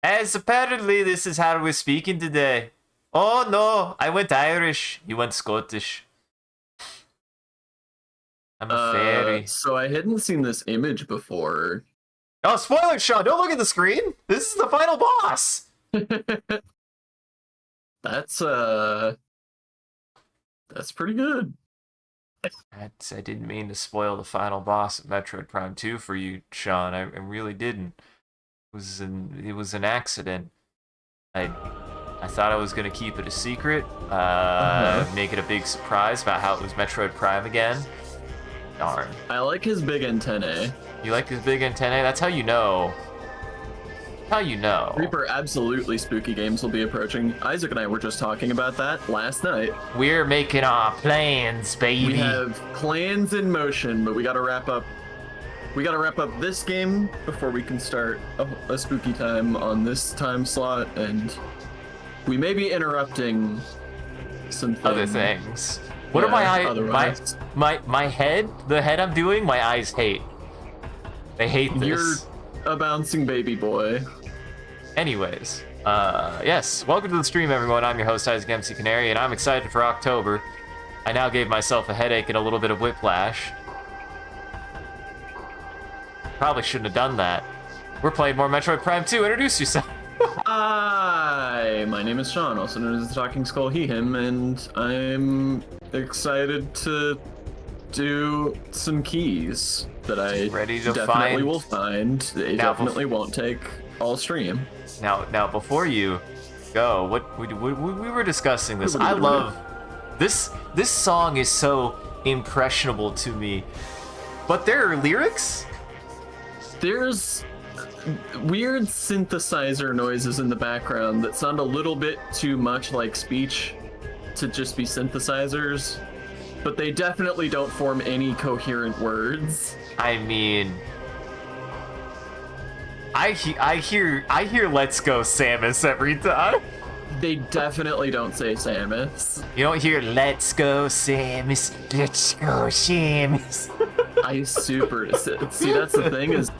As apparently this is how we're speaking today. Oh no, I went Irish. You went Scottish. I'm a fairy. So I hadn't seen this image before. Oh, spoiler, Sean! Don't look at the screen. This is the final boss. That's pretty good. I didn't mean to spoil the final boss of Metroid Prime 2 for you, Sean. I really didn't. It was an accident. I thought I was gonna keep it a secret, make it a big surprise about how it was Metroid Prime again. Darn. I like his big antennae. You like his big antennae? That's how you know. How you know. Reaper, absolutely spooky games will be approaching. Isaac and I were just talking about that last night. We're making our plans, baby. We have plans in motion, but we gotta wrap up. We gotta wrap up this game before we can start a spooky time on this time slot, and we may be interrupting some other things. What are my eyes? My head? The head I'm doing? My eyes hate. They hate this. You're a bouncing baby boy. Anyways, yes, welcome to the stream, everyone. I'm your host, Isaac MCCanary, and I'm excited for October. I now gave myself a headache and a little bit of whiplash. Probably shouldn't have done that. We're playing more Metroid Prime 2. Introduce yourself. Hi, my name is Sean, also known as the Talking Skull He Him, and I'm excited to do some keys that I definitely will find. They definitely won't take all stream. Now, before you go, we were discussing this. I love this. This song is so impressionable to me, but there are lyrics. There's weird synthesizer noises in the background that sound a little bit too much like speech to just be synthesizers, but they definitely don't form any coherent words. I mean, I hear "Let's Go Samus" every time. They definitely don't say Samus. You don't hear "Let's go Samus, let's go Samus." I see. That's the thing, is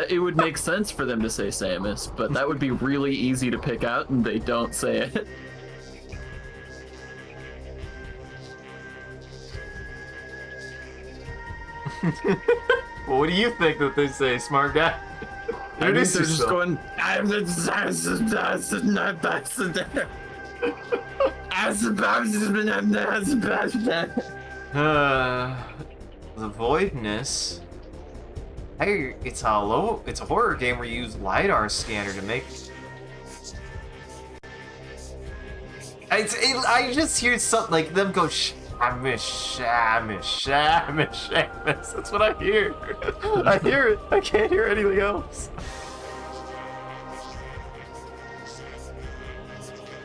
it would make sense for them to say Samus, but that would be really easy to pick out, and they don't say it. Well, what do you think that they say, smart guy? I think they're just going. The Voidness. Hey, it's a horror game where you use LiDAR scanner to make. I just hear something like them go Shamus. That's what I hear. I hear it. I can't hear anything else.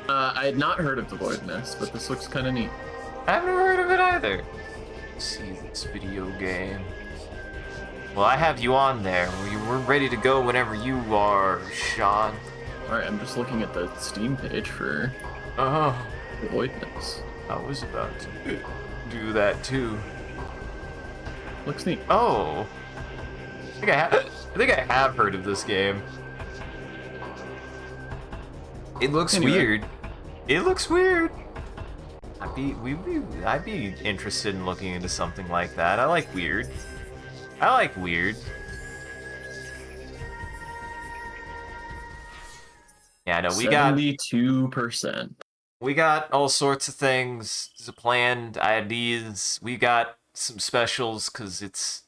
I had not heard of the Voidness, but this looks kind of neat. I've never heard of it either. Let's see this video game. Well, I have you on there. We're ready to go whenever you are, Sean. Alright, I'm just looking at the Steam page for the Voidness. I was about to do that too. Looks neat. Oh, I think I have heard of this game. It looks weird. It looks weird. I'd be interested in looking into something like that. I like weird. Yeah, no, we got 72%. We got all sorts of things planned, ideas. We got some specials because it's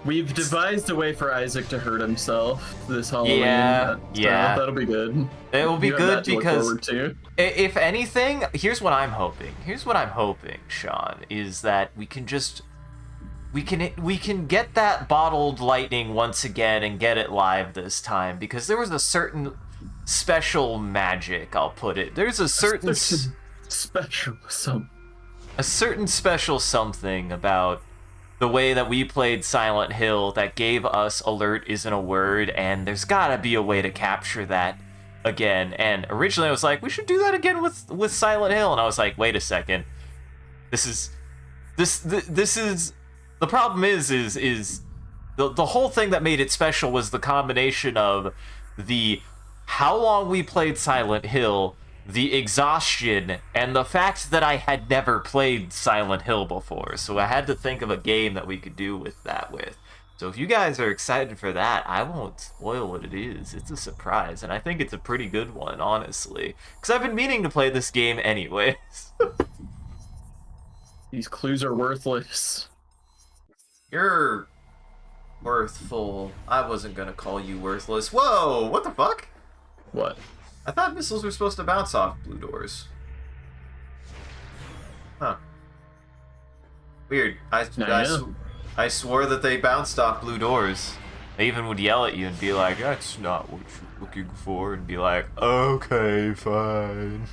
We've devised a way for Isaac to hurt himself this Halloween. Yeah. That'll be good. It will be good because if anything, here's what I'm hoping. Sean, is that we can get that bottled lightning once again and get it live this time, because there was a certain special magic, I'll put it. There's a certain special something about the way that we played Silent Hill that gave us alert isn't a word, and there's gotta be a way to capture that again. And originally I was like, we should do that again with Silent Hill, and I was like, wait a second. This is the problem is the whole thing that made it special was the combination of the how long we played Silent Hill, the exhaustion, and the fact that I had never played Silent Hill before. So I had to think of a game that we could do with that with. So if you guys are excited for that, I won't spoil what it is. It's a surprise, and I think it's a pretty good one, honestly. Because I've been meaning to play this game anyways. These clues are worthless. You're worthful. I wasn't gonna call you worthless. Whoa, what the fuck? What? I thought missiles were supposed to bounce off blue doors. Huh. Weird. I swore that they bounced off blue doors. They even would yell at you and be like, "That's not what you're looking for," and be like, "Okay, fine."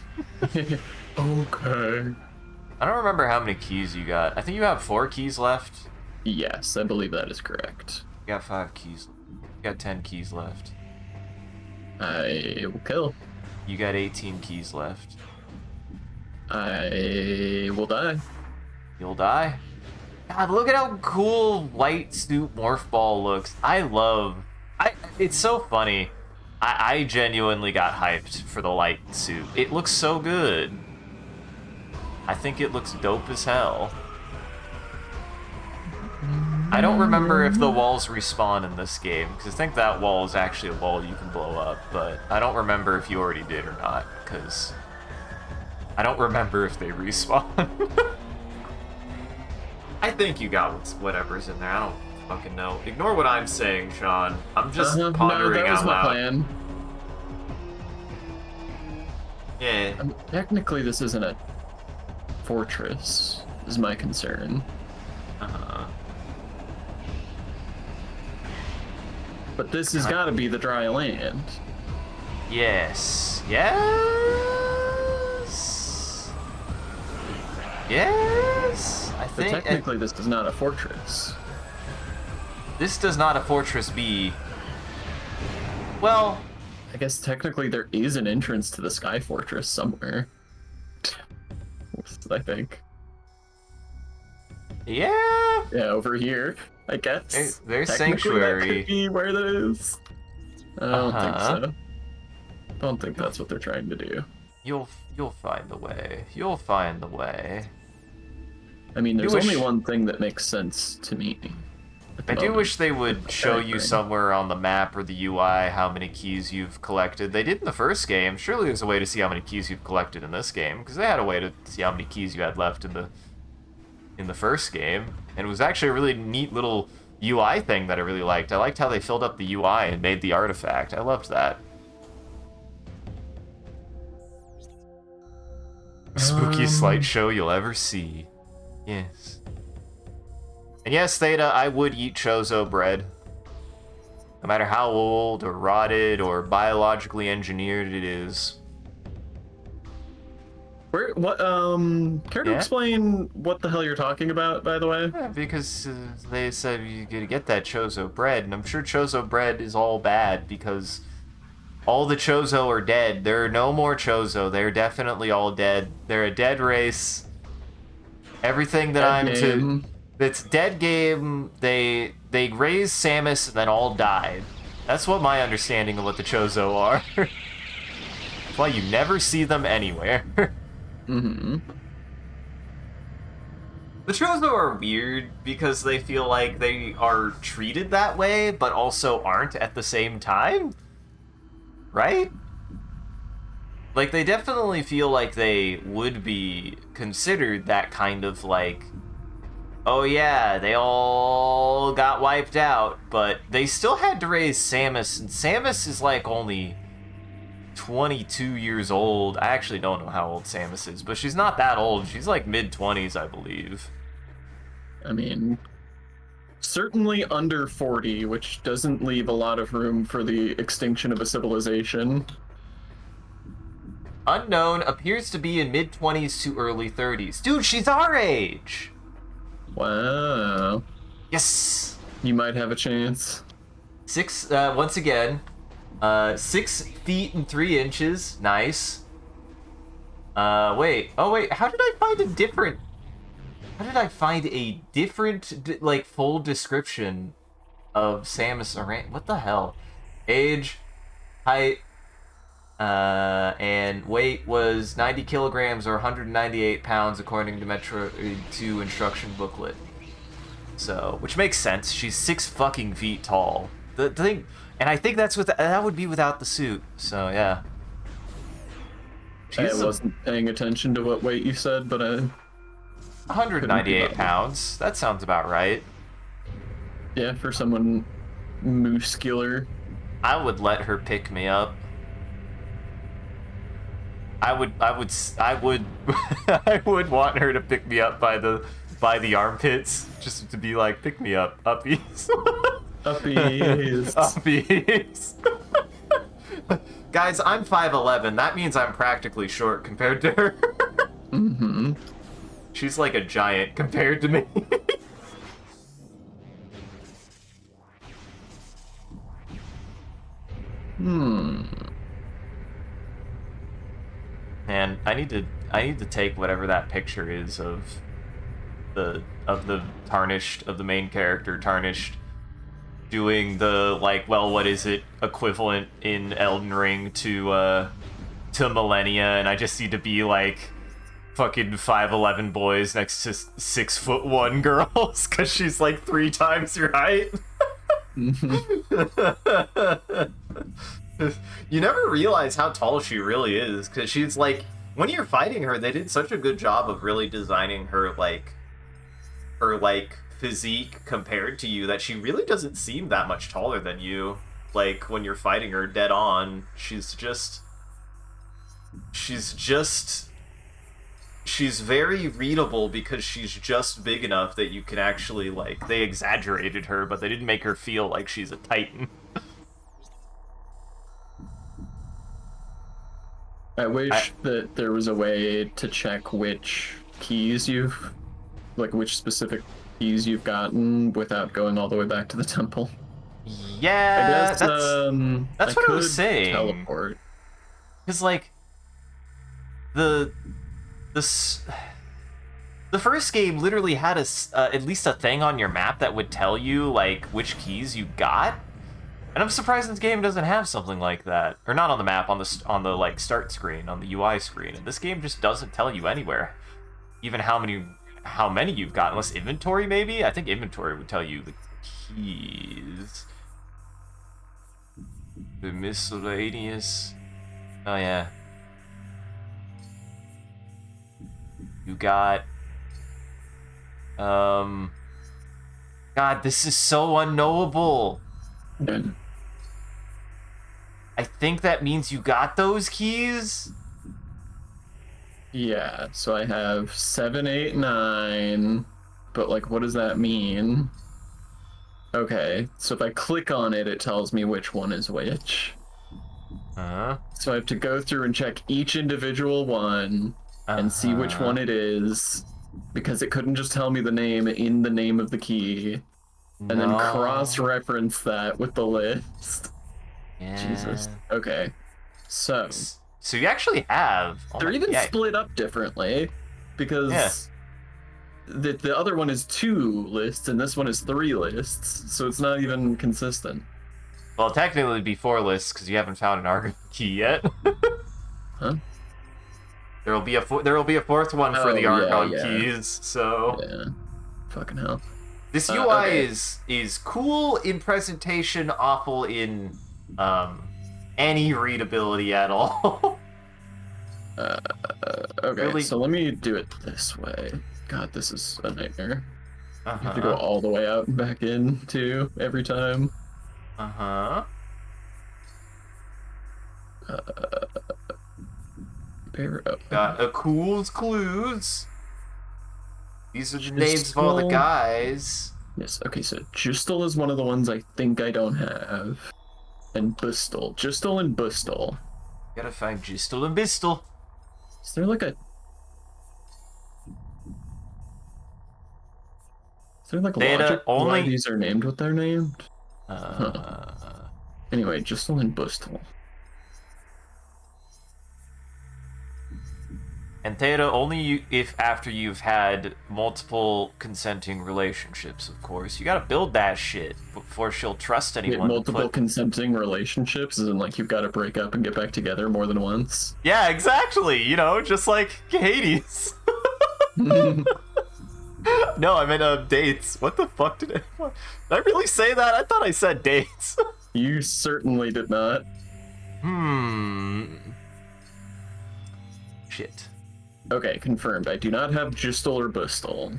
Okay. I don't remember how many keys you got. I think you have 4 keys left. Yes, I believe that is correct. You got 5 keys. You got 10 keys left. I will kill. You got 18 keys left. I will die. You'll die? God, look at how cool Light Suit Morph Ball looks. It's so funny. I genuinely got hyped for the Light Suit. It looks so good. I think it looks dope as hell. I don't remember if the walls respawn in this game, because I think that wall is actually a wall you can blow up, but I don't remember if you already did or not, because I don't remember if they respawn. I think you got whatever's in there. I don't fucking know. Ignore what I'm saying, Sean. I'm just pondering out loud. Plan. Yeah. Technically, this isn't a fortress, is my concern. Uh-huh. But this has got to be the dry land. Yes. Yes. Yes. I But think technically, this is not a fortress. this does not a fortress be. Well, I guess technically there is an entrance to the Sky Fortress somewhere. I think. yeah. Yeah, over here, I guess. There's Technically, Sanctuary. That could be where that is. I don't think Uh-huh. so. Don't think that's what they're trying to do. You'll find the way. You'll find the way. I mean, there's You wish- only one thing that makes sense to me. I do wish they would show you somewhere on the map or the UI how many keys you've collected. They did in the first game. Surely there's a way to see how many keys you've collected in this game, because they had a way to see how many keys you had left in the first game. And it was actually a really neat little UI thing that I really liked. I liked how they filled up the UI and made the artifact. I loved that. Spookiest light show you'll ever see. Yes. And yes, Theta, I would eat Chozo bread. No matter how old or rotted or biologically engineered it is. Care to explain what the hell you're talking about, by the way? Yeah, because they said you gotta get that Chozo bread, and I'm sure Chozo bread is all bad because all the Chozo are dead. There are no more Chozo. They're definitely all dead. They're a dead race. Everything that it's dead game. They raised Samus and then all died. That's what my understanding of what the Chozo are. That's why you never see them anywhere. Mm-hmm. The Chozo are weird because they feel like they are treated that way, but also aren't at the same time. Right? Like, they definitely feel like they would be considered that kind of, like, oh yeah, they all got wiped out, but they still had to raise Samus, and Samus is, like, only 22 years old. I actually don't know how old Samus is, but she's not that old. She's, like, mid-20s, I believe. I mean, certainly under 40, which doesn't leave a lot of room for the extinction of a civilization. Unknown appears to be in mid-20s to early 30s. Dude, she's our age! Wow. Yes! You might have a chance. Once again, 6 feet and 3 inches. Nice. Wait. Oh, wait. How did I find a different, like, full description of Samus Aran. What the hell? Age, height, and weight was 90 kilograms or 198 pounds according to Metroid 2 instruction booklet. So, which makes sense. She's 6 fucking feet tall. The thing, and I think that would be without the suit. So yeah. I wasn't paying attention to what weight you said, but 198 pounds. That sounds about right. Yeah, for someone muscular. I would let her pick me up. I would I would want her to pick me up by the armpits, just to be like, pick me up, uppies. Uppies. Uppies. Guys, I'm 5'11". That means I'm practically short compared to her. Mm-hmm. She's like a giant compared to me. Man, I need to take whatever that picture is of the main character Tarnished doing the, like, well, what is it, equivalent in Elden Ring to Millennia, and I just need to be like fucking 5'11" boys next to 6'1" girls, because she's like 3 times your height. You never realize how tall she really is, because she's like, when you're fighting her, they did such a good job of really designing her physique compared to you that she really doesn't seem that much taller than you. Like, when you're fighting her dead on, she's very readable because she's just big enough that you can actually, like, they exaggerated her, but they didn't make her feel like she's a titan. I wish that there was a way to check which keys which specific keys you've gotten without going all the way back to the temple. Yeah, I guess, that's what I was saying. Teleport. Because, like, the first game literally had at least a thing on your map that would tell you, like, which keys you got. And I'm surprised this game doesn't have something like that. Or not on the map, on the like, start screen, on the UI screen. And this game just doesn't tell you anywhere. Even how many you've got, unless inventory, maybe? I think inventory would tell you the keys. The miscellaneous... Oh, yeah. You got... God, this is so unknowable. I think that means you got those keys? Yeah, so I have 7, 8, 9, but, like, what does that mean? Okay, so if I click on it, it tells me which one is which. Uh-huh. So I have to go through and check each individual one and see which one it is, because it couldn't just tell me the name in the name of the key, and then cross-reference that with the list. Yeah. Jesus. Okay. So you actually have... They're even split up differently, because the other one is 2 lists and this one is 3 lists, so it's not even consistent. Well, technically it'd be 4 lists because you haven't found an Argon key yet. Huh? There will be a 4th one for the Argon keys. So yeah, fucking hell. This UI is cool in presentation, awful in any readability at all. Okay, really? So let me do it this way. God, this is a nightmare. You have to go all the way out and back in, too, every time. Got a Cool's Clues. These are the names of all the guys. Yes, okay, so Justel is one of the ones I think I don't have. And Bustel. Justel and Bustel. Gotta find Justel and Bistel. Is there like a... Is there like logic why these are named what they're named? Anyway, Justel and Bustel. And Theta, only if after you've had multiple consenting relationships, of course. You gotta build that shit before she'll trust Wait, anyone multiple consenting relationships, as in like you've got to break up and get back together more than once? Yeah, exactly. You know, just like Hades. No, I meant dates. What the fuck did I really say that? I thought I said dates. You certainly did not. Shit. Okay, confirmed. I do not have Gistel or Bustel.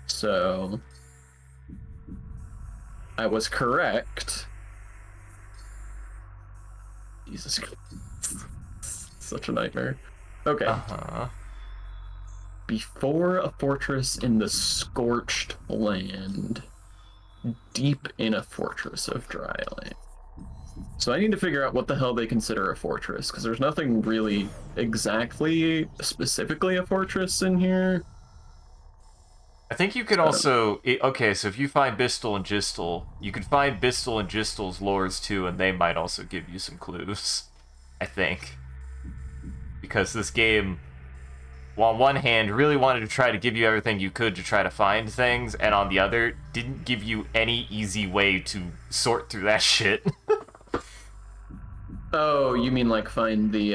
So I was correct. Jesus Christ. Such a nightmare. Okay. Before a fortress in the scorched land. Deep in a fortress of dry land. So I need to figure out what the hell they consider a fortress, because there's nothing really exactly specifically a fortress in here. I think you could also... Okay, so if you find Bistel and Gistel, you could find Bistel and Gistel's lores too, and they might also give you some clues. I think. Because this game, well, on one hand, really wanted to try to give you everything you could to try to find things, and on the other, didn't give you any easy way to sort through that shit. Oh, you mean like find the,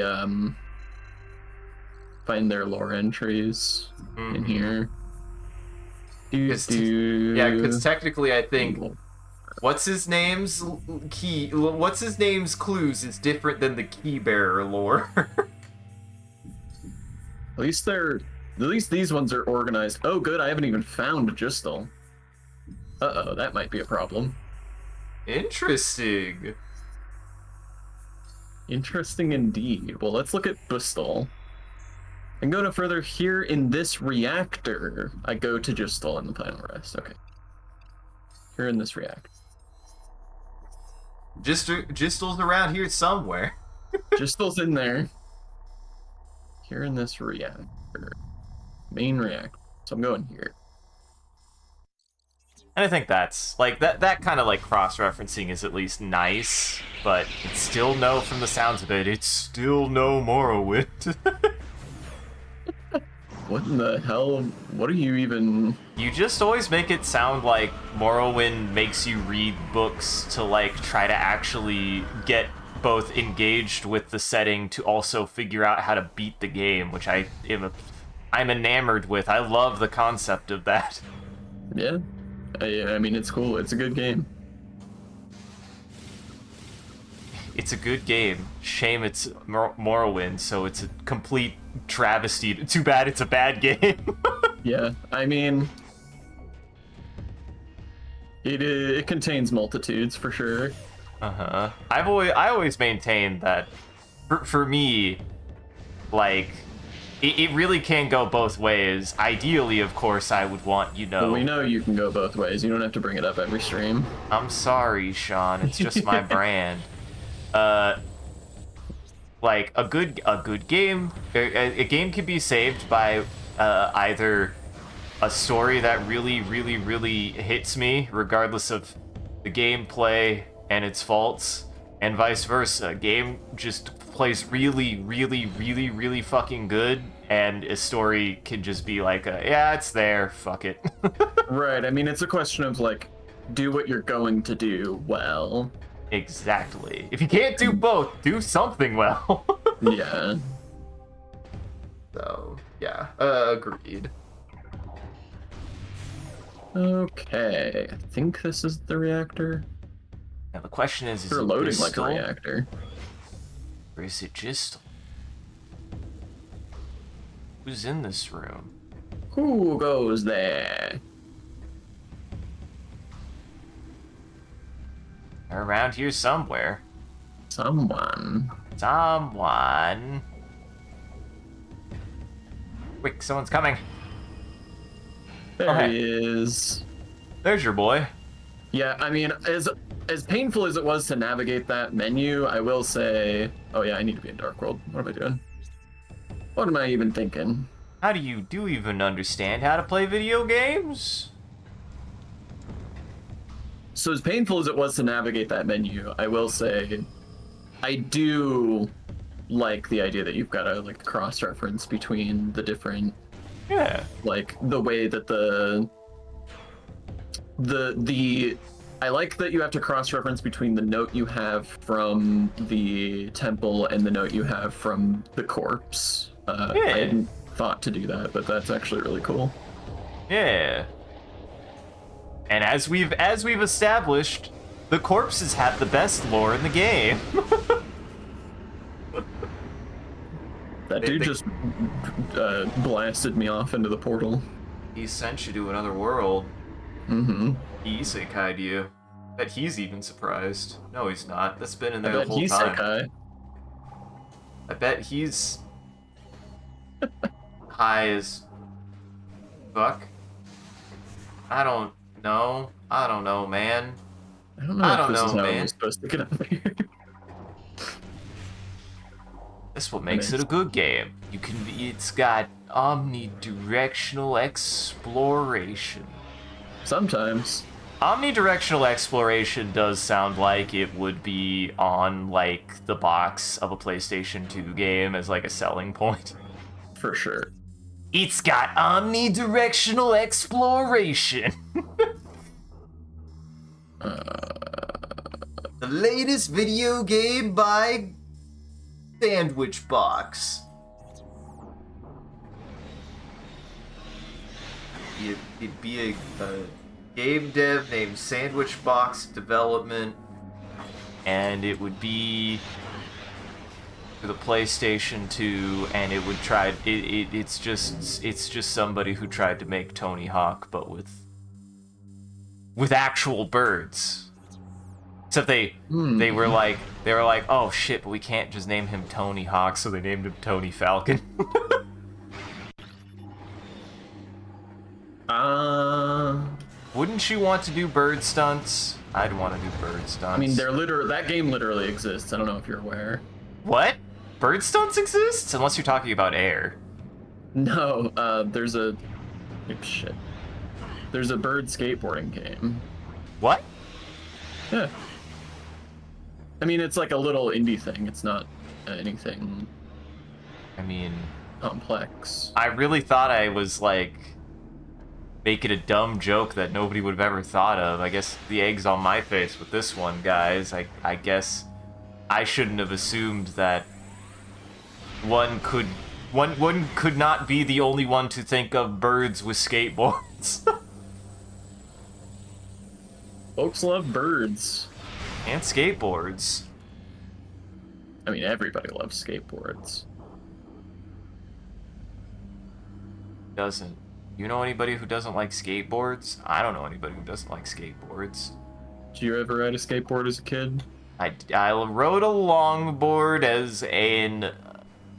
find their lore entries in here? Yeah, because technically I think what's his name's clues is different than the key bearer lore. At least these ones are organized. Oh good, I haven't even found Gistel. Uh-oh, that might be a problem. Interesting. Interesting indeed. Well, let's look at Bustel. And go no further, here in this reactor, I go to Gistel in the final rest. Okay. Here in this reactor. Gistel's around here somewhere. Gistel's in there. Here in this reactor. Main reactor. So I'm going here. And I think that's, like, that kind of, like, cross-referencing is at least nice, but it's still no, from the sounds of it, it's still no Morrowind. What in the hell? What are you even... You just always make it sound like Morrowind makes you read books to, like, try to actually get both engaged with the setting to also figure out how to beat the game, which I'm enamored with. I love the concept of that. Yeah. I mean, it's cool. It's a good game. It's a good game. Shame it's Morrowind, so it's a complete travesty. Too bad it's a bad game. Yeah, I mean, it contains multitudes for sure. I always maintained that for me, like, it really can go both ways. Ideally, of course, I would want, you know... Well, we know you can go both ways. You don't have to bring it up every stream. I'm sorry, Sean. It's just my brand. Like, a good game... A game can be saved by either a story that really, really, really hits me, regardless of the gameplay and its faults, and vice versa. A game just plays really, really, really, really fucking good, and a story can just be like, yeah, it's there, fuck it. Right, I mean, it's a question of, like, do what you're going to do well. Exactly. If you can't do both, do something well. Yeah. So, yeah, agreed. Okay, I think this is the reactor. Now the question is They're it loading Gistel, like a reactor. or is it Gistel? Who's in this room? Who goes there? They're around here somewhere. Someone. Quick, someone's coming. There he is. There's your boy. Yeah, I mean, as painful as it was to navigate that menu, I will say... Oh yeah, I need to be in Dark World. What am I doing? What am I even thinking? How do you even understand how to play video games? So as painful as it was to navigate that menu, I will say I do like the idea that you've got to like cross-reference between the different, Yeah. like the way that the I like that you have to cross-reference between the note you have from the temple and the note you have from the corpse. I Yeah. hadn't thought to do that, but that's actually really cool. Yeah. And as we've established, the corpses have the best lore in the game. That dude just blasted me off into the portal. He sent you to another world. Mm-hmm. He isekai'd you. Bet he's even surprised. No, he's not. That's been in there the I bet whole he's time. Sekai. I bet he's high as fuck. I don't know. I don't know, man. I don't know if this is how we're supposed to get up here. That's what makes it a good game. It's got omnidirectional exploration. Sometimes. Omnidirectional exploration does sound like it would be on, like, the box of a PlayStation 2 game as, like, a selling point. For sure. It's got omnidirectional exploration. The latest video game by Sandwich Box. It'd be a game dev named Sandwich Box Development, and it would be for the PlayStation 2, and it would try. It's just somebody who tried to make Tony Hawk, but with actual birds. Except they were like, oh shit, but we can't just name him Tony Hawk, so they named him Tony Falcon. Wouldn't you want to do bird stunts? I'd want to do bird stunts. I mean, that game literally exists. I don't know if you're aware. What? Bird stunts exists? Unless you're talking about air. No, there's a shit. There's a bird skateboarding game. What? Yeah. I mean, it's like a little indie thing. It's not anything. I mean, complex. I really thought I was like making a dumb joke that nobody would have ever thought of. I guess the egg's on my face with this one, guys. I guess I shouldn't have assumed that one could not be the only one to think of birds with skateboards. Folks love birds. And skateboards. I mean, everybody loves skateboards. Doesn't. You know anybody who doesn't like skateboards? I don't know anybody who doesn't like skateboards. Did you ever ride a skateboard as a kid? I rode a longboard as an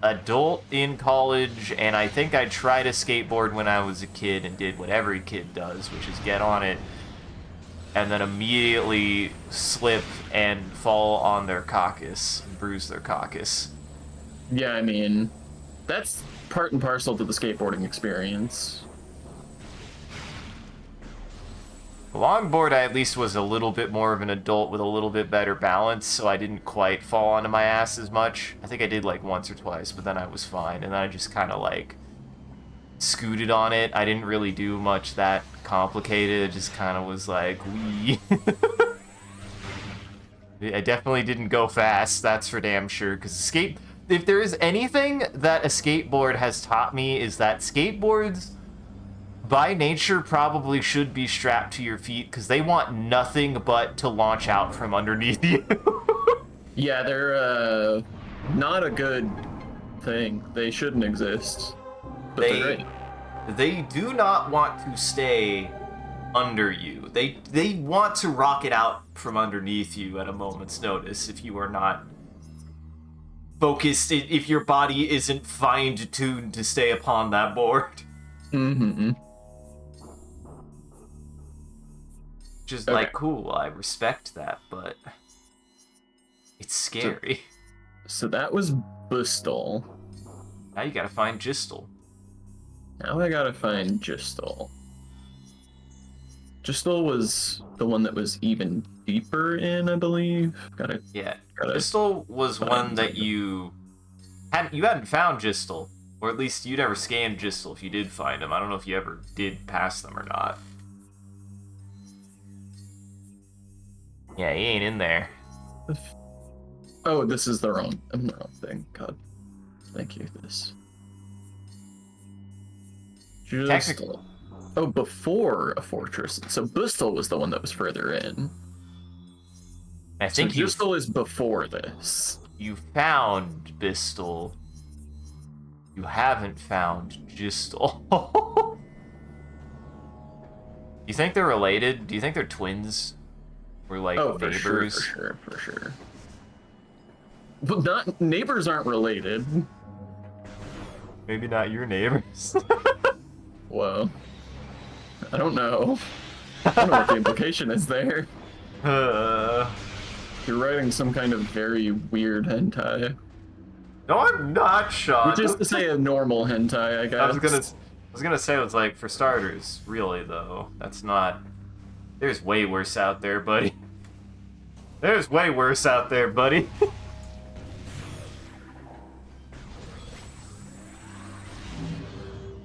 adult in college, and I think I tried a skateboard when I was a kid and did what every kid does, which is get on it and then immediately slip and fall on their caucus, and bruise their caucus. Yeah, I mean, that's part and parcel to the skateboarding experience. The longboard, I at least was a little bit more of an adult with a little bit better balance, so I didn't quite fall onto my ass as much. I think I did like once or twice, but then I was fine, and then I just kind of like scooted on it. I didn't really do much that complicated. It just kind of was like, wee. I definitely didn't go fast, that's for damn sure, because if there is anything that a skateboard has taught me is that skateboards by nature probably should be strapped to your feet because they want nothing but to launch out from underneath you. Yeah, they're not a good thing. They shouldn't exist. But they're great. They do not want to stay under you. They want to rocket out from underneath you at a moment's notice if you are not focused, if your body isn't fine-tuned to stay upon that board. Mm-hmm. Just like, cool, I respect that, but it's scary. So that was Bustal. Now you gotta find Gistel. Now I gotta find Gistel. Gistel was the one that was even deeper in, I believe. Yeah, Gistel was one that you You hadn't found Gistel, or at least you never scanned Gistel if you did find him. I don't know if you ever did pass them or not. Yeah, he ain't in there. Oh, this is the wrong thing. God, thank you. This. Gistel. Oh, before a fortress. So Bustel was the one that was further in. I think so Gistel is before this. You found Bistel. You haven't found Gistel. You think they're related? Do you think they're twins? Or like neighbors? For sure. But neighbors aren't related. Maybe not your neighbors. Whoa. I don't know. I don't know what the implication is there. You're writing some kind of very weird hentai. No, I'm not, Sean. Which is to say a normal hentai, I guess. I was gonna say, it was like, for starters, really, though. That's not... There's way worse out there, buddy. There's way worse out there, buddy.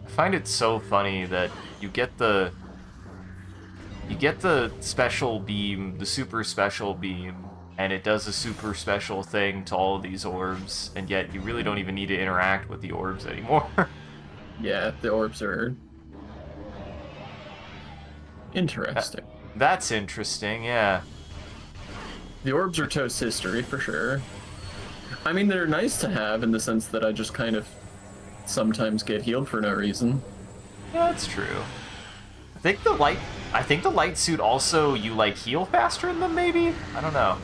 I find it so funny that you get the special beam, the super special beam, and it does a super special thing to all of these orbs, and yet you really don't even need to interact with the orbs anymore. Yeah, the orbs are interesting. That's interesting, yeah. The orbs are Toast history, for sure. I mean, they're nice to have in the sense that I just kind of sometimes get healed for no reason. Yeah, that's true. I think the light suit also, you, like, heal faster in them, maybe? I don't know.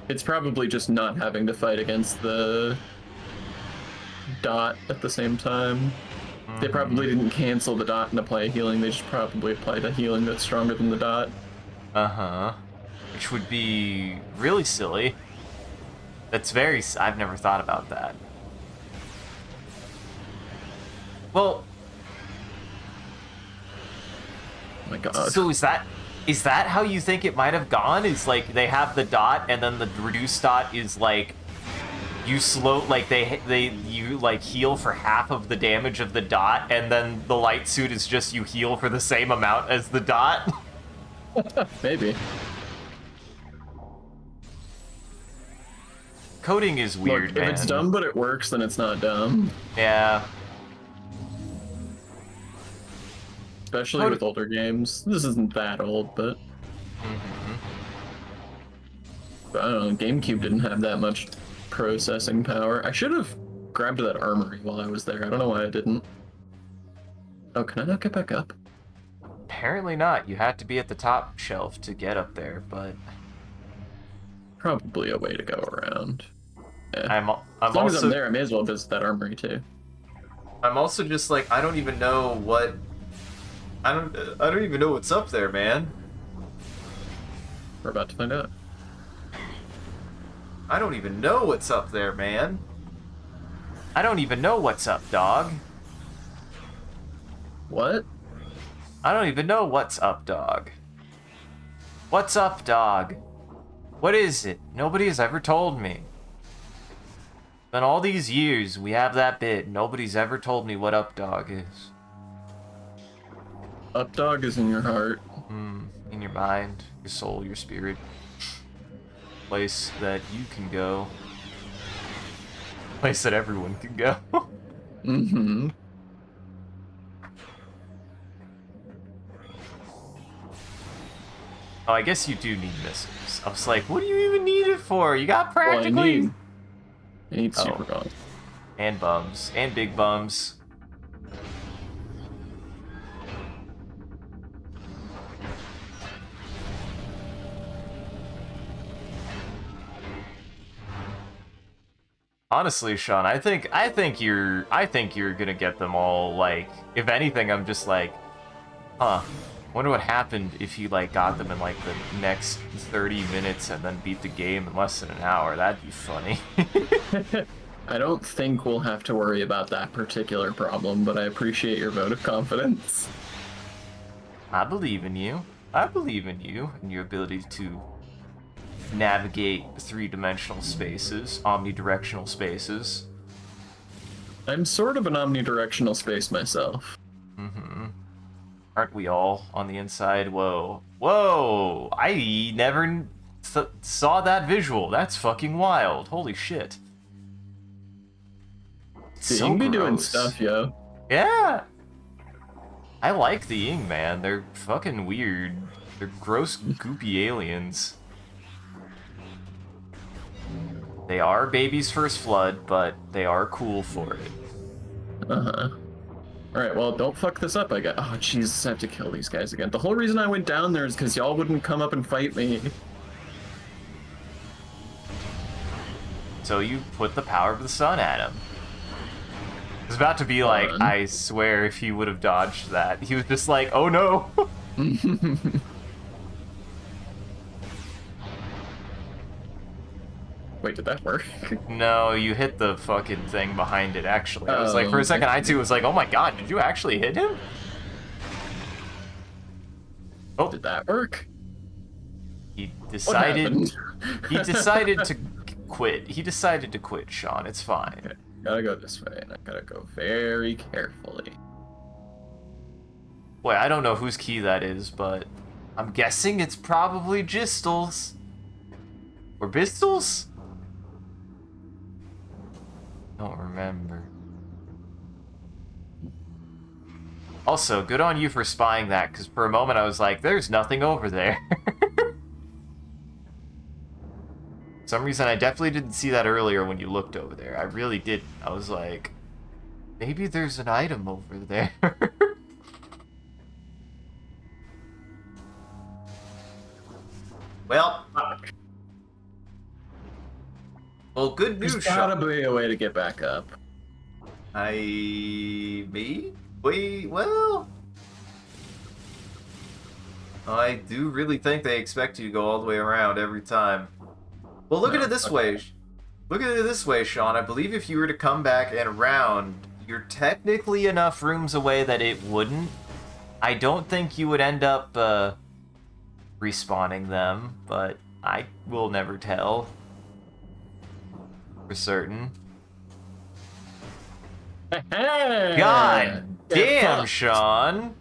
It's probably just not having to fight against the dot at the same time. They probably didn't cancel the dot and apply a healing, they just probably applied a healing that's stronger than the dot. Uh-huh. Which would be really silly. I've never thought about that. Well... Oh my god. So is that how you think it might have gone? Is like they have the dot and then the reduced dot is like you you like heal for half of the damage of the dot, and then the light suit is just you heal for the same amount as the dot? Maybe. Coding is weird, Look, man. if it's dumb but it works, then it's not dumb. Yeah. Especially with older games. This isn't that old, but... But I don't know, GameCube didn't have that much processing power. I should have grabbed that armory while I was there. I don't know why I didn't. Oh, can I not get back up? Apparently not. You had to be at the top shelf to get up there, but... Probably a way to go around. Yeah. As long as I'm there, I may as well visit that armory too. I'm also just like, I don't even know what... I don't even know what's up there, man. We're about to find out. I don't even know what's up there, man. I don't even know what's up, dog. What? I don't even know what's up, dog. What's up, dog? What is it? Nobody has ever told me. In all these years, we have that bit. Nobody's ever told me what up, dog is. Up, dog is in your heart. In your mind, your soul, your spirit. Place that you can go. Place that everyone can go. Mm-hmm. Oh, I guess you do need missiles. I was like, what do you even need it for? You got practically... Well, I need super guns. And bums. And big bums. Honestly, Sean, I think you're gonna get them all. Like, if anything, I'm just like, huh. Wonder what happened if you like got them in like the next 30 minutes and then beat the game in less than an hour. That'd be funny. I don't think we'll have to worry about that particular problem, but I appreciate your vote of confidence. I believe in you. I believe in you and your ability to navigate three-dimensional spaces, omnidirectional spaces. I'm sort of an omnidirectional space myself. Mm-hmm. Aren't we all on the inside? Whoa. Whoa! I never saw that visual. That's fucking wild. Holy shit. It's Dude, you so can be doing gross. stuff, yo. Yeah! I like the Ying, man. They're fucking weird. They're gross, goopy aliens. They are baby's first flood, but they are cool for it. Uh-huh. Alright, well, don't fuck this up, I guess. Oh, Jesus, I have to kill these guys again. The whole reason I went down there is because y'all wouldn't come up and fight me. So you put the power of the sun at him. It was about to be like, I swear if he would have dodged that. He was just like, oh no! Wait, did that work? No, you hit the fucking thing behind it, actually. I was like, for a second, I too was like, oh my god, did you actually hit him? Oh, did that work? He decided... he decided to quit. He decided to quit, Sean. It's fine. Okay, gotta go this way, and I gotta go very carefully. Boy, I don't know whose key that is, but I'm guessing it's probably Gistel's. Or Bistel's? Don't remember. Also, good on you for spying that, because for a moment I was like, there's nothing over there. For some reason, I definitely didn't see that earlier when you looked over there. I really didn't. I was like, maybe there's an item over there. Well, good news, There's gotta be a way to get back up. Well, I do really think they expect you to go all the way around every time. Well, look at it this way. Look at it this way, Sean. I believe if you were to come back and around, you're technically enough rooms away that it wouldn't. I don't think you would end up respawning them, but I will never tell for certain. God damn, Sean.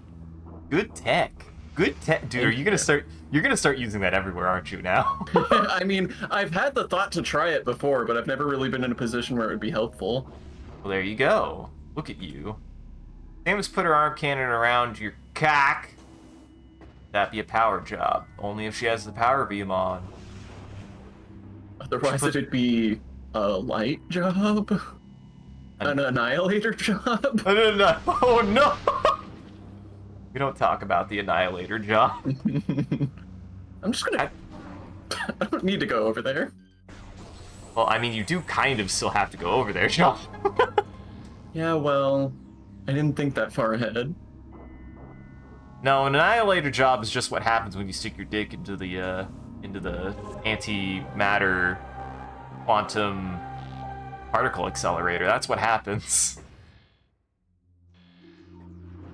Good tech. Good tech. Dude, are you gonna start... You're gonna start using that everywhere, aren't you, now? I mean, I've had the thought to try it before, but I've never really been in a position where it would be helpful. Well, there you go. Look at you. Samus put her arm cannon around your cock. That'd be a power job. Only if she has the power beam on. Otherwise, it'd be a light job? An annihilator job? No. Oh, no! We don't talk about the annihilator job. I'm just gonna... I don't need to go over there. Well, I mean, you do kind of still have to go over there, Sean. Yeah, well, I didn't think that far ahead. No, an annihilator job is just what happens when you stick your dick into the antimatter quantum particle accelerator. That's what happens.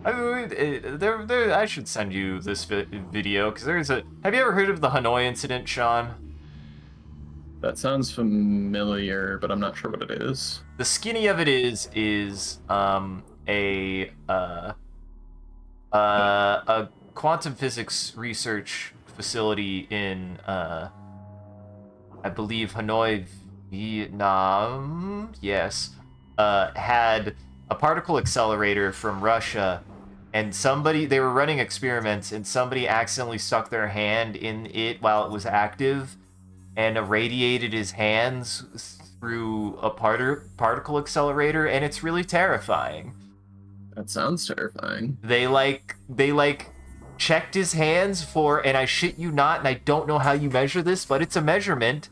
I should send you this video, because there's a... Have you ever heard of the Hanoi incident, Sean? That sounds familiar, but I'm not sure what it is. The skinny of it is a quantum physics research facility in, I believe, Hanoi, Vietnam, yes, had a particle accelerator from Russia, and they were running experiments, and somebody accidentally stuck their hand in it while it was active, and irradiated his hands through a particle accelerator, and it's really terrifying. That sounds terrifying. They checked his hands for, and I shit you not, and I don't know how you measure this, but it's a measurement,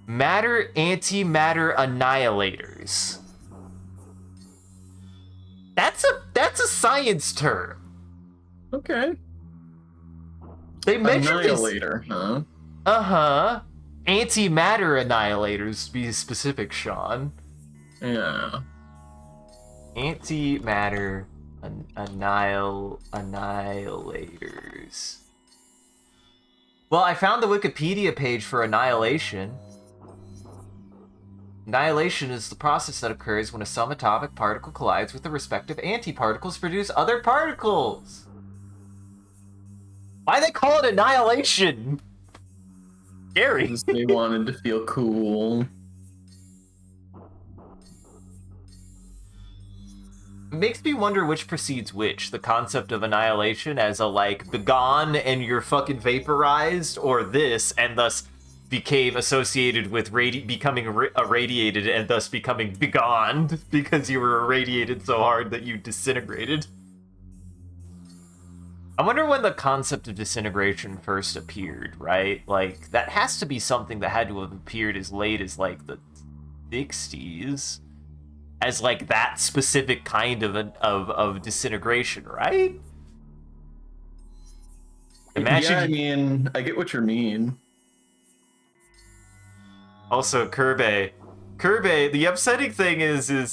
matter antimatter annihilators. That's a science term. Okay. They measure Annihilator, huh? Uh-huh. Antimatter annihilators, to be specific, Sean. Yeah. Antimatter annihilators. Well, I found the Wikipedia page for annihilation. Annihilation is the process that occurs when a subatomic particle collides with the respective antiparticles to produce other particles. Why they call it annihilation? Scary. They wanted to feel cool. It makes me wonder which precedes which. The concept of annihilation as a, like, begone and you're fucking vaporized, or this, and thus became associated with becoming irradiated and thus becoming begone because you were irradiated so hard that you disintegrated. I wonder when the concept of disintegration first appeared, right? Like, that has to be something that had to have appeared as late as, like, the 60s. As, like, that specific kind of disintegration, right? Imagine. Yeah, I mean, I get what you mean. Also, Kirby, the upsetting thing is in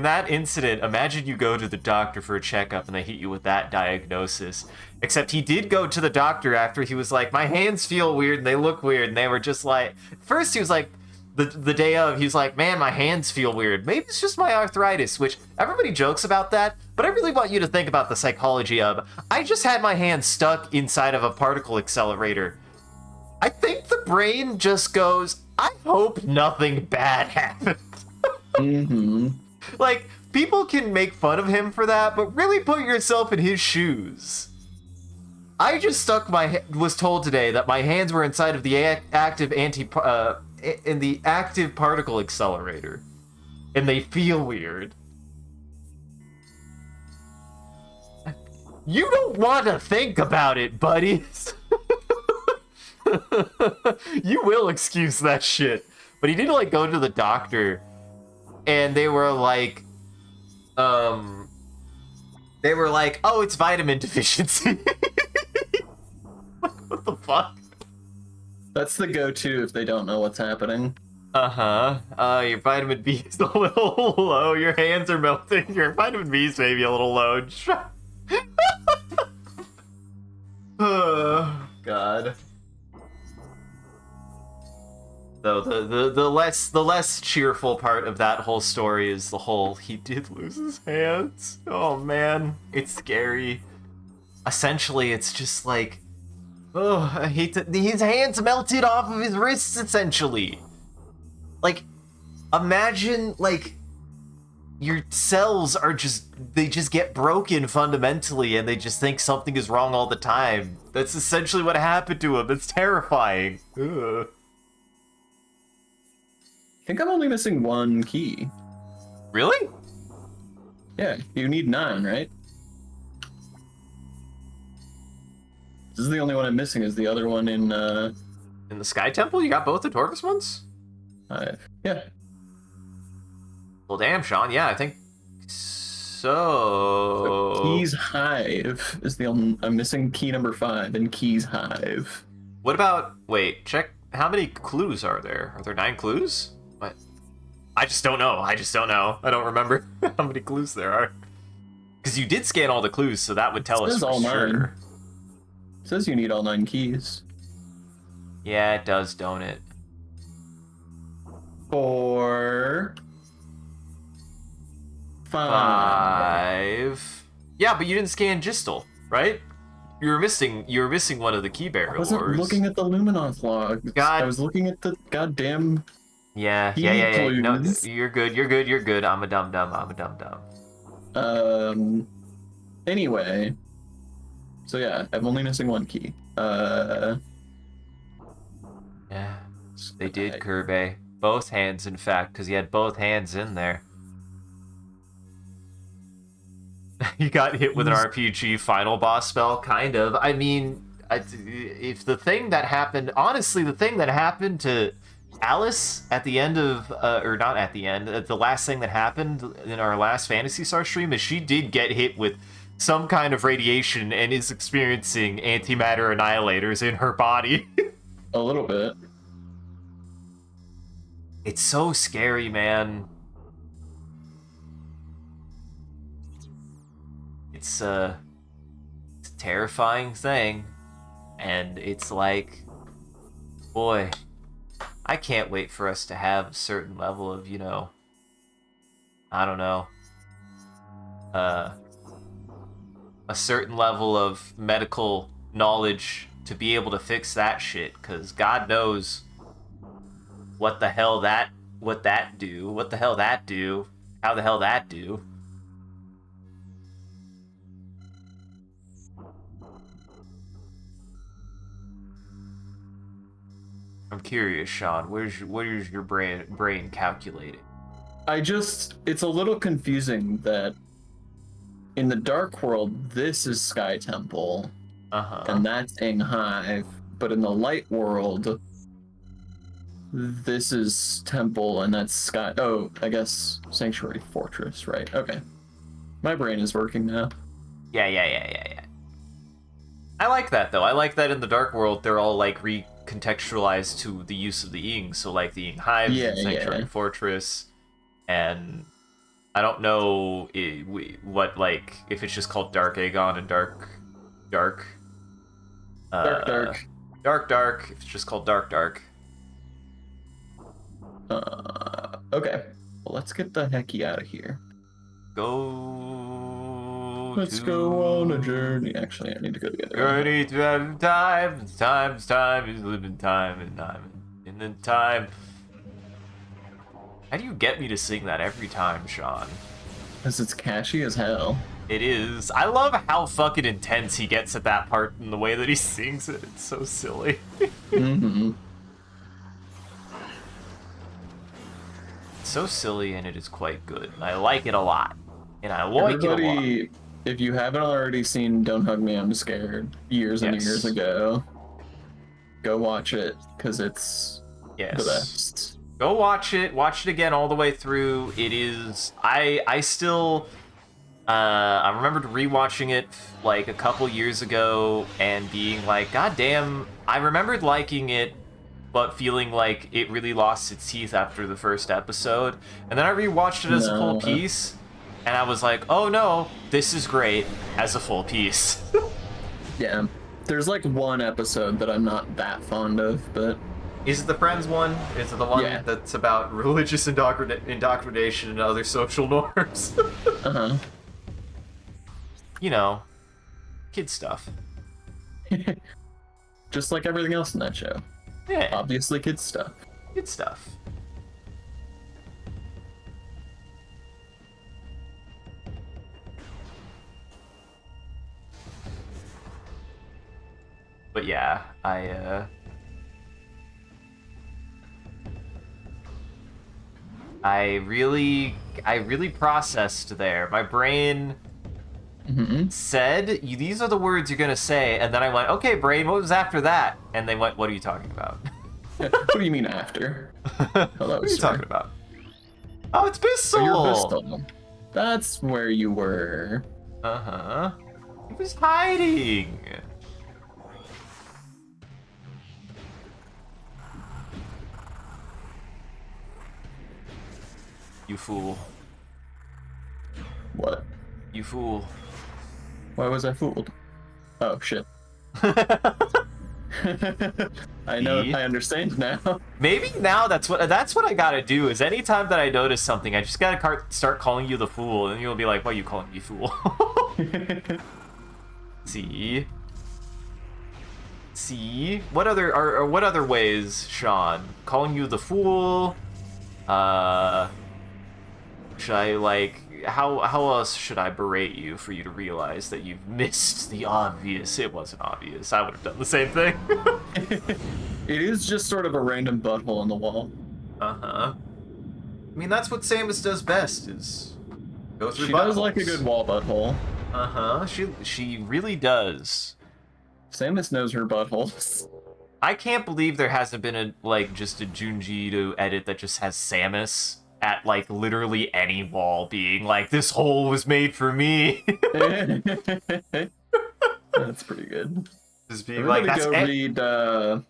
that incident, imagine you go to the doctor for a checkup and they hit you with that diagnosis. Except he did go to the doctor after he was like, my hands feel weird and they look weird, and they were just like, first he was like, the day of, he's like, man, my hands feel weird. Maybe it's just my arthritis, which everybody jokes about that, but I really want you to think about the psychology of, I just had my hand stuck inside of a particle accelerator. I think the brain just goes, I hope nothing bad happened. Mm-hmm. Like, people can make fun of him for that, but really put yourself in his shoes. I just was told today that my hands were inside of the active in the active particle accelerator, and they feel weird. You don't want to think about it, buddies. You will excuse that shit. But he did, like, go to the doctor, and they were like, oh, it's vitamin deficiency. What the fuck? That's the go-to if they don't know what's happening. Your vitamin B is a little low. Your hands are melting. Your vitamin B is maybe a little low. Oh, God. Though the less cheerful part of that whole story is the whole he did lose his hands. Oh man, it's scary. Essentially, it's just like, oh, I hate to, his hands melted off of his wrists, essentially. Like, imagine, like, your cells are they just get broken fundamentally, and they just think something is wrong all the time. That's essentially what happened to him. It's terrifying. Ugh. I think I'm only missing one key. Really? Yeah, you need 9, right? This is the only one I'm missing. Is the other one in the Sky Temple? You got both the Torvus ones? 5. Yeah. Well, damn, Sean. Yeah, I think so. Keys Hive is the only. I'm missing key number 5 in Keys Hive. What about? Wait, check. How many clues are there? Are there 9 clues? What? I just don't know. I don't remember how many clues there are. Because you did scan all the clues, so that would tell us for all sure. 9. It says you need all 9 keys. Yeah, it does, don't it? 4, 5. Yeah, but you didn't scan Gistel, right? You were missing one of the key bearer. I wasn't looking at the Luminoth log. I was looking at the goddamn. Yeah. No, you're good. I'm a dum-dum. Anyway. So yeah, I'm only missing one key. Yeah. They did, Kirby. Both hands, in fact, because he had both hands in there. He got hit with an RPG final boss spell, kind of. I mean, if the thing that happened... Honestly, the thing that happened to Alice at the end of... or not at the end. The last thing that happened in our last Phantasy Star stream is she did get hit with some kind of radiation and is experiencing antimatter annihilators in her body. A little bit. It's so scary, man. It's a terrifying thing. And it's like, boy, I can't wait for us to have a certain level of, I don't know, uh, a certain level of medical knowledge to be able to fix that shit, because God knows what the hell that do, how the hell that do. I'm curious, Sean. Where's your brain calculating? It's a little confusing that in the Dark World, this is Sky Temple, and that's Hive, but in the Light World, this is Temple, and that's Sky. Oh, I guess Sanctuary Fortress, right? Okay. My brain is working now. Yeah. I like that, though. I like that in the Dark World, they're all, like, recontextualized to the use of the Ying. So, like, the Ying Hives and Sanctuary Fortress, and I don't know what, like, if it's just called Dark Aegon and Dark. Dark. Dark, if it's just called Dark. Okay. Well, let's get the hecky out of here. Let's go on a journey. Actually, I need to go together. Journey to time is living time and then time. How do you get me to sing that every time, Sean? Because it's catchy as hell. It is. I love how fucking intense he gets at that part and the way that he sings it. It's so silly. Mm-hmm. It's so silly and it is quite good. And I like it a lot. And I like it a lot. If you haven't already seen Don't Hug Me, I'm Scared years and years ago, go watch it, because it's the best. Go watch it. Watch it again all the way through. It is... I still... I remembered rewatching it, like, a couple years ago and being like, God damn, I remembered liking it, but feeling like it really lost its teeth after the first episode. And then I rewatched it as a full piece, and I was like, oh no, this is great as a full piece. Yeah. There's like one episode that I'm not that fond of, but... Is it the Friends one? Is it the one that's about religious indoctrination and other social norms? Uh-huh. You know, kid stuff. Just like everything else in that show. Yeah. Obviously kid stuff. Kid stuff. But yeah, I really processed there. My brain said, these are the words you're gonna say, and then I went, okay, brain, what was after that? And they went, what are you talking about? What do you mean after? Hello, what are you talking about? Oh, it's Bissell! Oh, you're Bissell. That's where you were. Uh-huh. He was hiding. You fool. What? You fool. Why was I fooled? Oh, shit. I know. I understand now. Maybe now that's what I gotta do. Is anytime that I notice something, I just gotta start calling you the fool, and you'll be like, "Why are you calling me fool?" See. What other ways, Sean? Calling you the fool. Should I like? How else should I berate you for you to realize that you've missed the obvious? It wasn't obvious. I would have done the same thing. It is just sort of a random butthole in the wall. Uh-huh. I mean, that's what Samus does best, is go through buttholes. She does like a good wall butthole. Uh-huh. She really does. Samus knows her buttholes. I can't believe there hasn't been just a Junji to edit that just has Samus at like literally any wall being like, this hole was made for me. That's pretty good. Just being like, that's go read the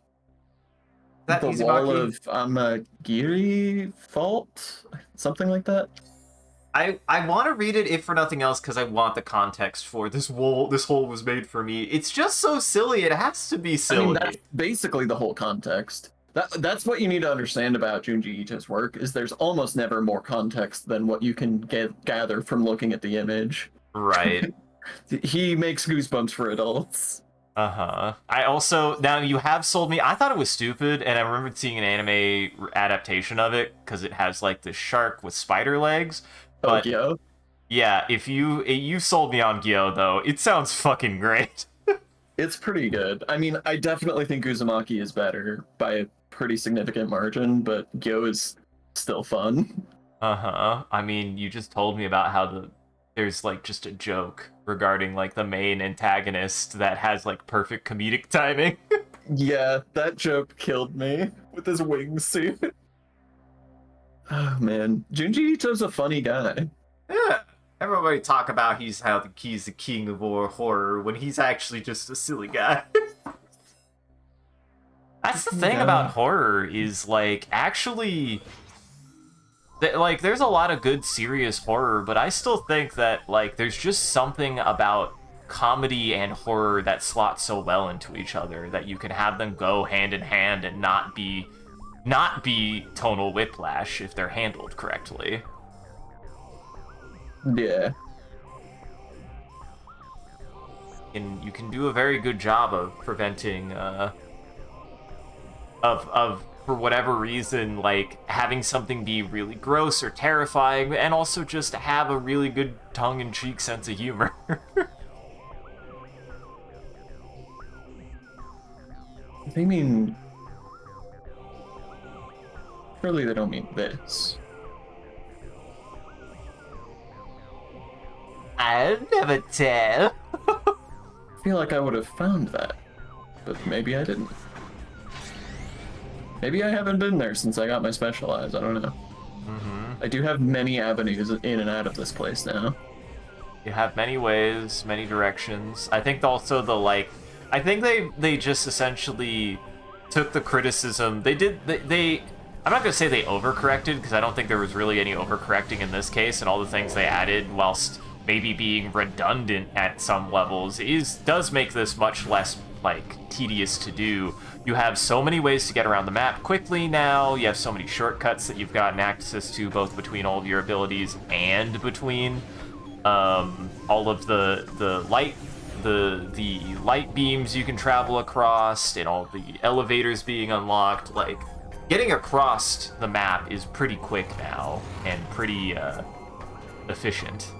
Wall of Amagiri Fault, something like that. I want to read it if for nothing else because I want the context for this hole was made for me. It's just so silly. It has to be silly. I mean, that's basically the whole context. That's what you need to understand about Junji Ito's work, is there's almost never more context than what you can gather from looking at the image. Right. He makes Goosebumps for adults. Uh-huh. I also, now you have sold me, I thought it was stupid, and I remember seeing an anime adaptation of it, because it has, like, this shark with spider legs, but, Tokyo. yeah, if you sold me on Gyo, though, it sounds fucking great. It's pretty good. I mean, I definitely think Uzumaki is better by a pretty significant margin, but Gyo is still fun. Uh-huh. I mean, you just told me about how there's like just a joke regarding like the main antagonist that has like perfect comedic timing. Yeah, that joke killed me with his wingsuit. Oh man, Junji Ito's a funny guy. Yeah. Everybody talk about he's the king of horror when he's actually just a silly guy. That's the thing about horror is like actually like there's a lot of good serious horror, but I still think that like there's just something about comedy and horror that slot so well into each other that you can have them go hand in hand and not be tonal whiplash if they're handled correctly. Yeah. And you can do a very good job of preventing of for whatever reason like having something be really gross or terrifying, and also just have a really good tongue-in-cheek sense of humor. They mean, surely they don't mean this. I'll never tell. I feel like I would have found that, but maybe I didn't. Maybe I haven't been there since I got my specialized. I don't know. I do have many avenues in and out of this place now. You have many ways, many directions. I think also I think they just essentially took the criticism. I'm not gonna say they overcorrected, because I don't think there was really any overcorrecting in this case, and all the things they added, whilst maybe being redundant at some levels, does make this much less like tedious to do. You have so many ways to get around the map quickly now. You have so many shortcuts that you've gotten access to, both between all of your abilities and between all of the light beams you can travel across, and all the elevators being unlocked. Like, getting across the map is pretty quick now and pretty efficient.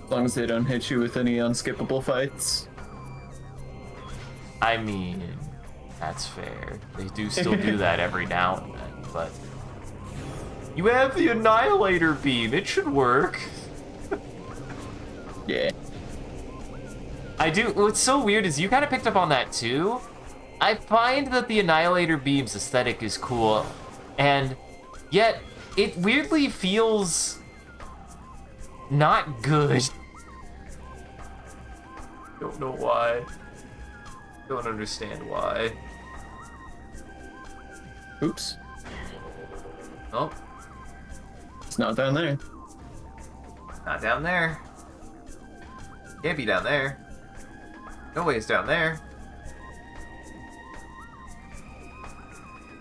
As long as they don't hit you with any unskippable fights. I mean, that's fair. They do still do that every now and then, but you have the Annihilator beam. It should work. Yeah. I do. What's so weird is you kind of picked up on that too. I find that the Annihilator beam's aesthetic is cool, and yet it weirdly feels not good. Don't know why. Don't understand why. Oops. Oh. It's not down there. Not down there. Can't be down there. No way it's down there.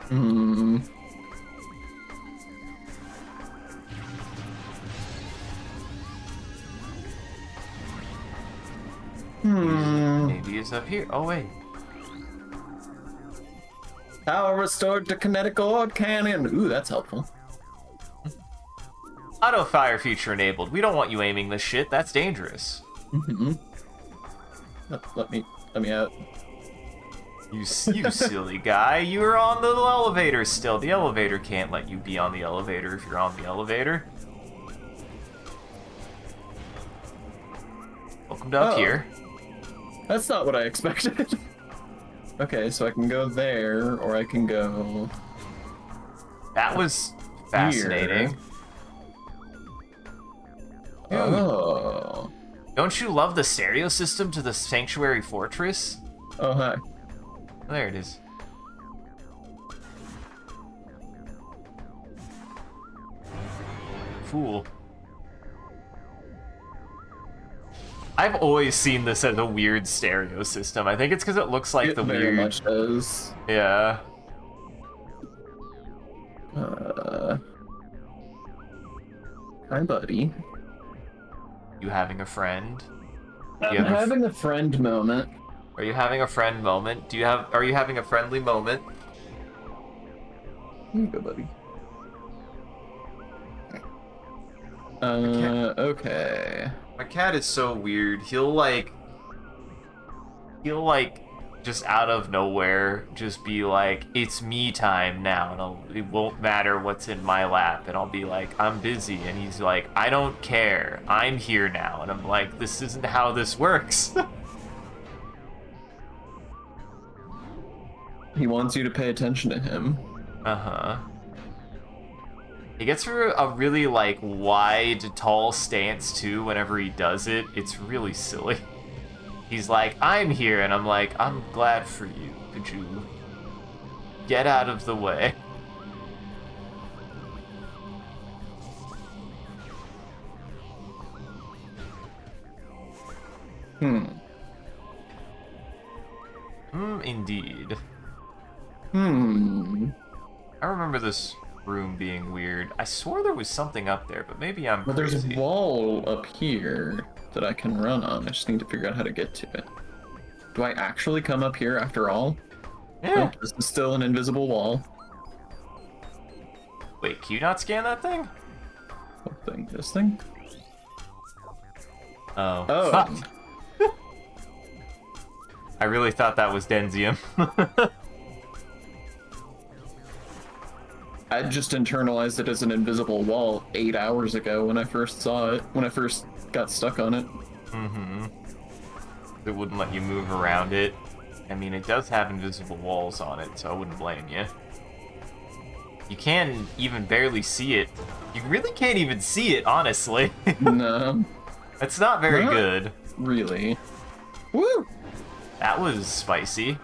Hmm. Maybe it's up here. Oh, wait. Power restored to kinetic orb cannon. Ooh, that's helpful. Auto fire feature enabled. We don't want you aiming this shit. That's dangerous. Let me out. You silly guy. You were on the elevator still. The elevator can't let you be on the elevator if you're on the elevator. Welcome to up here. That's not what I expected. Okay, so I can go there, or I can go... That was fascinating. Here. Oh. Don't you love the stereo system to the Sanctuary Fortress? Oh, hi. There it is. Fool. I've always seen this as a weird stereo system. I think it's because it looks like It very much does. Yeah. Uh, Hi, buddy. You having a friend? I'm having a friend moment. Are you having a friend moment? Are you having a friendly moment? Here you go, buddy. Okay. My cat is so weird. He'll like just out of nowhere just be like, it's me time now, and it won't matter what's in my lap, and I'll be like, I'm busy, and he's like, I don't care, I'm here now, and I'm like, this isn't how this works. He wants you to pay attention to him. Uh-huh. He gets through a really like wide, tall stance too whenever he does it. It's really silly. He's like, I'm here, and I'm like, I'm glad for you. Could you get out of the way? Indeed. I remember this room being weird. I swore there was something up there, but maybe I'm crazy. There's a wall up here that I can run on. I just need to figure out how to get to it. Do I actually come up here after all? Yeah. Nope, this is still an invisible wall. Wait, can you not scan that thing? What thing? This thing? Oh. Fuck. I really thought that was Denzium. I just internalized it as an invisible wall 8 hours ago when I first saw it, when I first got stuck on it. It wouldn't let you move around it. I mean, it does have invisible walls on it, so I wouldn't blame you. You can even barely see it. You really can't even see it, honestly. No. It's not very good. Really. Woo! That was spicy.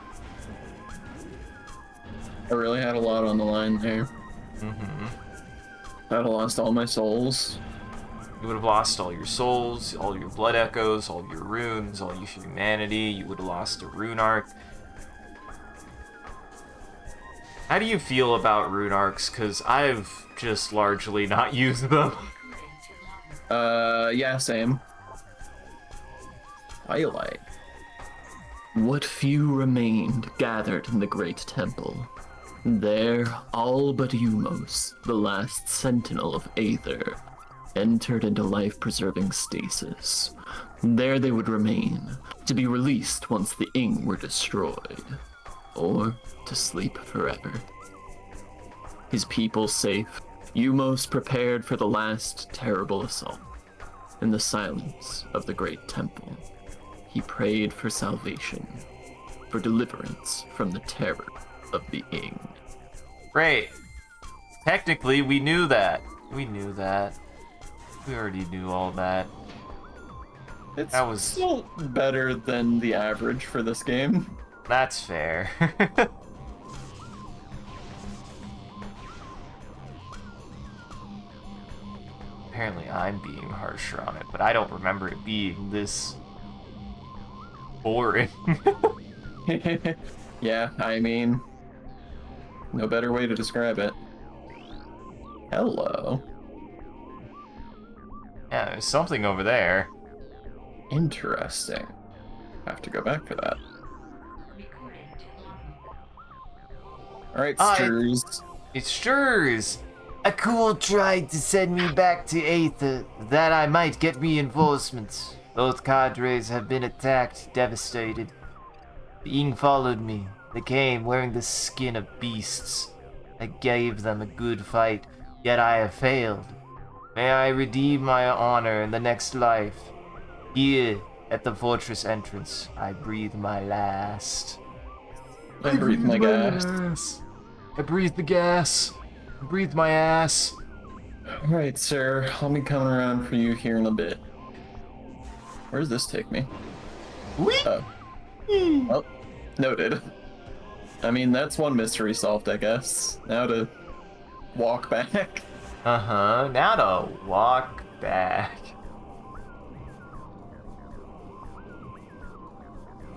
I really had a lot on the line there. I'd have lost all my souls. You would have lost all your souls, all your blood echoes, all your runes, all your humanity. You would have lost a rune arc. How do you feel about rune arcs? Because I've just largely not used them. Yeah, same. Twilight. What few remained gathered in the great temple. There, all but Eumos, the last sentinel of Aether, entered into life-preserving stasis. There they would remain, to be released once the Ing were destroyed, or to sleep forever. His people safe, Eumos prepared for the last terrible assault. In the silence of the great temple, he prayed for salvation, for deliverance from the terror of the Ing. Great. Technically, we knew that. We knew that. We already knew all that. That was still better than the average for this game. That's fair. Apparently I'm being harsher on it, but I don't remember it being this boring. Yeah, I mean, no better way to describe it. Hello. Yeah, there's something over there. Interesting. Have to go back for that. Alright, Sturs. It's Sturs! A cool tried to send me back to Aether, that I might get reinforcements. Both cadres have been attacked, devastated. The Ing followed me. They came wearing the skin of beasts. I gave them a good fight, yet I have failed. May I redeem my honor in the next life. Here, at the fortress entrance, I breathe my last. I breathe my gas. I breathe the gas. I breathe my ass. Alright, sir. I'll be coming around for you here in a bit. Where does this take me? Oh. Well, noted. I mean, that's one mystery solved, I guess. Now to walk back. Uh-huh. Now to walk back.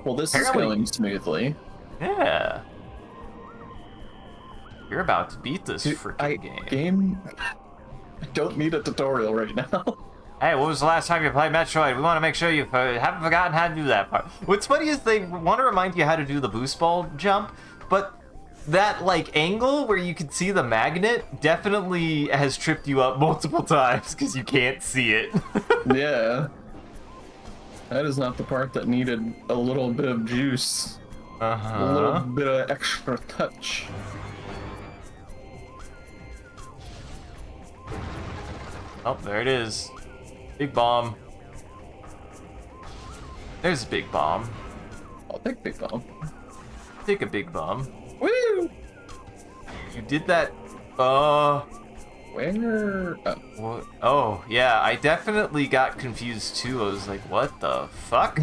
Well, this is going smoothly. Yeah. You're about to beat this Dude, freaking game. I don't need a tutorial right now. Hey, what was the last time you played Metroid? We want to make sure you haven't forgotten how to do that part. What's funny is they want to remind you how to do the boost ball jump, but that, like, angle where you can see the magnet definitely has tripped you up multiple times because you can't see it. Yeah. That is not the part that needed a little bit of juice. Uh-huh. A little bit of extra touch. Oh, there it is. Big bomb. There's a big bomb. I'll take big bomb. Take a big bomb. Woo! You did that. Where? Oh. What? Oh, yeah. I definitely got confused too. I was like, what the fuck?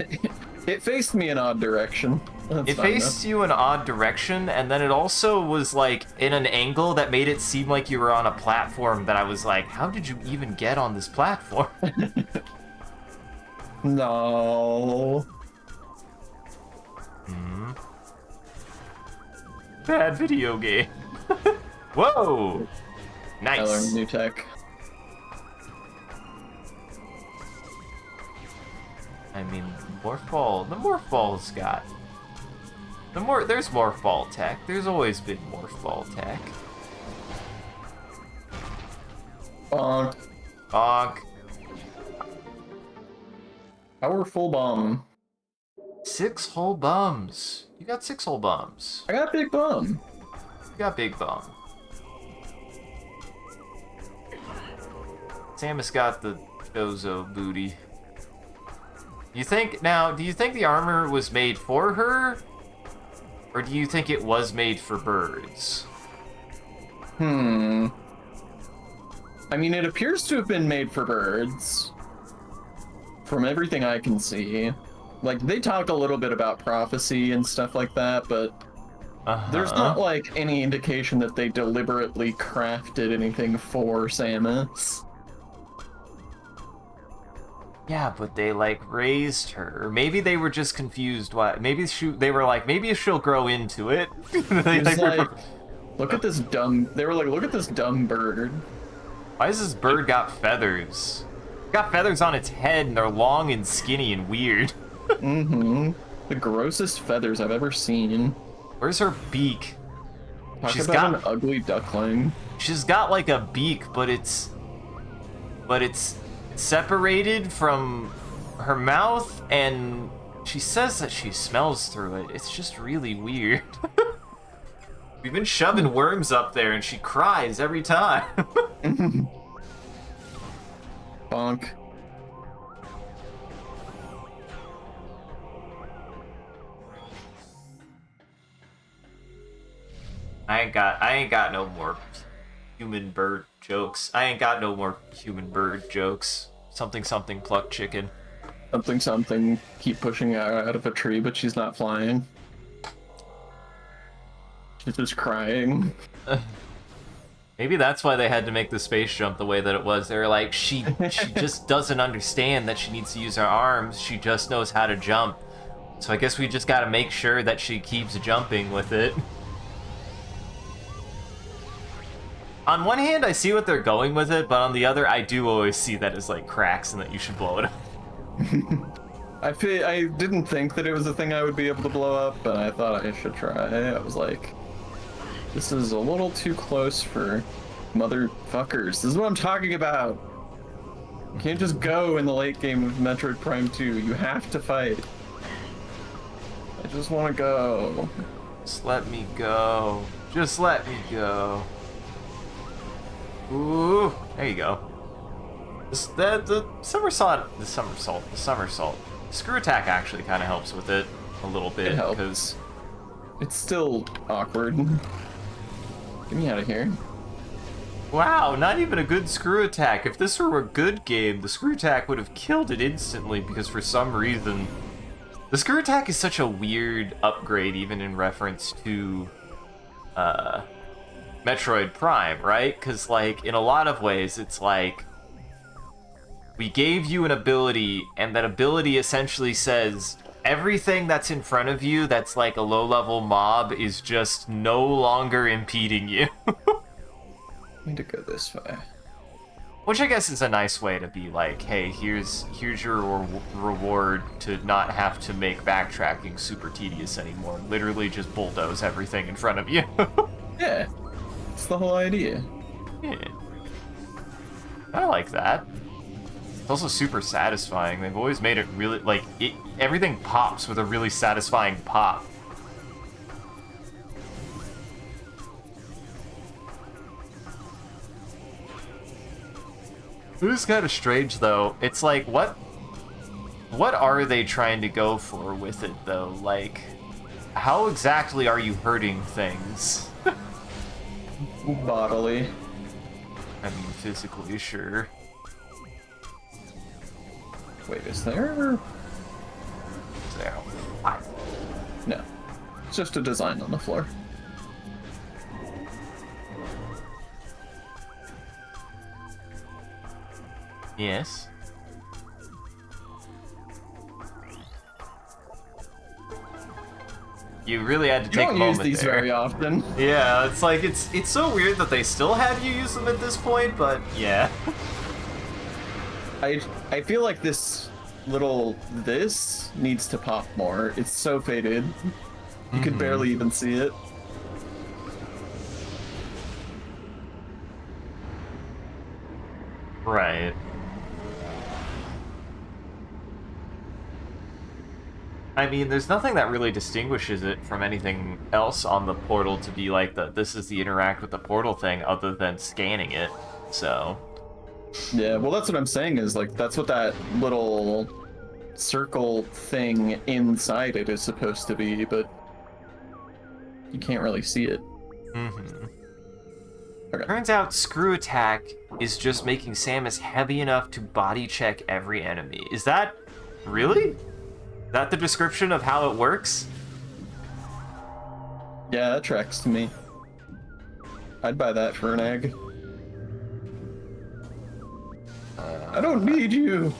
It faced me in odd direction. That's It fine, faced you in an odd direction, and then it also was like in an angle that made it seem like you were on a platform that I was like, how did you even get on this platform? No. Bad video game. Whoa! I Nice. learned new tech. I mean, Morph Ball, the Morph Ball's got... There's Morph Ball tech. There's always been Morph Ball tech. Bonk. Bonk. Powerful bomb. 6 whole bums. You got 6 whole bums. I got big bomb. You got big bum. Samus got the Gozo booty. Do you think the armor was made for her? Or do you think it was made for birds? I mean, it appears to have been made for birds. From everything I can see. Like, they talk a little bit about prophecy and stuff like that, but there's not, like, any indication that they deliberately crafted anything for Samus. Yeah, but they, like, raised her. Or maybe they were just confused why. Maybe they were like, maybe she'll grow into it. Look at this dumb... They were like, look at this dumb bird. Why does this bird got feathers? It got feathers on its head, and they're long and skinny and weird. The grossest feathers I've ever seen. Where's her beak? She's got an ugly duckling. She's got like a beak, but it's separated from her mouth, and she says that she smells through it. It's just really weird. We've been shoving worms up there, and she cries every time. Bonk. I ain't got no more human bird jokes. I ain't got no more human bird jokes. Something something pluck chicken. Something something keep pushing her out of a tree, but she's not flying. She's just crying. Maybe that's why they had to make the space jump the way that it was. They were like, she just doesn't understand that she needs to use her arms. She just knows how to jump. So I guess we just gotta make sure that she keeps jumping with it. On one hand, I see what they're going with it, but on the other, I do always see that as like cracks and that you should blow it up. I didn't think that it was a thing I would be able to blow up, but I thought I should try. I was like, this is a little too close for motherfuckers. This is what I'm talking about. You can't just go in the late game of Metroid Prime 2. You have to fight. I just want to go. Just let me go. Just let me go. Ooh, there you go. The somersault. The screw attack actually kind of helps with it a little bit. It helps. Because it's still awkward. Get me out of here. wow, not even a good screw attack. If this were a good game, the screw attack would have killed it instantly because for some reason... The screw attack is such a weird upgrade even in reference to Metroid Prime, right? Because, like, in a lot of ways, it's like... We gave you an ability, and that ability essentially says, everything that's in front of you that's like a low-level mob is just no longer impeding you. I need to go this way. Which I guess is a nice way to be like, hey, here's your reward to not have to make backtracking super tedious anymore. Literally just bulldoze everything in front of you. Yeah, that's the whole idea. Yeah. I like that. It's also super satisfying. They've always made it really, like, everything pops with a really satisfying pop. It is kind of strange, though. It's like, what are they trying to go for with it, though? Like, how exactly are you hurting things? Bodily. I mean, physically, sure. Wait, is there? There. What? No. It's just a design on the floor. Yes. You really had to take a moment You don't use these there. very often. Yeah, it's like, it's so weird that they still have you use them at this point, but yeah. I feel like this needs to pop more. It's so faded. You could barely even see it. Right. I mean, there's nothing that really distinguishes it from anything else on the portal to be like this is the interact with the portal thing other than scanning it, so. Yeah, well that's what I'm saying is like that's what that little circle thing inside it is supposed to be, but you can't really see it. Mm-hmm. Okay. Turns out Screw Attack is just making Samus heavy enough to body check every enemy. Is that really? Is that the description of how it works? Yeah, that tracks to me. I'd buy that for an egg. I don't need you.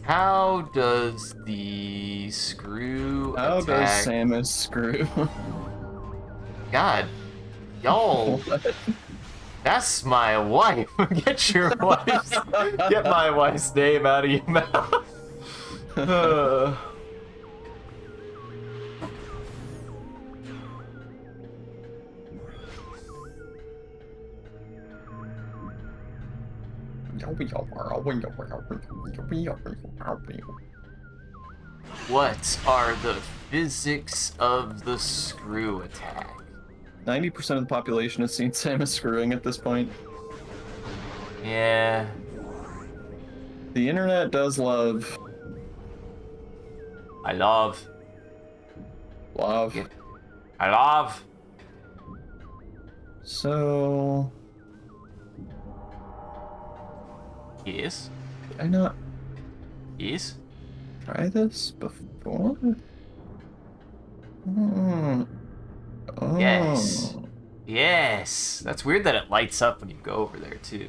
How does the Screw How Attack... does Samus screw? God, y'all, What? that's my wife. Get my wife's name out of your mouth. What are the physics of the Screw Attack? 90% of the population has seen Samus screwing at this point. Yeah. The internet does love. I love. Love. Yeah. I love. So. Yes. Did I not Yes. try this before? Hmm. Oh. Yes. Yes. That's weird that it lights up when you go over there, too.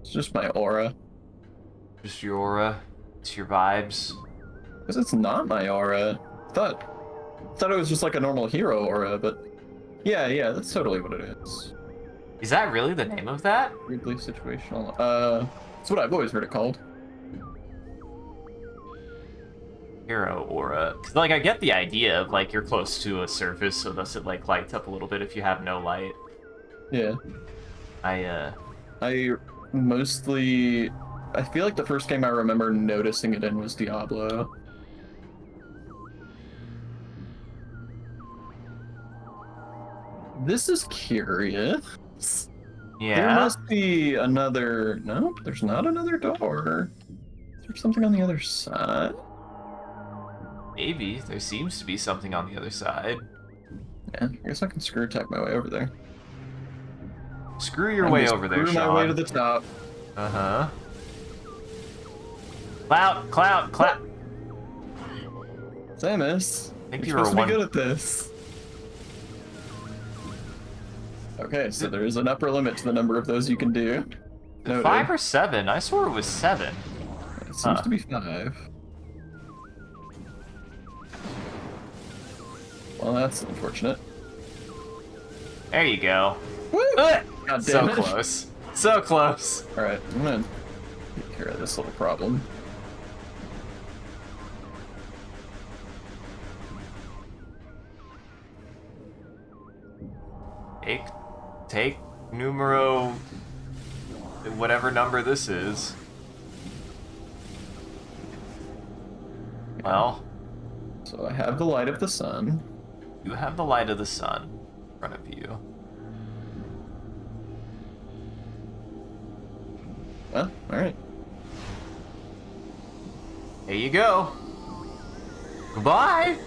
It's just my aura. Just your aura. It's your vibes. Because it's not my aura. Thought it was just like a normal hero aura, but yeah, that's totally what it is. Is that really the name of that? Weirdly situational. It's what I've always heard it called. Hero aura. 'Cause, like, I get the idea of, like, you're close to a surface, so thus it, like, lights up a little bit if you have no light. Yeah. I feel like the first game I remember noticing it in was Diablo. This is curious. Yeah. There must be another... No, there's not another door. Is there something on the other side? Maybe. There seems to be something on the other side. Yeah, I guess I can screw attack my way over there. Screw your way over there, Screw Sean. my way to the top. Uh-huh. Clout! Samus, I think you're supposed to be good at this. Okay, so there's an upper limit to the number of those you can do. Noted. 5 or 7? I swore it was 7. It seems to be 5. Well, that's unfortunate. There you go. Woo! God damn So it. close. So close. Alright, I'm gonna take care of this little problem. Take numero, whatever number this is. Well. So I have the light of the sun. You have the light of the sun in front of you. Well, alright. There you go. Goodbye.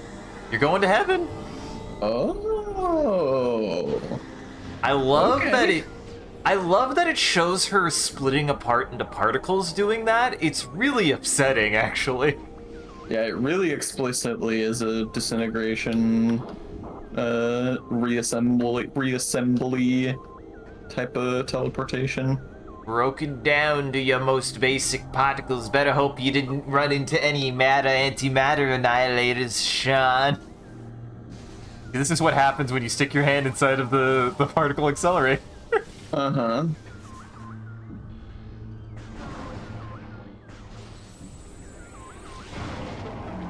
You're going to heaven. Oh. I love that it shows her splitting apart into particles doing that. It's really upsetting, actually. Yeah, it really explicitly is a disintegration, reassembly type of teleportation. Broken down to your most basic particles. Better hope you didn't run into any antimatter annihilators, Sean. This is what happens when you stick your hand inside of the particle accelerator. Uh-huh.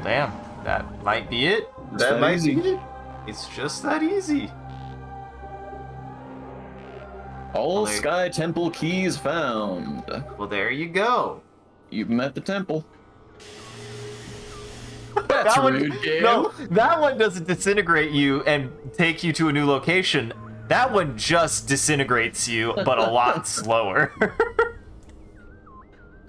Damn, that might be it. That might be it. It's just that easy. All Sky Temple keys found. Well, there you go. You've met the temple. That's that rude, one, game. No, that one doesn't disintegrate you and take you to a new location. That one just disintegrates you, but a lot slower.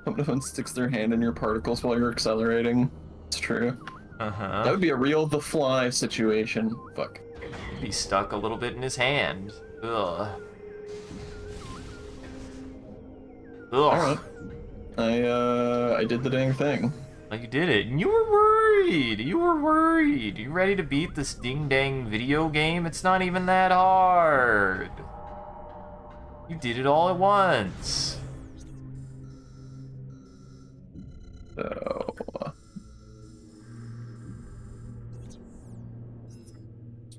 Someone sticks their hand in your particles while you're accelerating. It's true. Uh-huh. That would be a real The Fly situation. Fuck. Be stuck a little bit in his hand. Ugh. Ugh. Alright. I did the dang thing. Like you did it, and you were worried. You were worried. You ready to beat this ding-dang video game? It's not even that hard. You did it all at once. So...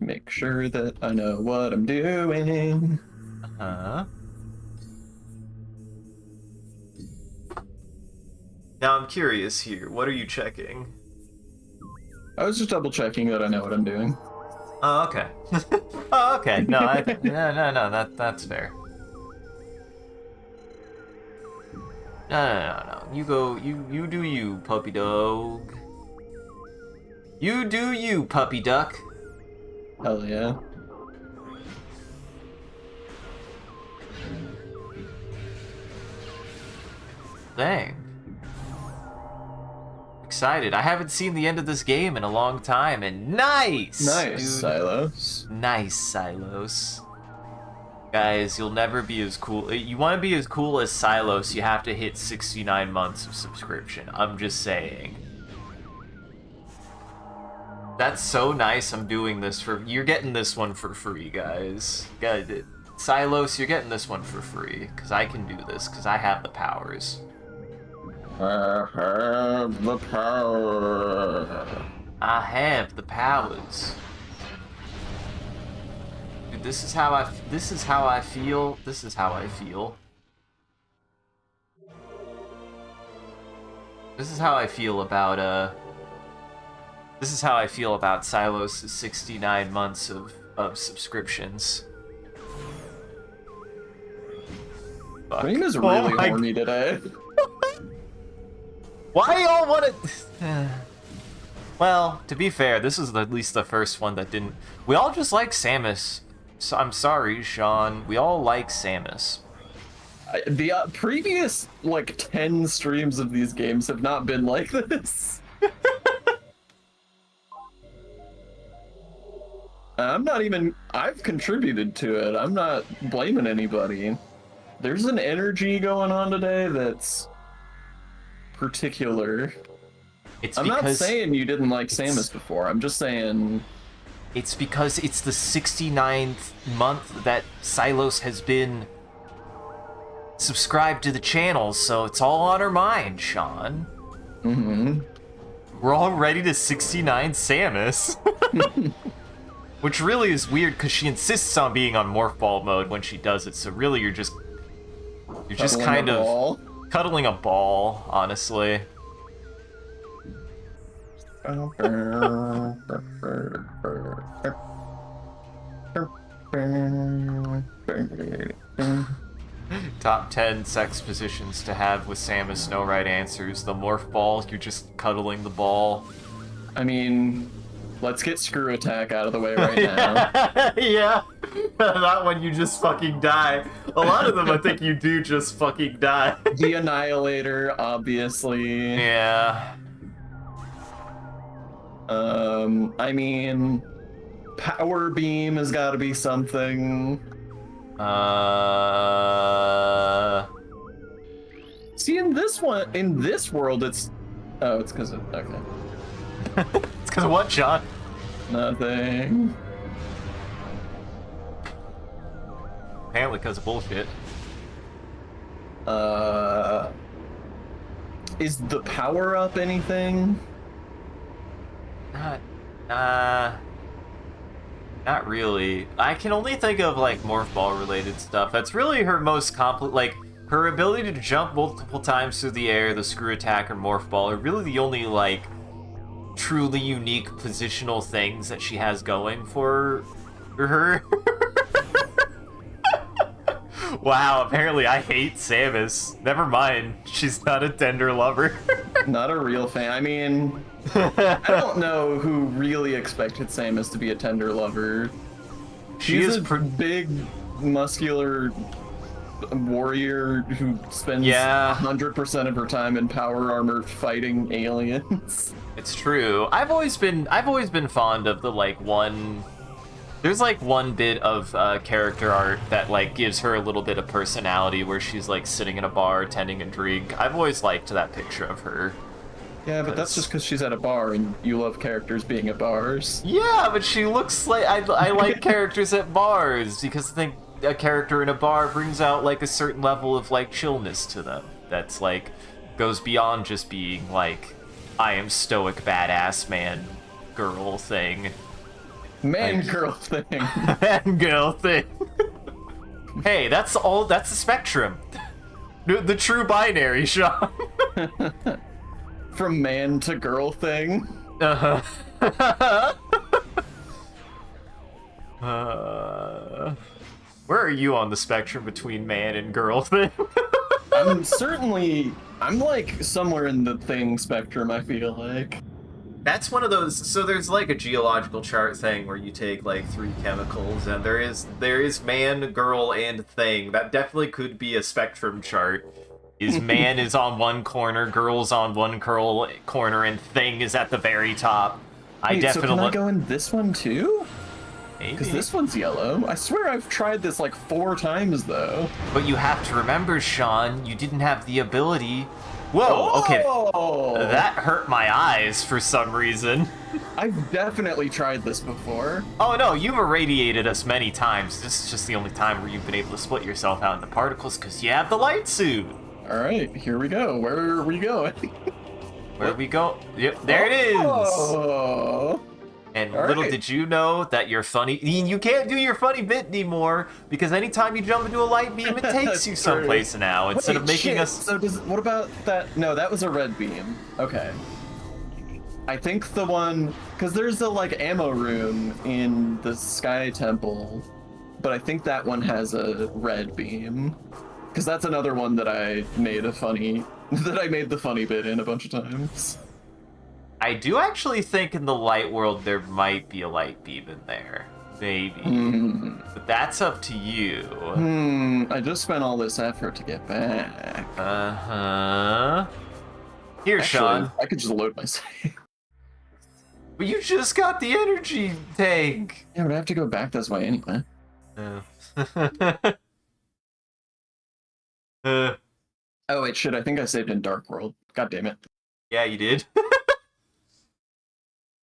make sure that I know what I'm doing. Uh-huh. Now I'm curious here. What are you checking? I was just double checking that I know what I'm doing. Oh, okay. Oh, okay. No, no. That's fair. No. You go. You do you, puppy dog. You do you, puppy duck. Hell yeah. Dang. Excited. I haven't seen the end of this game in a long time, and nice! Nice, Dude. Silos. Nice, Silos. Guys, you'll never be as cool. You want to be as cool as Silos, you have to hit 69 months of subscription. I'm just saying. That's so nice. I'm doing this for... You're getting this one for free, guys. Silos, you're getting this one for free. Because I can do this. Because I have the powers. I have the power. I have the powers. Dude, this is how I feel. This is how I feel. This is how I feel about This is how I feel about Silos' 69 months of subscriptions. Fuck. Queen is really horny today. Why y'all want to... Well, to be fair, this is at least the first one that didn't... We all just like Samus. So I'm sorry, Sean. We all like Samus. The previous, 10 streams of these games have not been like this. I've contributed to it. I'm not blaming anybody. There's an energy going on today that's particular. I'm not saying you didn't like Samus before. I'm just saying It's because it's the 69th month that Silos has been subscribed to the channel, so it's all on her mind, Sean. Mm-hmm. We're all ready to 69 Samus. Which really is weird because she insists on being on Morph Ball mode when she does it, so really you're just kind of cuddling a ball, honestly. Top 10 sex positions to have with Samus, no right answers. The Morph Ball, you're just cuddling the ball. I mean, let's get Screw Attack out of the way right now. Yeah, that one you just fucking die. A lot of them I think you do just fucking die. The Annihilator, obviously. Yeah. I mean, Power Beam has got to be something. See, in this world, it's... Oh, it's because of... Okay. It's because of what, John? Nothing. Apparently because of bullshit. Is the power-up anything? Not really. I can only think of, like, Morph Ball related stuff. That's really her most like, her ability to jump multiple times through the air, the Screw Attack, or Morph Ball are really the only, like, truly unique positional things that she has going for her. Wow, apparently I hate Samus. Never mind, she's not a tender lover. Not a real fan. I mean, I don't know who really expected Samus to be a tender lover. She's a big, muscular warrior who spends 100% of her time in power armor fighting aliens. It's true. I've always been fond of the there's like one bit of character art that like gives her a little bit of personality where she's like sitting in a bar tending a drink. I've always liked that picture of her. Yeah, but that's just because she's at a bar and you love characters being at bars. Yeah, but she looks like I like characters at bars because I think a character in a bar brings out like a certain level of like chillness to them that's like goes beyond just being like I am stoic badass man girl thing. Girl thing. Man girl thing. Hey, that's the spectrum. The true binary, Sean. From man to girl thing. Where are you on the spectrum between man and girl thing? I'm like somewhere in the thing spectrum, I feel like. That's one of those, so there's like a geological chart thing where you take like 3 chemicals and there is man, girl, and thing. That definitely could be a spectrum chart. Is man is on one corner, girl's on one corner, and thing is at the very top. Wait, so can I go in this one too? Maybe. Because this one's yellow. I swear I've tried this like 4 times though. But you have to remember, Sean, you didn't have the ability. Whoa, okay. That hurt my eyes for some reason. I've definitely tried this before. Oh no, you've irradiated us many times. This is just the only time where you've been able to split yourself out into particles because you have the light suit. Alright, here we go. Where are we going? Where we go? Yep, there it is! Oh. And little did you know that your funny... You can't do your funny bit anymore, because anytime you jump into a light beam, it takes you someplace now, instead of making us... So what about that? No, that was a red beam. Okay. I think the one... Because there's a, like, ammo room in the Sky Temple, but I think that one has a red beam. Because that's another one that I made the funny bit in a bunch of times. I do actually think in the light world there might be a light beam in there. Maybe. But that's up to you. I just spent all this effort to get back. Here, actually, Sean. I could just load my save. But you just got the energy tank. Yeah, but I have to go back this way anyway. Oh wait, shit, I think I saved in Dark World. God damn it. Yeah, you did.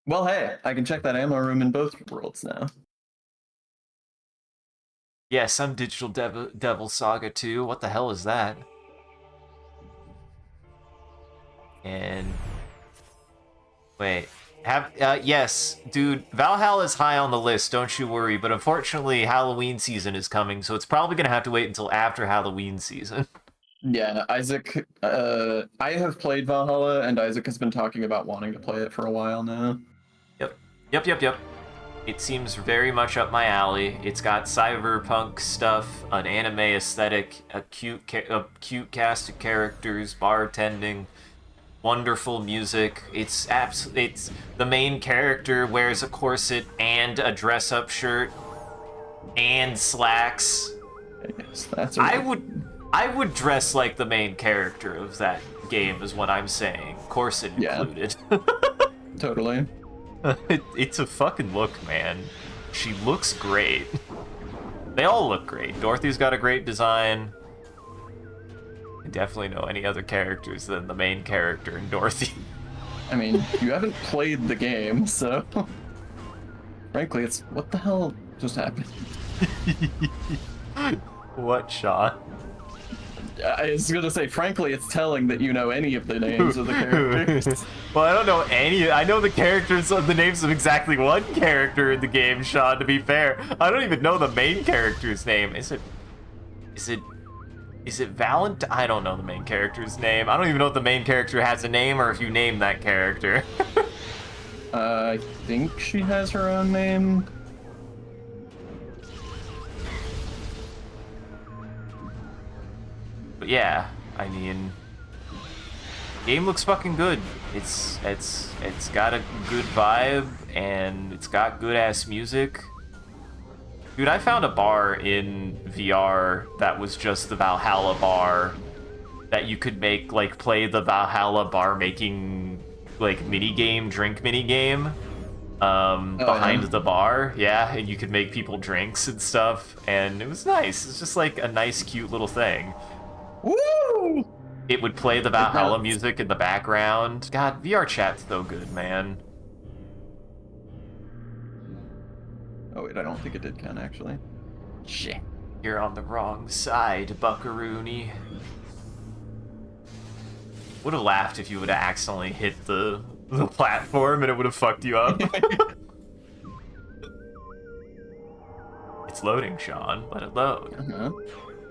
Well, hey, I can check that ammo room in both worlds now. Yes, I'm Digital Devil Saga 2. What the hell is that? And wait, yes, dude, Valhalla is high on the list, don't you worry, but unfortunately Halloween season is coming, so it's probably gonna have to wait until after Halloween season. Yeah, Isaac, I have played Valhalla, and Isaac has been talking about wanting to play it for a while now. Yep. It seems very much up my alley. It's got cyberpunk stuff, an anime aesthetic, a cute cast of characters, bartending, wonderful music. It's the main character wears a corset and a dress-up shirt and slacks. Yes, that's I would dress like the main character of that game, is what I'm saying. Corset included. Yeah. Totally. It's a fucking look, man. She looks great. They all look great. Dorothy's got a great design. I definitely know any other characters than the main character in Dorothy. I mean, you haven't played the game, so... Frankly, it's... What the hell just happened? What, Sean? I was gonna say, frankly, it's telling that you know any of the names of the characters. Well, I don't know any. I know the names of exactly one character in the game, Sean, to be fair. I don't even know the main character's name. Is it Valentine? I don't know the main character's name. I don't even know if the main character has a name or if you name that character. I think she has her own name. But yeah, I mean, game looks fucking good. It's got a good vibe and it's got good ass music. Dude, I found a bar in VR that was just the Valhalla bar that you could make, like, play the Valhalla bar making, like, drink minigame behind the bar. Yeah, and you could make people drinks and stuff, and it was nice. It's just like a nice, cute little thing. Woo! It would play the Valhalla music in the background. God, VR chat's so good, man. Oh wait, I don't think it did count, actually. Shit. You're on the wrong side, buckaroony. Would have laughed if you would have accidentally hit the platform and it would have fucked you up. It's loading, Sean. Let it load.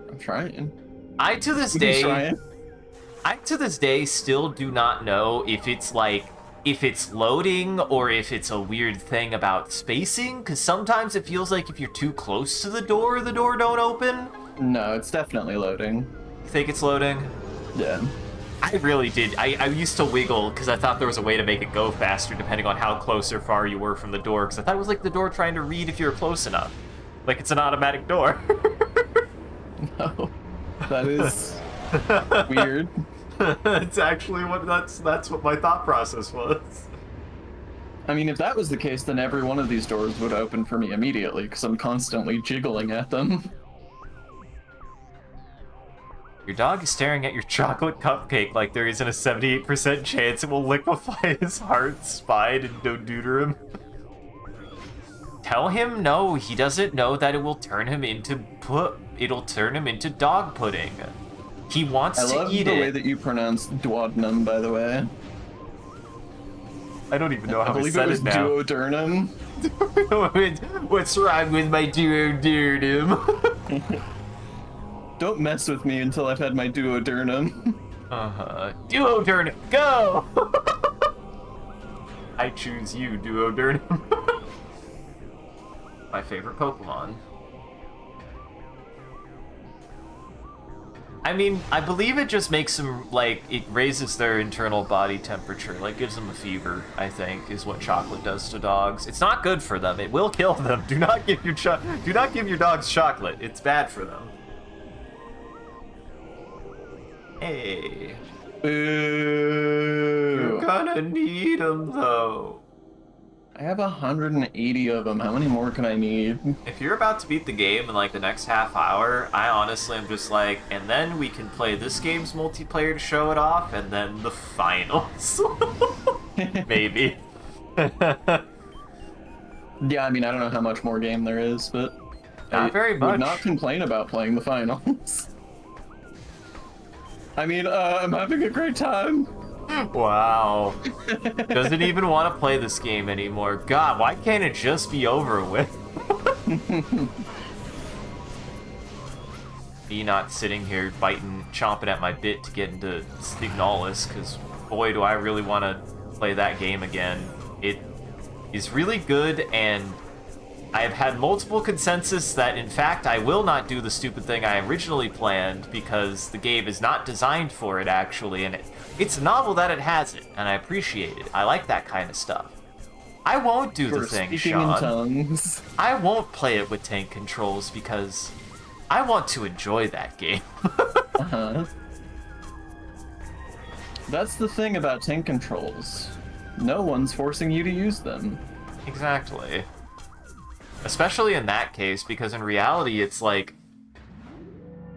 I'm trying. I to this day still do not know if it's loading or if it's a weird thing about spacing, because sometimes it feels like if you're too close to the door don't open. No, it's definitely loading. You think it's loading? Yeah. I really did. I used to wiggle because I thought there was a way to make it go faster depending on how close or far you were from the door, because I thought it was like the door trying to read if you were close enough. Like it's an automatic door. No. That is weird. It's actually that's what my thought process was. I mean, if that was the case, then every one of these doors would open for me immediately, because I'm constantly jiggling at them. Your dog is staring at your chocolate cupcake like there isn't a 78% chance it will liquefy his heart, spine, and deuter him. Tell him no, he doesn't know that it will turn him into dog pudding. He wants to eat it. I love the way that you pronounce duodenum, by the way. I don't even know how I said it now. I believe it was duodenum. What's wrong with my duodenum? Don't mess with me until I've had my duodenum. Duodenum, go! I choose you, duodenum. My favorite Pokemon. I mean, I believe it just makes them, like, it raises their internal body temperature, like gives them a fever, I think, is what chocolate does to dogs. It's not good for them. It will kill them. Do not give your dogs chocolate. It's bad for them. Hey. Boo. You're gonna need them, though. I have 180 of them. How many more can I need? If you're about to beat the game in like the next half hour, I honestly am just like, and then we can play this game's multiplayer to show it off, and then the finals. Maybe. Yeah, I mean, I don't know how much more game there is, but Not I very would much. not complain about playing the finals. I mean, I'm having a great time. Wow. Doesn't even want to play this game anymore. God, why can't it just be over with? Me not sitting here chomping at my bit to get into Signalis, because boy, do I really want to play that game again. It is really good, and I have had multiple consensus that, in fact, I will not do the stupid thing I originally planned because the game is not designed for it, actually, and it's novel that it has it, and I appreciate it. I like that kind of stuff. I won't do the thing, Speaking Sean. in tongues. I won't play it with tank controls because I want to enjoy that game. Uh-huh. That's the thing about tank controls. No one's forcing you to use them. Exactly. Especially in that case, because in reality, it's like...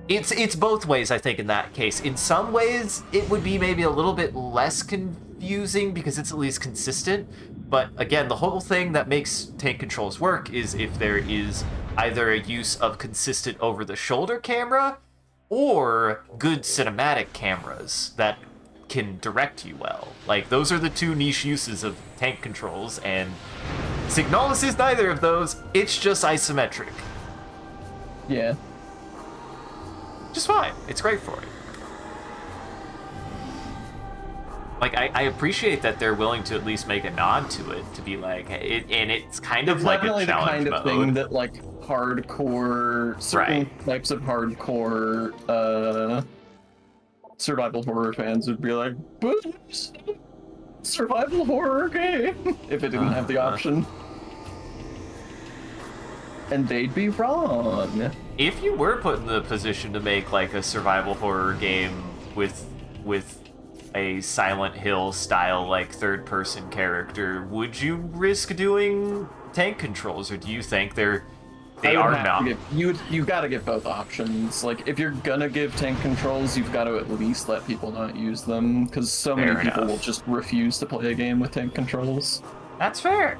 It's both ways, I think, in that case. In some ways, it would be maybe a little bit less confusing because it's at least consistent. But again, the whole thing that makes tank controls work is if there is either a use of consistent over-the-shoulder camera or good cinematic cameras that can direct you well. Like, those are the two niche uses of tank controls, and Signalis is neither of those. It's just isometric. Yeah. Just fine. It's great for it. Like, I appreciate that they're willing to at least make a nod to it, to be like, and it's kind of like a challenge the kind of mode. thing that, like, hardcore, certain types of hardcore, survival horror fans would be like, but survival horror game, if it didn't have the option. And they'd be wrong. If you were put in the position to make, like, a survival horror game with a Silent Hill style, like, third-person character, would you risk doing tank controls, or do you think they are not? You've got to get both options. Like, if you're gonna give tank controls, you've got to at least let people not use them, because so many people will just refuse to play a game with tank controls. That's fair.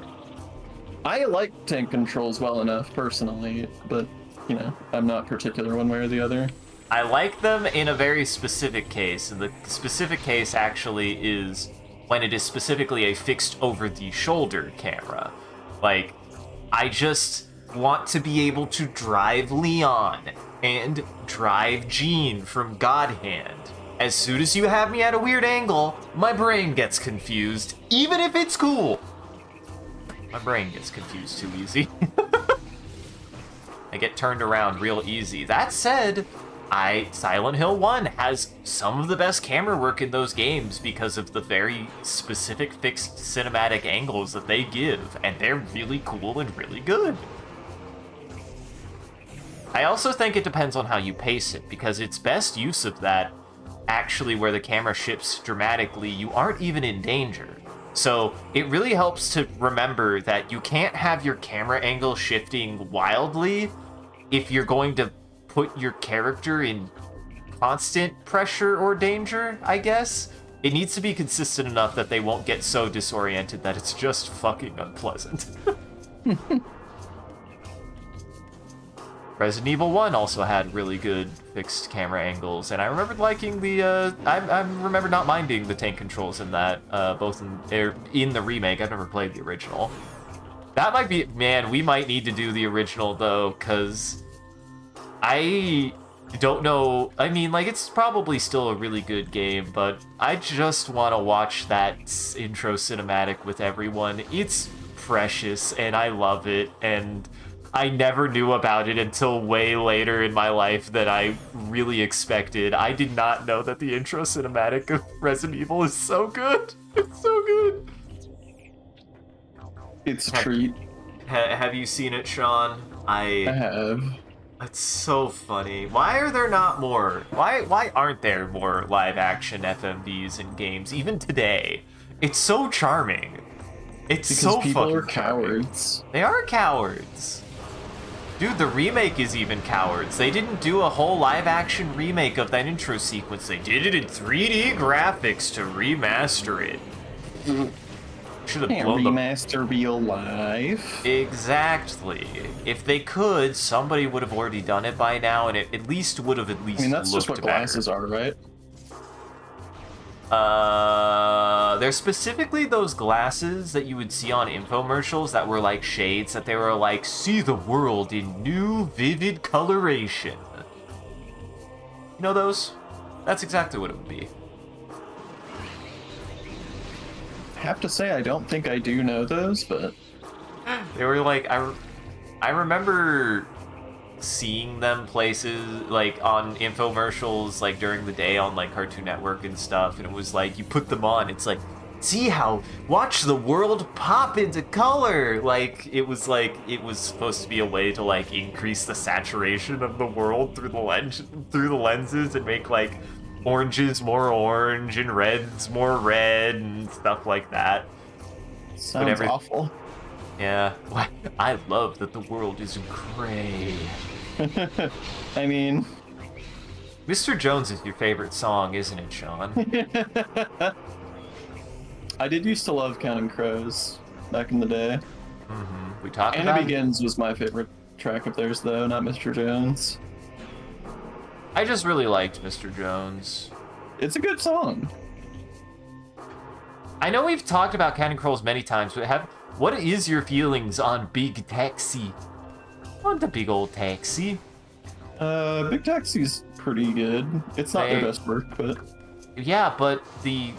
I like tank controls well enough, personally, but, you know, I'm not particular one way or the other. I like them in a very specific case, and the specific case actually is when it is specifically a fixed over-the-shoulder camera. Like, I just want to be able to drive Leon and drive Jean from God Hand. As soon as you have me at a weird angle, my brain gets confused, even if it's cool. My brain gets confused too easy. I get turned around real easy. That said, Silent Hill 1 has some of the best camera work in those games because of the very specific fixed cinematic angles that they give, and they're really cool and really good. I also think it depends on how you pace it, because its best use of that, actually where the camera shifts dramatically, you aren't even in danger. So it really helps to remember that you can't have your camera angle shifting wildly if you're going to put your character in constant pressure or danger, I guess. It needs to be consistent enough that they won't get so disoriented that it's just fucking unpleasant. Resident Evil 1 also had really good fixed camera angles, and I remember liking the, I remember not minding the tank controls in that, both in the remake. I've never played the original. That might be, man, we might need to do the original, though, because I don't know, I mean, like, it's probably still a really good game, but I just want to watch that intro cinematic with everyone. It's precious, and I love it, and I never knew about it until way later in my life that I really expected. I did not know that the intro cinematic of Resident Evil is so good. It's so good. It's a treat. Have you seen it, Sean? I have. It's so funny. Why are there not more? Why aren't there more live-action FMVs in games, even today? It's so charming. It's because so people fucking are cowards. Charming. They are cowards. Dude, the remake is even cowards. They didn't do a whole live-action remake of that intro sequence. They did it in 3D graphics to remaster it. Should have Can't blown the... remaster real life. Exactly. If they could, somebody would have already done it by now, and it at least would have at least I mean, that's just what looked better. glasses are, right? There's specifically those glasses that you would see on infomercials that were like shades, that they were like, see the world in new, vivid coloration. You know those? That's exactly what it would be. I have to say, I don't think I do know those, but... They were like, I remember seeing them places, like, on infomercials, like, during the day on, like, Cartoon Network and stuff, and it was like, you put them on, it's like, watch the world pop into color! Like, it was supposed to be a way to, like, increase the saturation of the world through the lenses and make, like, oranges more orange and reds more red and stuff like that. Sounds awful. Yeah, I love that the world is gray. I mean... Mr. Jones is your favorite song, isn't it, Sean? I did used to love Counting Crows back in the day. Mm-hmm. We talked about Anna Begins was my favorite track of theirs, though, not Mr. Jones. I just really liked Mr. Jones. It's a good song. I know we've talked about Counting Crows many times, but what is your feelings on Big Taxi? On the big old taxi? Big Taxi's pretty good. It's not their best work, but... Yeah, but the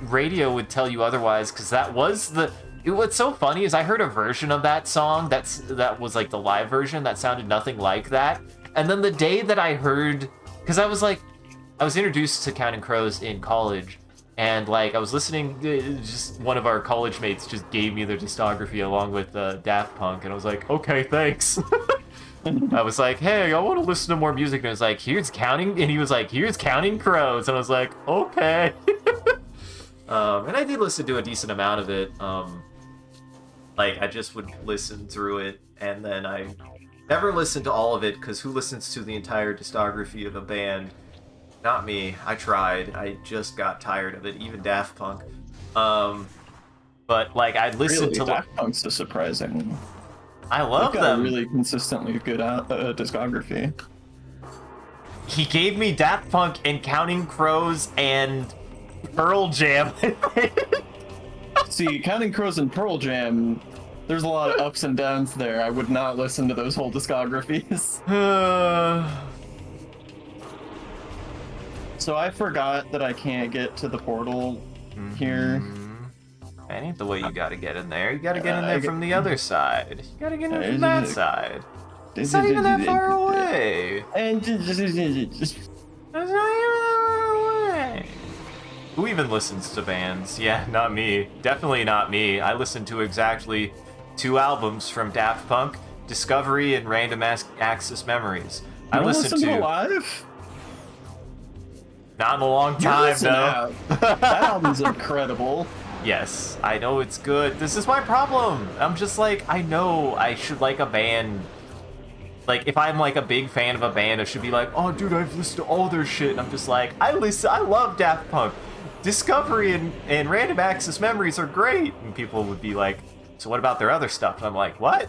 radio would tell you otherwise, because that was the... What's so funny is I heard a version of that song that was like the live version that sounded nothing like that. And then the day that I heard... Because I was introduced to Counting Crows in college, and like I was listening, just one of our college mates just gave me their discography along with Daft Punk, and I was like, okay, thanks. I was like, hey, I want to listen to more music, and I was like, here's Counting, and he was like, here's Counting Crows, and I was like, okay. And I did listen to a decent amount of it. Like I just would listen through it, and then I never listened to all of it, because who listens to the entire discography of a band? Not me. I tried. I just got tired of it. Even Daft Punk. But like I'd listen to Daft Punk's a surprising. I love They've got them. A really consistently good discography. He gave me Daft Punk and Counting Crows and Pearl Jam. See, Counting Crows and Pearl Jam, there's a lot of ups and downs there. I would not listen to those whole discographies. So I forgot that I can't get to the portal here. That ain't the way you gotta get in there. You gotta get in there from the other side. You gotta get in from that side. It's not even that far away. It's not even that far away. Who even listens to bands? Yeah, not me. Definitely not me. I listened to exactly 2 albums from Daft Punk, Discovery and Random Access Memories. I listened to Live? Not in a long time, though. That album's incredible. Yes, I know it's good. This is my problem. I'm just like, I know I should like a band. Like, if I'm like a big fan of a band, I should be like, oh, dude, I've listened to all their shit. And I'm just like, I love Daft Punk. Discovery and Random Access Memories are great. And people would be like, so what about their other stuff? And I'm like, what?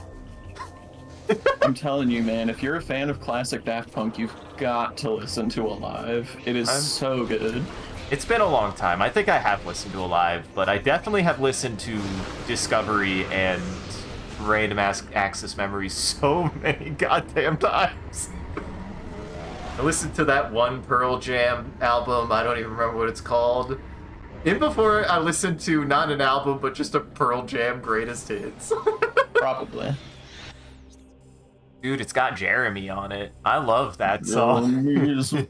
I'm telling you, man, if you're a fan of classic Daft Punk, you've got to listen to Alive. It is so good. It's been a long time. I think I have listened to Alive, but I definitely have listened to Discovery and Random Access Memories so many goddamn times. I listened to that one Pearl Jam album. I don't even remember what it's called. And before I listened to not an album, but just a Pearl Jam greatest hits. Probably. Dude, it's got Jeremy on it. I love that song. Just a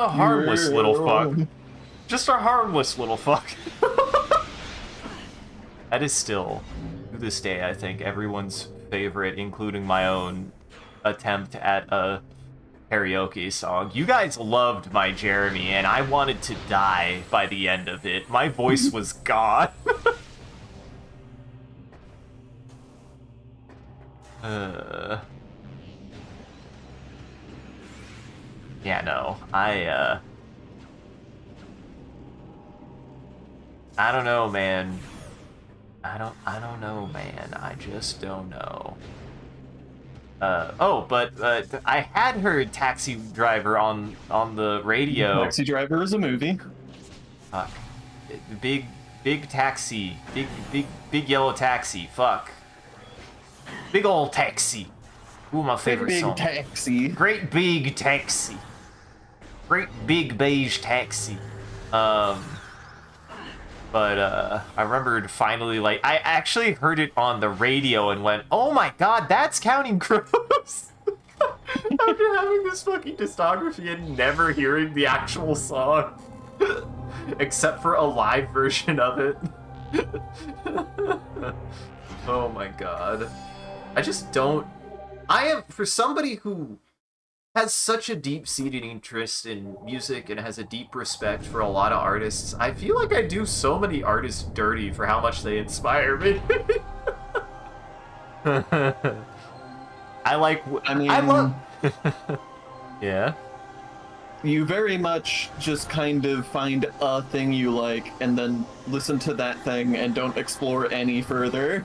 harmless little fuck. Just a harmless little fuck. That is still, to this day, I think, everyone's favorite, including my own attempt at a karaoke song. You guys loved my Jeremy, and I wanted to die by the end of it. My voice was gone. Yeah, no, I don't know, man. I don't know, man. I just don't know. But I had heard Taxi Driver on the radio. Taxi Driver is a movie. Fuck. Big taxi. Big yellow taxi. Fuck. Big old taxi. Ooh, my favorite big song. Taxi. Great big taxi. Great big beige taxi. But I remembered finally, like, I actually heard it on the radio and went, oh my god, that's Counting Crows! After having this fucking discography and never hearing the actual song. Except for a live version of it. Oh my god. I just don't... for somebody who has such a deep-seated interest in music and has a deep respect for a lot of artists, I feel like I do so many artists dirty for how much they inspire me. I love... Yeah? You very much just kind of find a thing you like and then listen to that thing and don't explore any further.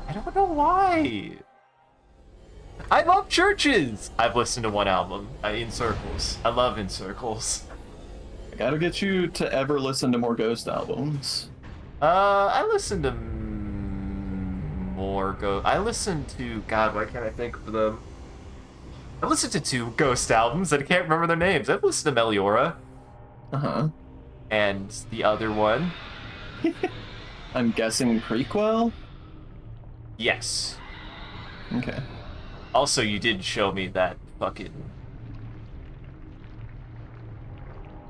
I don't know why. I love Churches! I've listened to one album, In Circles. I love In Circles. I gotta get you to ever listen to more Ghost albums. I listened to more I listened to... God, why can't I think of them? I listened to 2 Ghost albums and I can't remember their names. I've listened to Meliora. Uh-huh. And the other one. I'm guessing Prequel? Yes. Okay. Also, you did show me that fucking...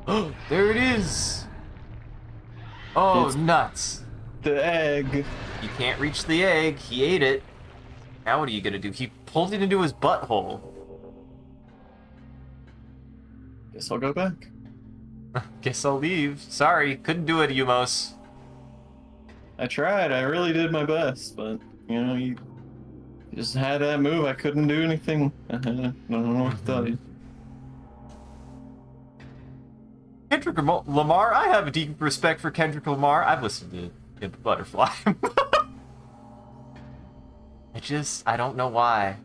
Oh, there it is! Oh, It's nuts. the egg. You can't reach the egg. He ate it. Now what are you gonna do? He pulled it into his butthole. Guess I'll go back. Guess I'll leave. Sorry, couldn't do it, Umos. I tried. I really did my best, but, you know, you just had that move. I couldn't do anything. I don't know what to tell you. Kendrick Lamar. I have a deep respect for Kendrick Lamar. I've listened to Pimp Butterfly. I don't know why.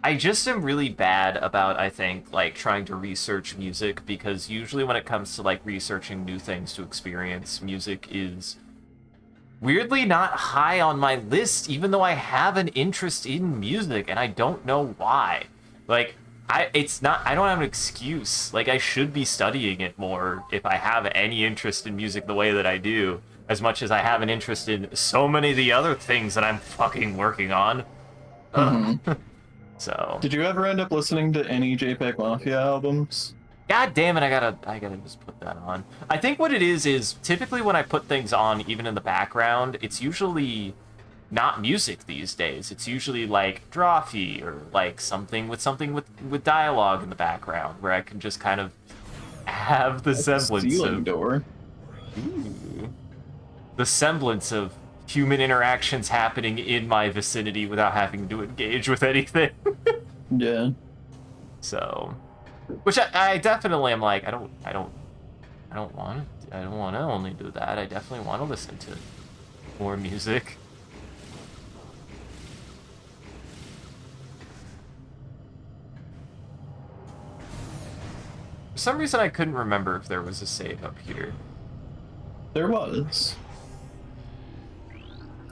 I just am really bad about, I think, like, trying to research music, because usually when it comes to, like, researching new things to experience, music is weirdly not high on my list, even though I have an interest in music, and I don't know why. Like, I don't have an excuse. Like, I should be studying it more if I have any interest in music the way that I do, as much as I have an interest in so many of the other things that I'm fucking working on. Mm-hmm. So. Did you ever end up listening to any JPEG Mafia albums? God damn it, I gotta just put that on. I think what it is typically when I put things on, even in the background, it's usually not music these days. It's usually like Drawfee or like something with dialogue in the background where I can just kind of have the semblance of door. Ooh, the semblance of human interactions happening in my vicinity without having to engage with anything. Yeah. So, which I definitely am like, I don't want to only do that. I definitely want to listen to more music. For some reason, I couldn't remember if there was a save up here. There was.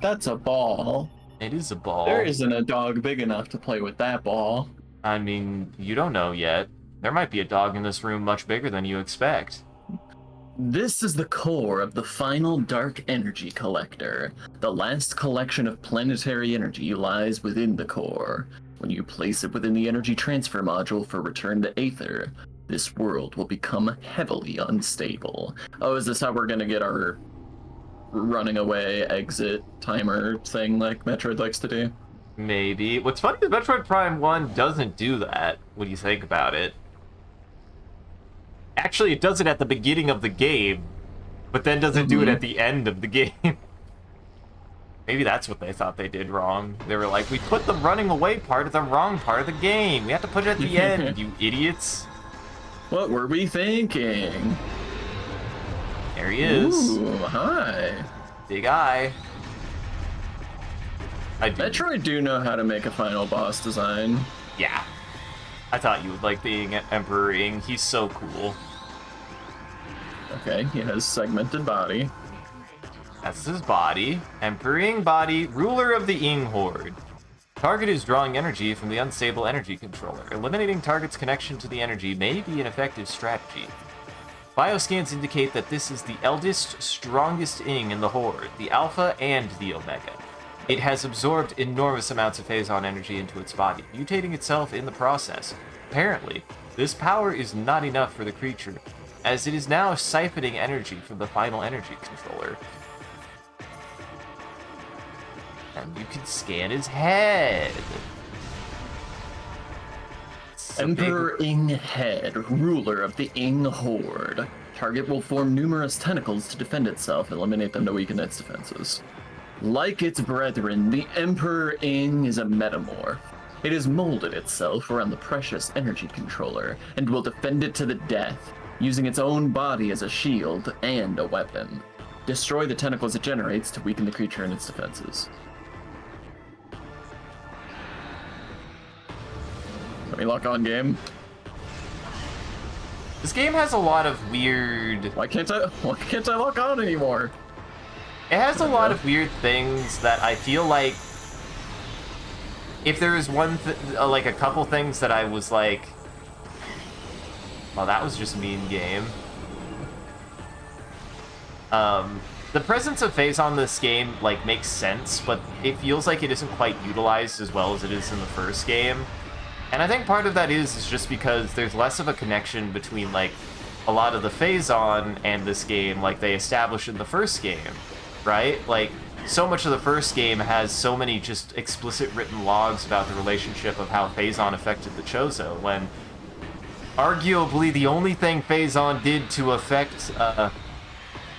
That's a ball. It is a ball. There isn't a dog big enough to play with that ball. I mean, you don't know yet. There might be a dog in this room much bigger than you expect. This is the core of the final Dark Energy Collector. The last collection of planetary energy lies within the core. When you place it within the energy transfer module for return to Aether, this world will become heavily unstable. Oh, is this how we're gonna get our running away exit timer thing like Metroid likes to do? Maybe. What's funny is Metroid Prime 1 doesn't do that when you think about it. Actually, it does it at the beginning of the game, but then doesn't do it at the end of the game. Maybe that's what they thought they did wrong. They were like, we put the running away part of the wrong part of the game. We have to put it at the end, you idiots. What were we thinking? There he is. Ooh, hi. Big eye. Metroid do know how to make a final boss design. Yeah. I thought you would like the Emperor Ing. He's so cool. Okay, he has segmented body. That's his body. Emperor Ing body, ruler of the Ing Horde. Target is drawing energy from the unstable energy controller. Eliminating target's connection to the energy may be an effective strategy. Bioscans indicate that this is the eldest, strongest Ing in the Horde, the Alpha and the Omega. It has absorbed enormous amounts of Phazon energy into its body, mutating itself in the process. Apparently, this power is not enough for the creature, as it is now siphoning energy from the final energy controller. And you can scan his head. Emperor Ing Head, ruler of the Ing Horde. Target will form numerous tentacles to defend itself and eliminate them to weaken its defenses. Like its brethren, the Emperor Ing is a metamorph. It has molded itself around the precious energy controller and will defend it to the death, using its own body as a shield and a weapon. Destroy the tentacles it generates to weaken the creature and its defenses. Let me lock on, game. This game has a lot of weird... Why can't I lock on anymore? It has a lot of weird things that I feel like... If there was like a couple things that I was like... Well, that was just mean game. The presence of Phazon in this game, like, makes sense, but it feels like it isn't quite utilized as well as it is in the first game. And I think part of that is just because there's less of a connection between, like, a lot of the Phazon and this game, like they established in the first game, right? Like, so much of the first game has so many just explicit written logs about the relationship of how Phazon affected the Chozo, when arguably the only thing Phazon did to affect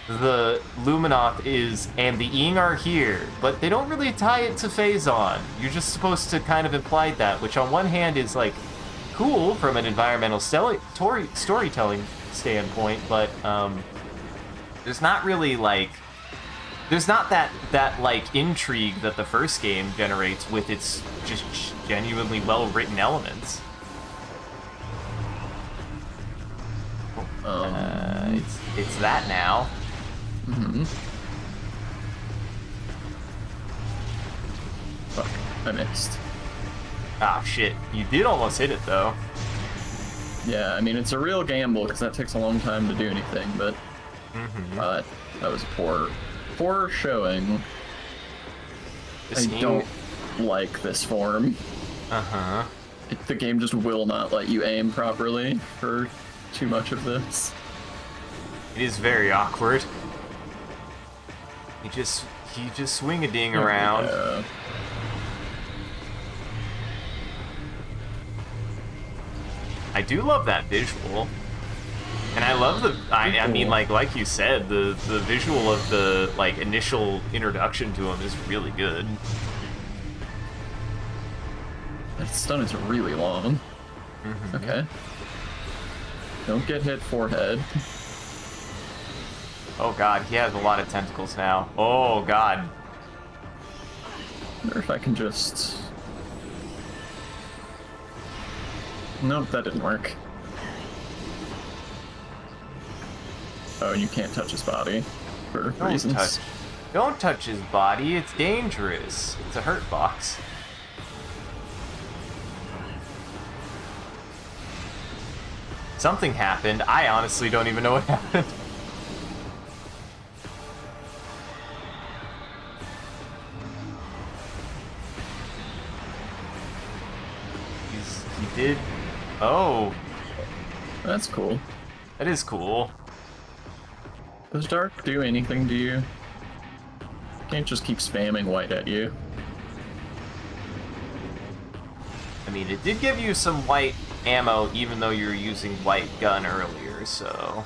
the Luminoth is, and the Ing are here, but they don't really tie it to Phazon. You're just supposed to kind of imply that, which on one hand is, like, cool from an environmental storytelling standpoint, but there's not really, like, there's not that like intrigue that the first game generates with its just genuinely well-written elements. It's that now. Mm-hmm. Fuck, I missed. Ah, shit. You did almost hit it, though. Yeah, I mean, it's a real gamble, because that takes a long time to do anything, but... that was a poor showing. I don't like this form. Uh-huh. The game just will not let you aim properly for too much of this. It is very awkward. You just swing a ding around. Yeah. I do love that visual. And I love the I mean, like you said, the visual of the, like, initial introduction to him is really good. That stun is really long. Okay. Don't get hit forehead. Oh god, he has a lot of tentacles now. Oh god. I wonder if I can just... Nope, that didn't work. Oh, and you can't touch his body for reasons. Don't touch his body, it's dangerous. It's a hurt box. Something happened. I honestly don't even know what happened. He did... Oh. That's cool. That is cool. Does Dark do anything to you? Can't just keep spamming white at you. I mean, it did give you some white ammo, even though you were using white gun earlier, so...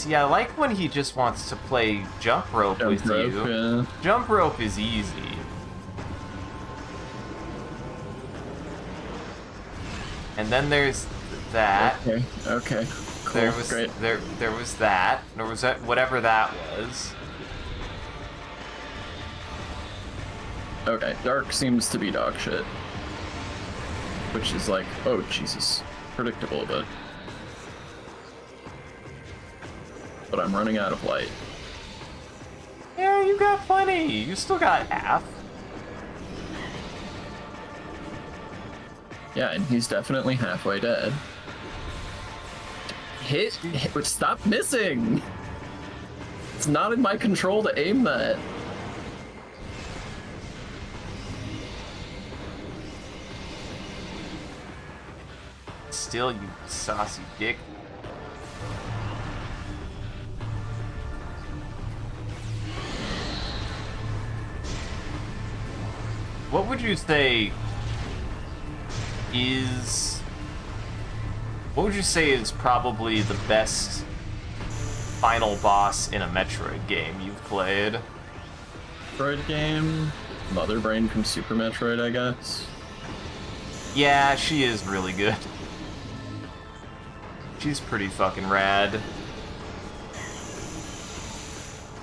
See, I like when he just wants to play jump rope with you. Yeah. Jump rope is easy. And then there's that. Okay. Cool. There was Great. there was that. There was that, whatever that was. Okay, dark seems to be dog shit. Which is like, oh Jesus, predictable, but I'm running out of light. Yeah, you got plenty. You still got half. Yeah, and he's definitely halfway dead. Hit, stop missing! It's not in my control to aim that. Still, you saucy dick. What would you say is... What would you say is probably the best final boss in a Metroid game you've played? Metroid game? Mother Brain from Super Metroid, I guess. Yeah, she is really good. She's pretty fucking rad.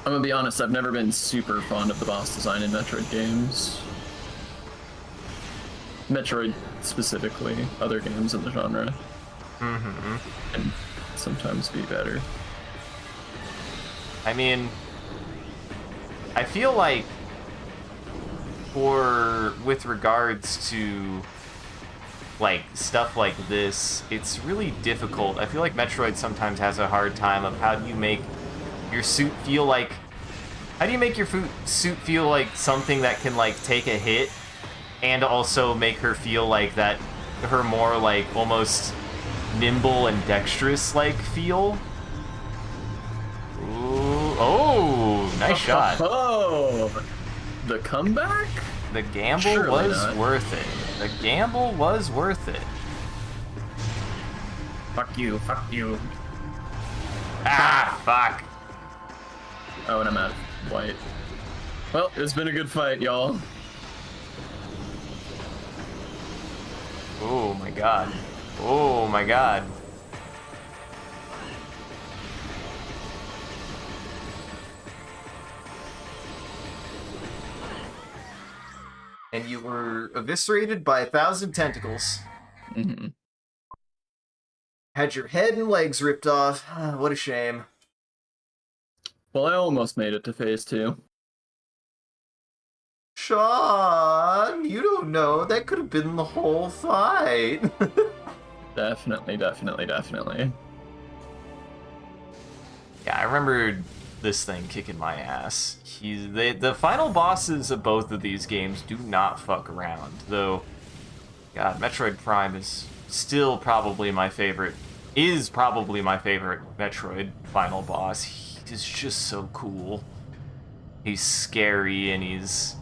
I'm gonna be honest, I've never been super fond of the boss design in Metroid games. Metroid specifically, other games in the genre. Can sometimes be better. I mean, I feel like with regards to like stuff like this, it's really difficult. I feel like Metroid sometimes has a hard time of how do you make your suit feel like suit feel like something that can like take a hit and also make her feel like that her more like almost nimble and dexterous like feel. Ooh, oh, nice shot. Oh, the comeback? The gamble Surely was not. worth it. The gamble was worth it. Fuck you, fuck you. Ah, fuck. Oh, and I'm out of white. Well, it's been a good fight, y'all. Oh my god. Oh my god. And you were eviscerated by 1,000 tentacles. Mm-hmm. Had your head and legs ripped off. What a shame. Well, I almost made it to phase 2. Sean, you don't know. That could have been the whole fight. Definitely. Yeah, I remember this thing kicking my ass. The final bosses of both of these games do not fuck around, though. God, Metroid Prime is still probably my favorite. Is probably my favorite Metroid final boss. He is just so cool. He's scary and he's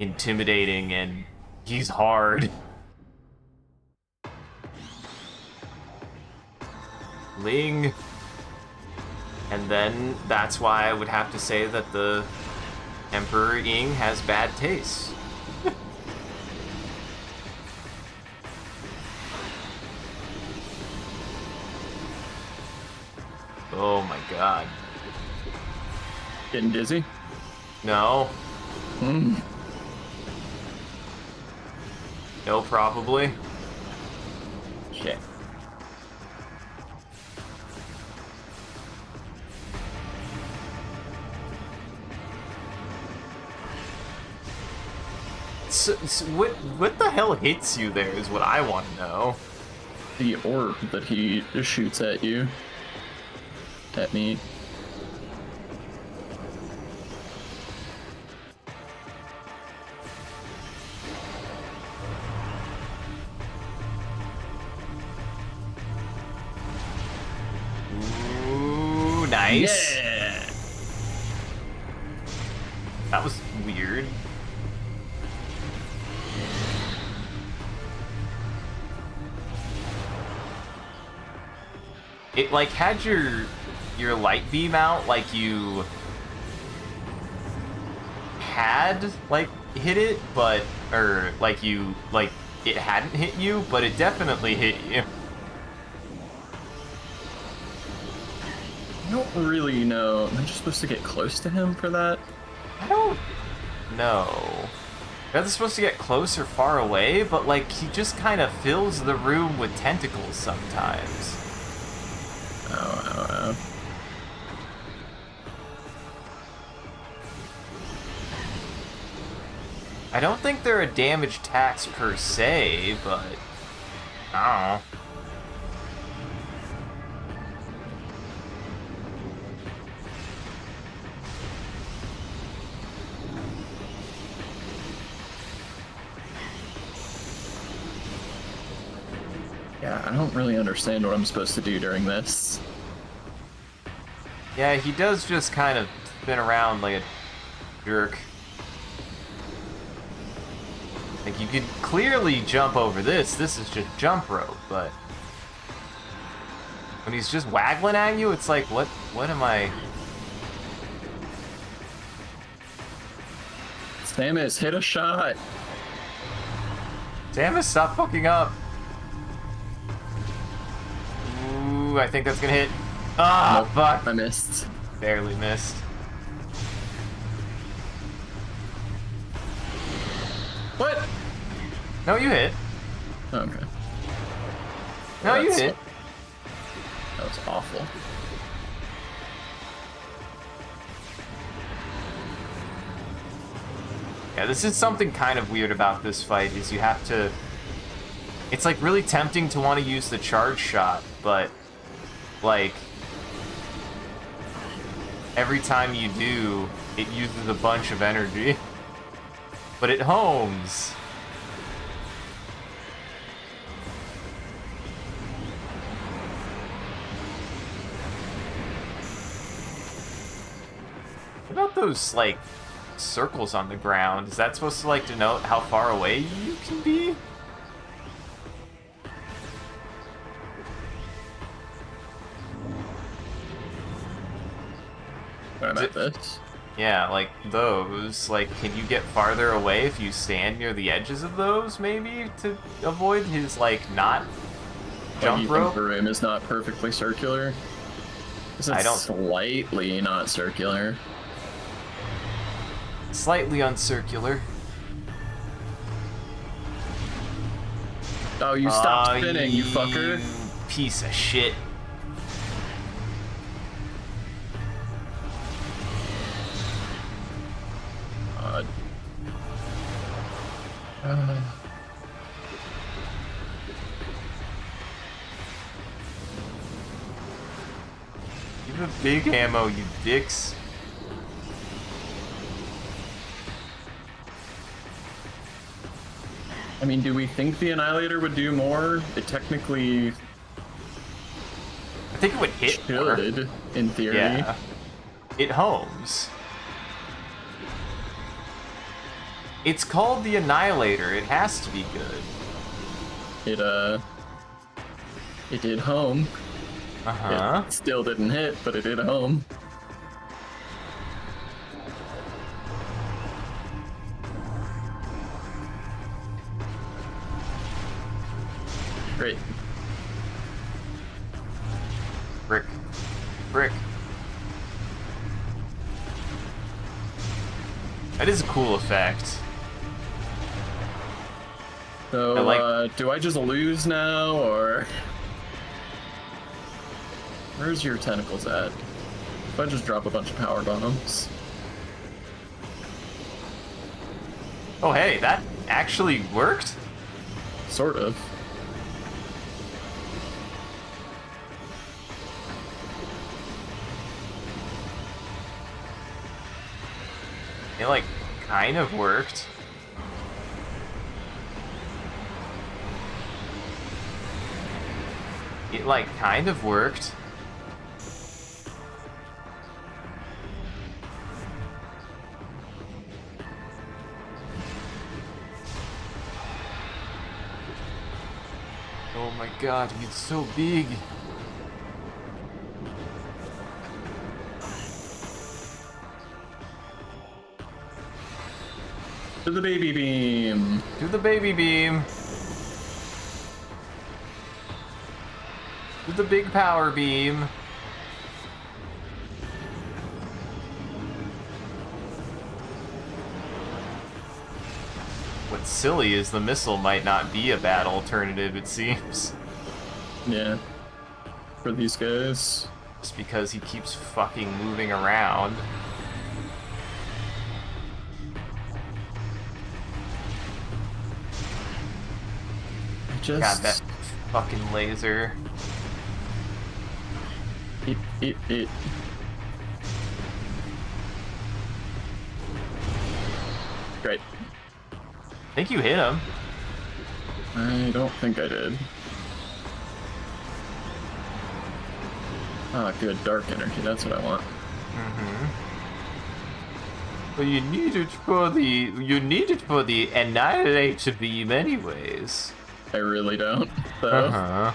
intimidating and he's hard. Ling. And then that's why I would have to say that the Emperor Ying has bad taste. Oh my god. Getting dizzy? No. Hmm. No, probably. Shit. So what the hell hits you there is what I want to know. The orb that he shoots at you. At me. Ooh, nice. Yeah! That was weird. It like had your your light beam out like you had like hit it, but or like you like it hadn't hit you, but it definitely hit you. I don't really know. Am I just supposed to get close to him for that? I don't know. You're either supposed to get close or far away, but like he just kind of fills the room with tentacles sometimes. Oh. I don't think they're a damage tax per se, but I don't know. Yeah, I don't really understand what I'm supposed to do during this. Yeah, he does just kind of spin around like a jerk. Like, you could clearly jump over this. This is just jump rope, but when he's just waggling at you, it's like, what am I... Samus, hit a shot! Samus, stop hooking up! Ooh, I think that's gonna hit. Ah, Nope, fuck! I missed. Barely missed. What? No, you hit. Okay. No, you That's- hit. That was awful. Yeah, this is something kind of weird about this fight, is you have to... It's, like, really tempting to want to use the charge shot, but, like, every time you do, it uses a bunch of energy. But it homes. What about those, like, circles on the ground? Is that supposed to, like, denote how far away you can be? What about this? Yeah, like those. Like, can you get farther away if you stand near the edges of those, maybe, to avoid his, like, not jump you rope? think the room is not perfectly circular? It's I don't- slightly not circular. Slightly uncircular. Oh, you stopped spinning, you fucker. Piece of shit. God. Give a big ammo, you dicks. I mean, do we think the Annihilator would do more? It technically I think it would hit more. should, in theory. Yeah. It homes. It's called the Annihilator. It has to be good. It did home. Uh-huh. It still didn't hit, but it did home. Great. Brick. Brick. That is a cool effect. So, I like- do I just lose now, or... Where's your tentacles at? If I just drop a bunch of power bombs. Oh, hey, that actually worked? Sort of. It, like, kind of worked. It, like, kind of worked. Oh my god, he's so big. To the baby beam. To the baby beam. To the big power beam. What's silly is the missile might not be a bad alternative, it seems. Yeah. For these guys. Just because he keeps fucking moving around. God, that fucking laser. It. Great. I think you hit him. I don't think I did. Ah, good. Dark energy. That's what I want. Mm-hmm. But you need it for the annihilate beam anyways. I really don't, though. Uh-huh.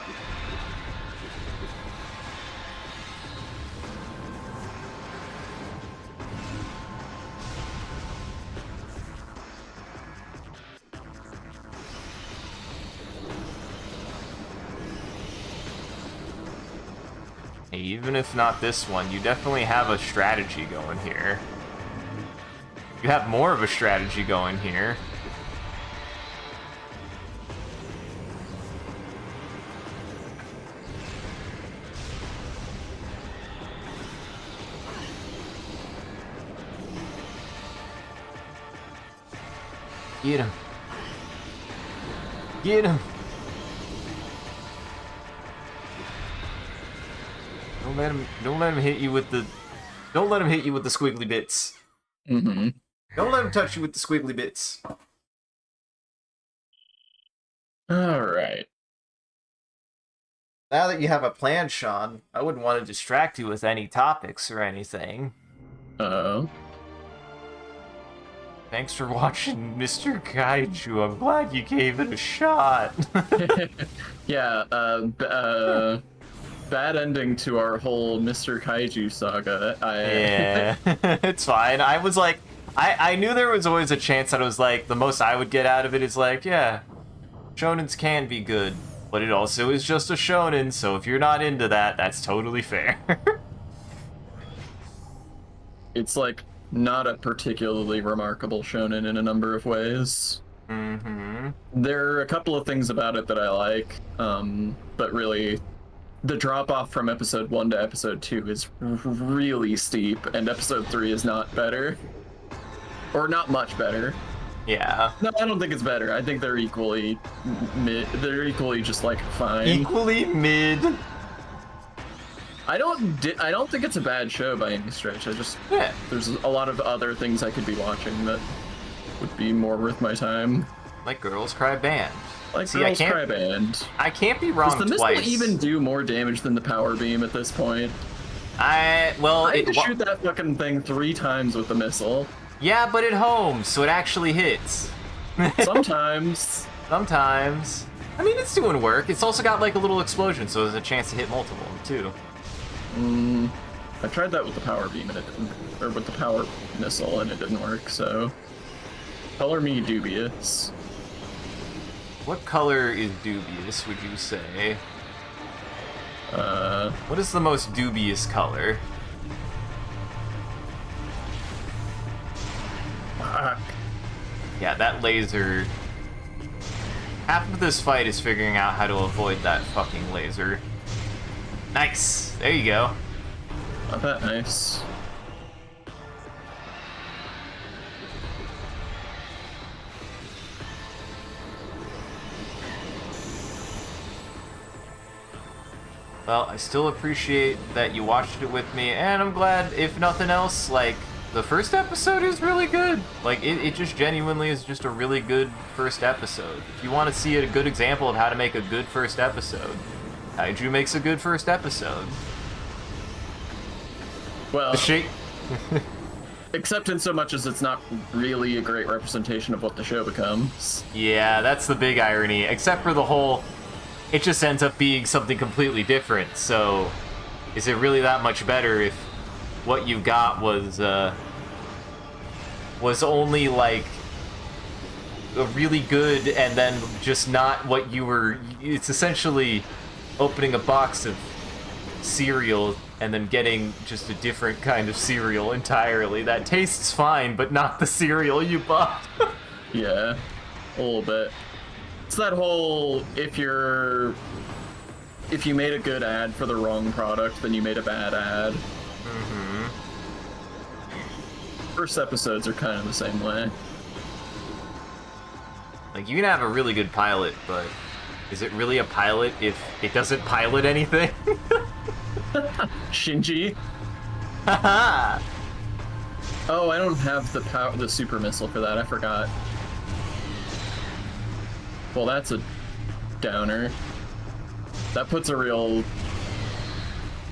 Even if not this one, you definitely have a strategy going here. You have more of a strategy going here. Get him. Get him. Don't let him hit you with the squiggly bits. Mm-hmm. Don't let him touch you with the squiggly bits. Alright. Now that you have a plan, Sean, I wouldn't want to distract you with any topics or anything. Uh-oh. Thanks for watching Mr. Kaiju. I'm glad you gave it a shot. Yeah, bad ending to our whole Mr. Kaiju saga. Yeah, it's fine. I was like, I knew there was always a chance that I was like, the most I would get out of it is like, yeah, shonens can be good, but it also is just a shonen, so if you're not into that, that's totally fair. It's like not a particularly remarkable shonen in a number of ways. Mm-hmm. There are a couple of things about it that I like, but really, the drop-off from episode 1 to episode 2 is really steep, and episode 3 is not better. Or not much better. Yeah. No, I don't think it's better. I think they're equally mid. They're equally just like fine. Equally mid. I don't think it's a bad show by any stretch. There's a lot of other things I could be watching that would be more worth my time. Like Girls Cry Band. Like Girls Cry Band. I can't be wrong. Does the twice. missile even do more damage than the power beam at this point? I had to shoot that fucking thing 3 times with the missile. Yeah, but it homes, so it actually hits. Sometimes. Sometimes. I mean, it's doing work. It's also got like a little explosion, so there's a chance to hit multiple too. I tried that with the power beam and it didn't, or with the power missile and it didn't work, so. Color me dubious. What color is dubious, would you say? What is the most dubious color? Fuck. Yeah, that laser... Half of this fight is figuring out how to avoid that fucking laser. Nice! There you go. Not that nice. Well, I still appreciate that you watched it with me, and I'm glad, if nothing else, like, the first episode is really good. Like, it just genuinely is just a really good first episode. If you want to see a good example of how to make a good first episode, Kaiju makes a good first episode. Well, The shape... except in so much as it's not really a great representation of what the show becomes. Yeah, that's the big irony, except for the whole... It just ends up being something completely different, so... Is it really that much better if what you got was only, like, a really good and then just not what you were. It's essentially opening a box of cereal and then getting just a different kind of cereal entirely. That tastes fine, but not the cereal you bought. Yeah, a little bit. It's that whole if you made a good ad for the wrong product, then you made a bad ad. Mm-hmm. First episodes are kind of the same way. Like, you can have a really good pilot, but is it really a pilot if it doesn't pilot anything? Shinji. Haha! Oh, I don't have the super missile for that. I forgot. Well, that's a downer. That puts a real...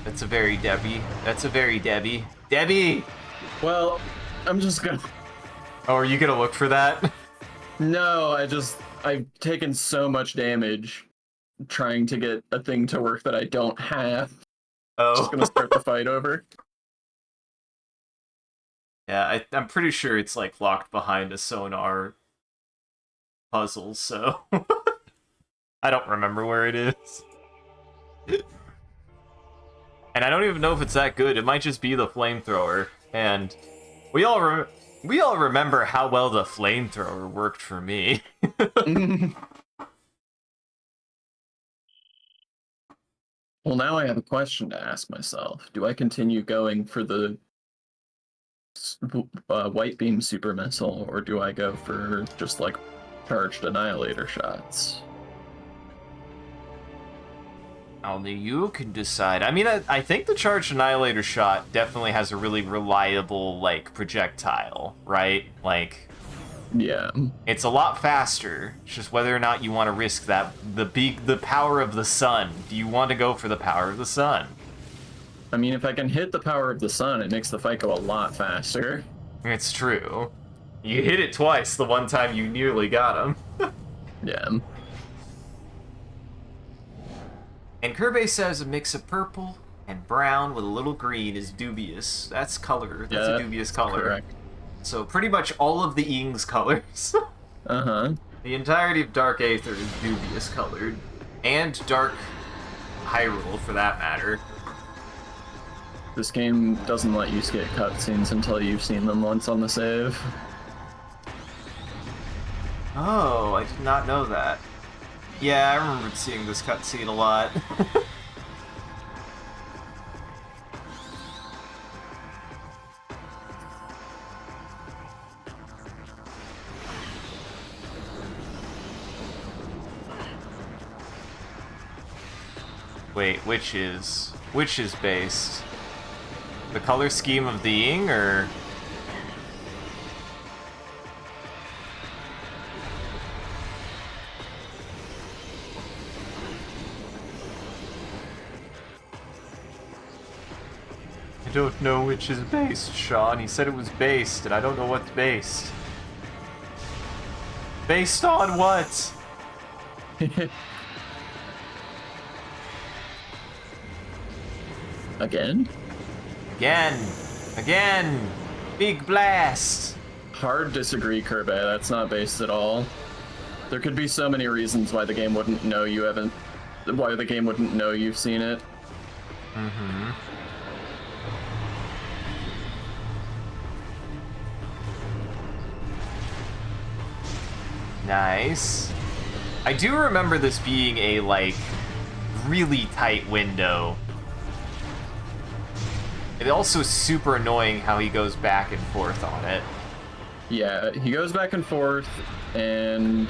That's a very Debbie. That's a very Debbie. Debbie! Well, I'm just gonna... Oh, are you gonna look for that? No, I've taken so much damage trying to get a thing to work that I don't have. Oh. Just gonna start the fight over. Yeah, I'm pretty sure it's, like, locked behind a sonar puzzle, so... I don't remember where it is. And I don't even know if it's that good. It might just be the flamethrower. And we all remember how well the flamethrower worked for me. Well, now I have a question to ask myself. Do I continue going for the white beam super missile, or do I go for just like charged annihilator shots? Only you can decide. I mean, I think the charged annihilator shot definitely has a really reliable, like, projectile, right? Like, yeah, it's a lot faster. It's just whether or not you want to risk that the power of the sun. Do you want to go for the power of the sun? I mean, if I can hit the power of the sun, it makes the fight go a lot faster. It's true. You hit it twice the one time you nearly got him. Yeah. And Kirby says a mix of purple and brown with a little green is dubious. That's color. That's a dubious color. Correct. So pretty much all of the Ing's colors. Uh-huh. The entirety of Dark Aether is dubious colored. And Dark Hyrule, for that matter. This game doesn't let you skip cutscenes until you've seen them once on the save. Oh, I did not know that. Yeah, I remember seeing this cutscene a lot. Wait, which is based? The color scheme of the Ing, or? I don't know which is based, Sean. He said it was based, and I don't know what's based. Based on what? Again? Again! Big blast! Hard disagree, Kirby. That's not based at all. There could be so many reasons why the game wouldn't know you haven't... Why the game wouldn't know you've seen it. Mm-hmm. Nice. I do remember this being a, like, really tight window. It's also super annoying how he goes back and forth on it. Yeah, he goes back and forth, and...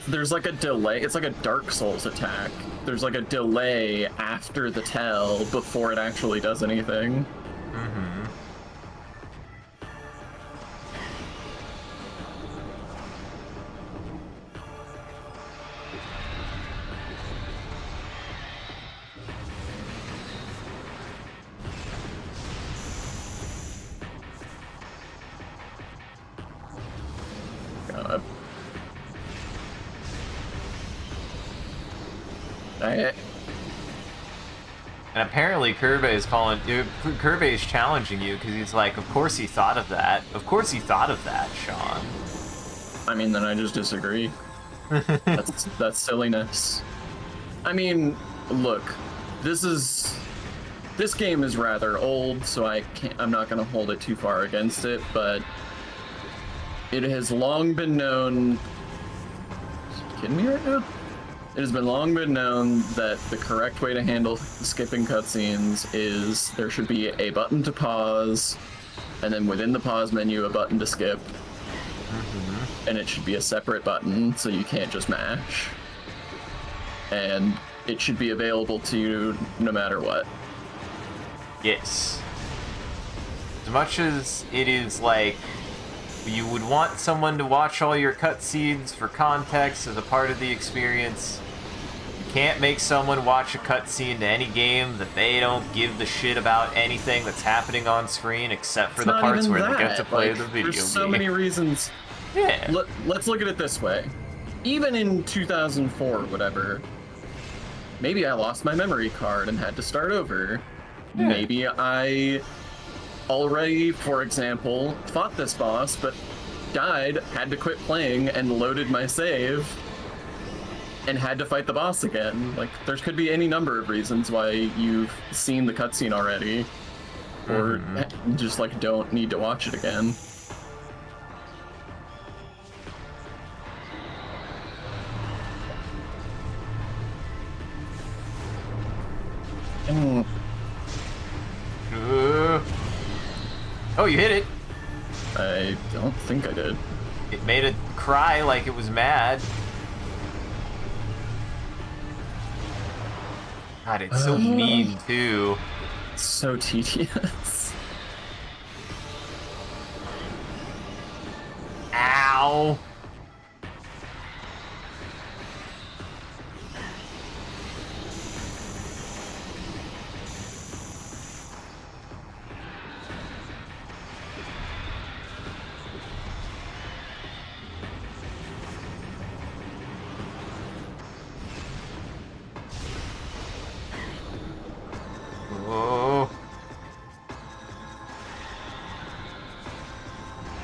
there's like a delay. It's like a Dark Souls attack. There's like a delay after the tell before it actually does anything. Mm-hmm. God. And apparently Kirby is challenging you because he's like, of course he thought of that. Of course he thought of that, Sean. I mean, then I just disagree. That's silliness. I mean, look, this game is rather old, so I'm not gonna hold it too far against it, but it has long been known. Are you kidding me right now? It has been long been known that the correct way to handle skipping cutscenes is there should be a button to pause, and then within the pause menu, a button to skip. And it should be a separate button, so you can't just mash. And it should be available to you no matter what. Yes. As much as it is like, you would want someone to watch all your cutscenes for context as a part of the experience, you can't make someone watch a cutscene to any game that they don't give the shit about anything that's happening on screen except for the parts where they get to play the video game. There's so many reasons. Yeah. Let's look at it this way. Even in 2004, whatever, maybe I lost my memory card and had to start over. Yeah. Maybe I already, for example, fought this boss, but died, had to quit playing, and loaded my save, and had to fight the boss again. Like, there could be any number of reasons why you've seen the cutscene already, or just, like, don't need to watch it again. Oh, you hit it. I don't think I did. It made it cry like it was mad. God, it's so mean, too. So tedious. Ow.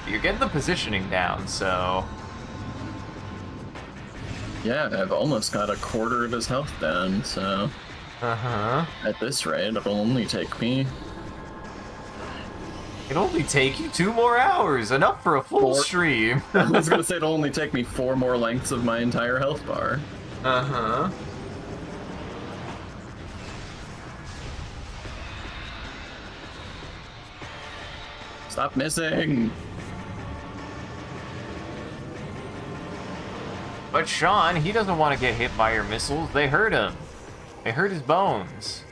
You're getting the positioning down, so... Yeah, I've almost got a quarter of his health down, so... At this rate, it'll only take me... It'll only take you 2 more hours, enough for a full stream. I was gonna say it'll only take me 4 more lengths of my entire health bar. Stop missing! But Sean, he doesn't want to get hit by your missiles. They hurt him. They hurt his bones.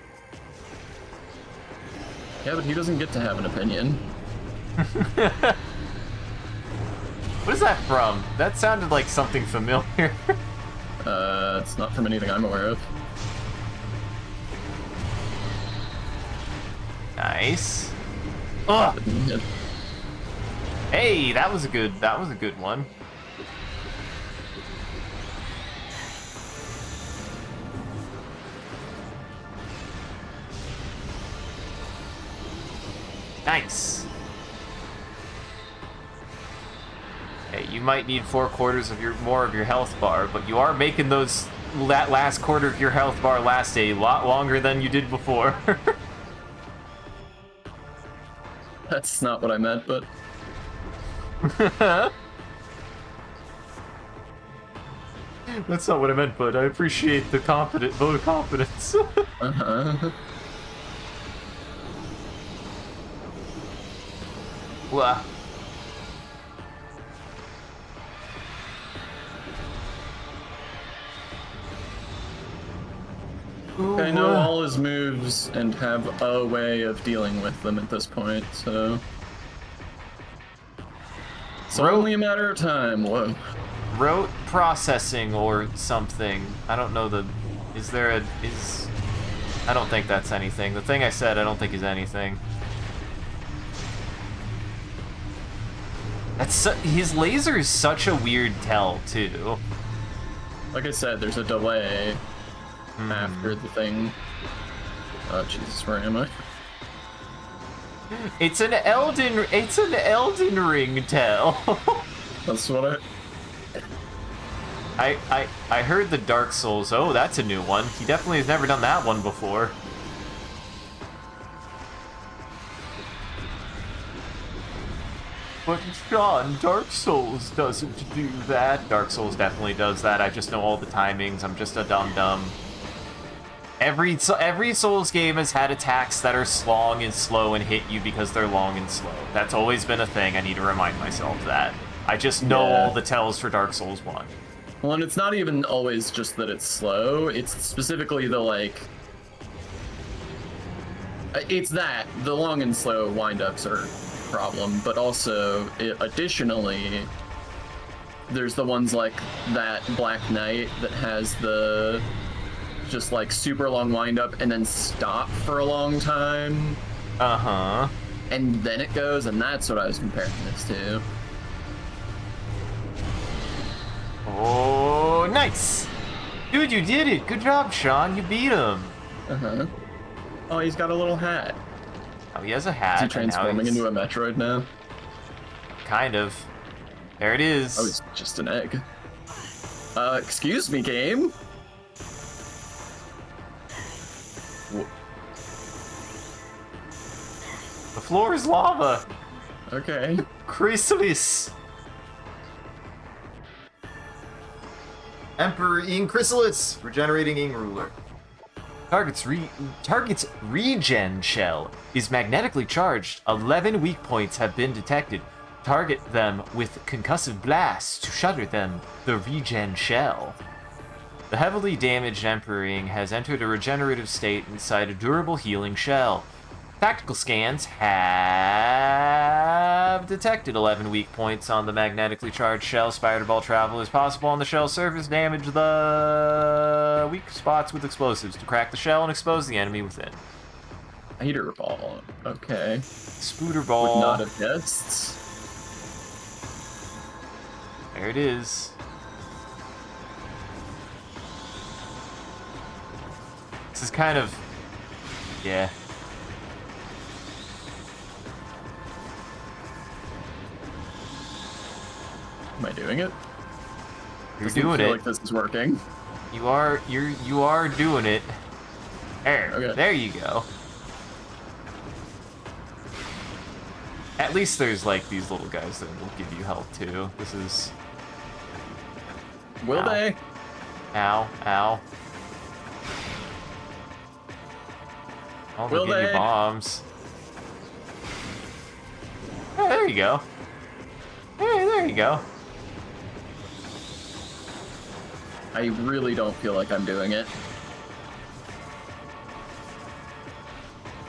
Yeah, but he doesn't get to have an opinion. What is that from? That sounded like something familiar. It's not from anything I'm aware of. Nice. Ugh. Hey, that was a good one. Nice. Hey, you might need 4/4 of more of your health bar, but you are making that last quarter of your health bar last a lot longer than you did before. That's not what I meant, but... That's not what I meant, but I appreciate the vote of confidence. Wow. I know all his moves and have a way of dealing with them at this point, so... It's only a matter of time. Whoa. Rote processing or something. I don't know I don't think that's anything. The thing I said I don't think is anything. His laser is such a weird tell, too. Like I said, there's a delay after the thing. Oh, Jesus, where am I? It's an Elden Ring tell. That's what I heard the Dark Souls. Oh, that's a new one. He definitely has never done that one before. But Sean, Dark Souls doesn't do that. Dark Souls definitely does that. I just know all the timings. I'm just a dum-dum. Every Souls game has had attacks that are long and slow and hit you because they're long and slow. That's always been a thing. I need to remind myself that. I just know all the tells for Dark Souls 1. Well, and it's not even always just that it's slow. It's specifically the, like... It's that. The long and slow wind-ups are a problem, but also, additionally, there's the ones like that Black Knight that has the... just like super long wind up and then stop for a long time. Uh-huh. And then it goes, and that's what I was comparing this to. Oh, nice! Dude, you did it! Good job, Sean. You beat him. Uh-huh. Oh, he's got a little hat. Oh, he has a hat. Is he transforming into a Metroid now? Kind of. There it is. Oh, he's just an egg. Excuse me, game? The floor is lava. Okay. Chrysalis. Emperor Ing Chrysalis, regenerating Ing ruler. Target's regen shell is magnetically charged. 11 weak points have been detected. Target them with concussive blasts to shatter them. The regen shell. The heavily damaged Emperor Ing has entered a regenerative state inside a durable healing shell. Tactical scans have detected 11 weak points on the magnetically charged shell. Spider ball travel is possible on the shell surface. Damage the weak spots with explosives to crack the shell and expose the enemy within. Spider ball. Okay. Spooter ball. Would not have guessed. There it is. This is kind of... yeah. Am I doing it? You're doing it. Like this is working. You are doing it. There. Okay. There you go. At least there's like these little guys that will give you health too. This is... Will they? Ow, ow. Oh, they'll give you bombs. Hey, there you go. Hey, there you go. I really don't feel like I'm doing it.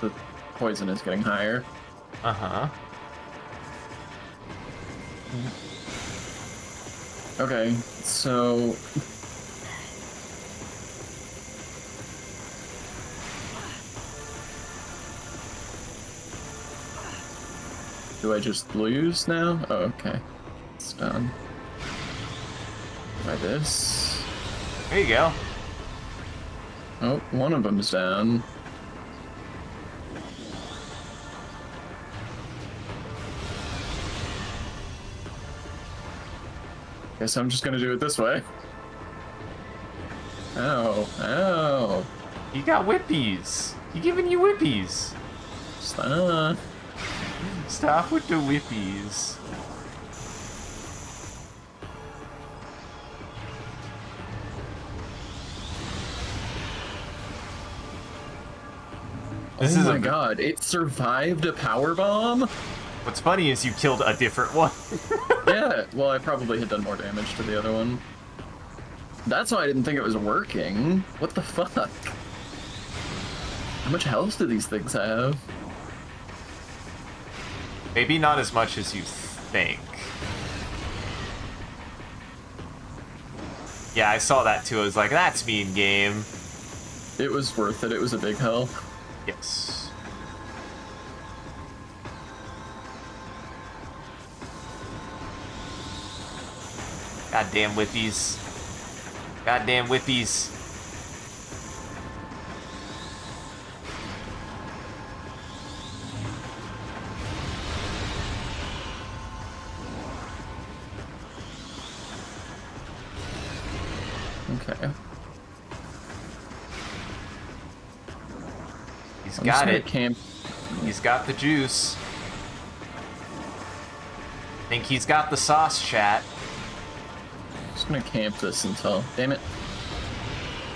The poison is getting higher. Uh-huh. Okay, so... do I just lose now? Oh, okay. It's done. Try this. There you go. Oh, one of them's down. Guess I'm just gonna do it this way. Ow, ow. You got whippies. You giving you whippies. Stop. Stop with the whippies. Oh my god, it survived a power bomb? What's funny is you killed a different one. Yeah, well, I probably had done more damage to the other one. That's why I didn't think it was working. What the fuck? How much health do these things have? Maybe not as much as you think. Yeah, I saw that too. I was like, that's mean game. It was worth it. It was a big health. Yes. Goddamn whippies. Goddamn whippies. Okay. He's got it. Camp. He's got the juice. I think he's got the sauce, chat. I'm just gonna camp this until... Damn it.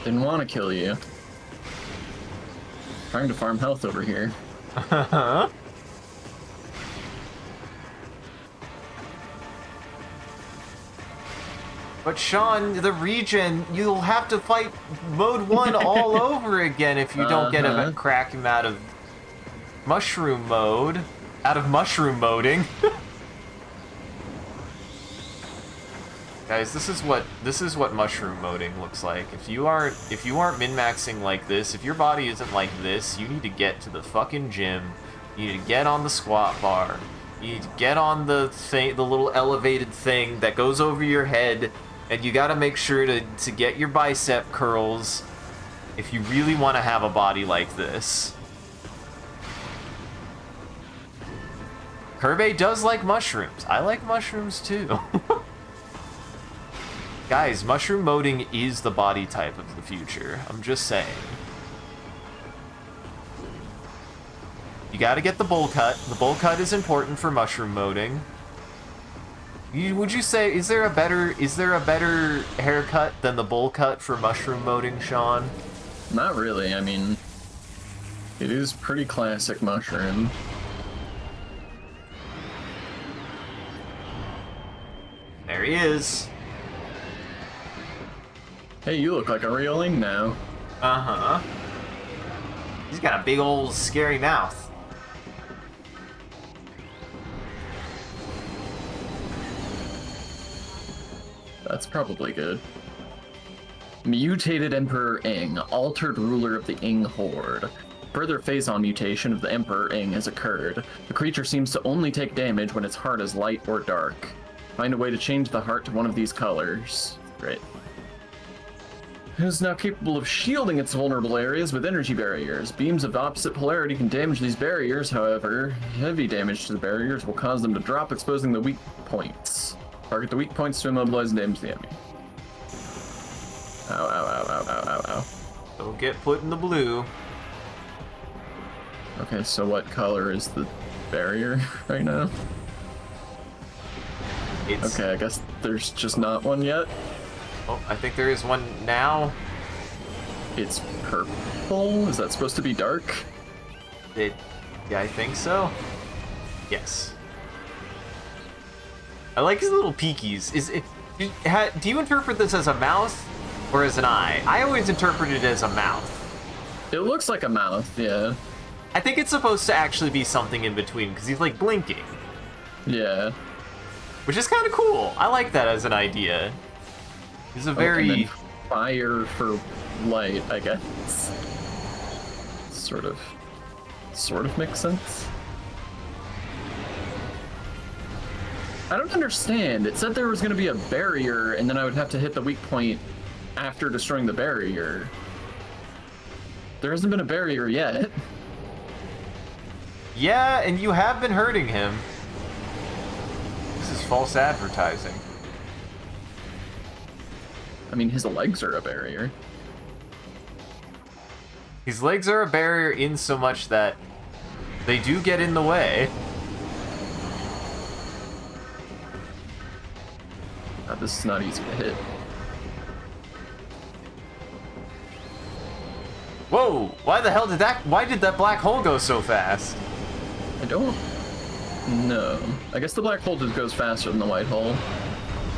Didn't want to kill you. Trying to farm health over here. But Sean, the regen, you'll have to fight mode 1 all over again if you don't get a crack him out of mushroom mode. Out of mushroom moding. Guys, this is what mushroom moding looks like. If you aren't min-maxing like this, if your body isn't like this, you need to get to the fucking gym. You need to get on the squat bar. You need to get on the thing, the little elevated thing that goes over your head, and you gotta make sure to get your bicep curls if you really want to have a body like this. Kirby does like mushrooms. I like mushrooms too. Guys, mushroom moding is the body type of the future. I'm just saying. You gotta get the bowl cut. The bowl cut is important for mushroom moding. Would you say, is there a better haircut than the bowl cut for mushroom moding, Sean? Not really. I mean, it is pretty classic mushroom. There he is. Hey, you look like a real Ing now. Uh-huh. He's got a big old scary mouth. That's probably good. Mutated Emperor Ing, altered ruler of the Ing horde. Further phase-on mutation of the Emperor Ing has occurred. The creature seems to only take damage when its heart is light or dark. Find a way to change the heart to one of these colors. Great. It is now capable of shielding its vulnerable areas with energy barriers. Beams of opposite polarity can damage these barriers, however, heavy damage to the barriers will cause them to drop, exposing the weak points. Target the weak points to immobilize and damage the enemy. Ow, ow, ow, ow, ow, ow, ow. Don't get put in the blue. Okay, so what color is the barrier right now? Okay, I guess there's just not one yet. Oh, I think there is one now. It's purple? Is that supposed to be dark? Yeah, I think so. Yes. I like his little peekies. Do you interpret this as a mouth or as an eye? I always interpret it as a mouth. It looks like a mouth, yeah. I think it's supposed to actually be something in between because he's like blinking. Yeah. Which is kind of cool. I like that as an idea. He's a very... fire for light, I guess. Sort of makes sense. I don't understand. It said there was going to be a barrier, and then I would have to hit the weak point after destroying the barrier. There hasn't been a barrier yet. Yeah, and you have been hurting him. This is false advertising. I mean, his legs are a barrier. His legs are a barrier in so much that they do get in the way. This is not easy to hit. Whoa! Why did that black hole go so fast? I don't know. I guess the black hole just goes faster than the white hole.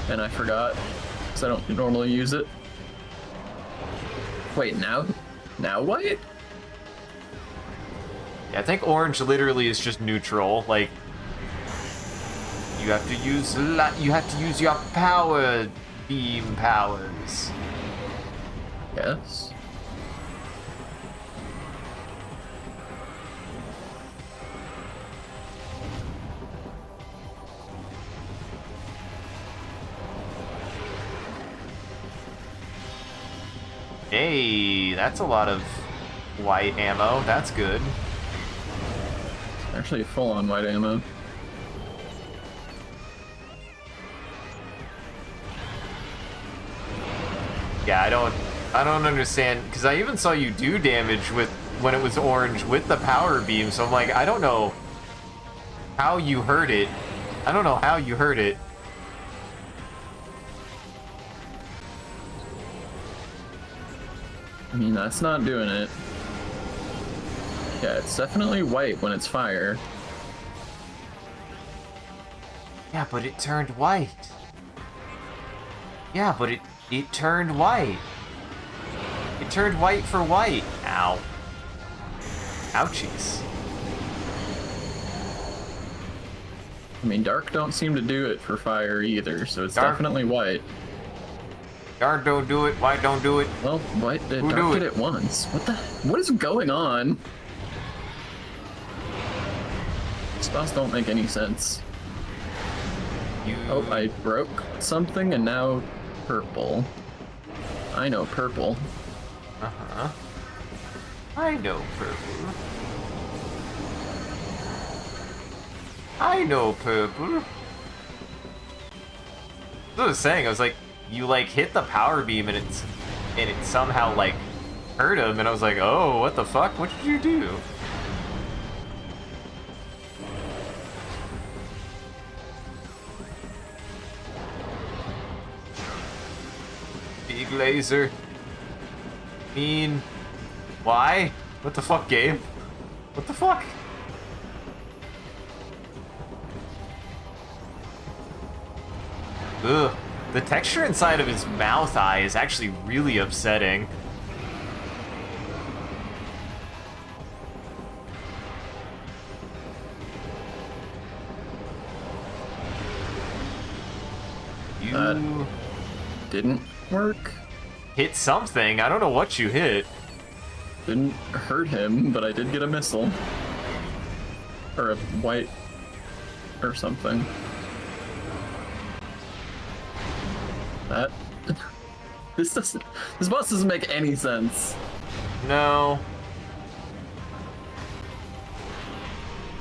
And I forgot, because I don't normally use it. Wait, now white? Yeah, I think orange literally is just neutral. Like, you have to use your power beam powers. Yes. Hey, that's a lot of white ammo. That's good. Actually, full-on white ammo. Yeah, I don't understand, because I even saw you do damage with when it was orange with the power beam, so I'm like, I don't know how you hurt it. I don't know how you hurt it. I mean, that's not doing it. Yeah, it's definitely white when it's fire. Yeah, but it turned white. Yeah, but it turned white. It turned white for white. Ow. Ouchies. I mean, dark don't seem to do it for fire either, so it's Dark. definitely white. Dark don't do it, white don't do it. Well, white did, Who dark do did it? it once. What is going on? These spots don't make any sense. You... Oh, I broke something and now purple. I know purple. Uh-huh. I know purple. I know purple. That's what I was saying. I was like, you like hit the power beam and it somehow like hurt him, and I was like, oh, what the fuck? What did you do? Big laser. Mean. Why? What the fuck, game? What the fuck? Ugh. The texture inside of his mouth eye is actually really upsetting. You Didn't work. hit something. I don't know what you hit. Didn't hurt him, but I did get a missile. Or a white... or something. That... This boss doesn't make any sense. No.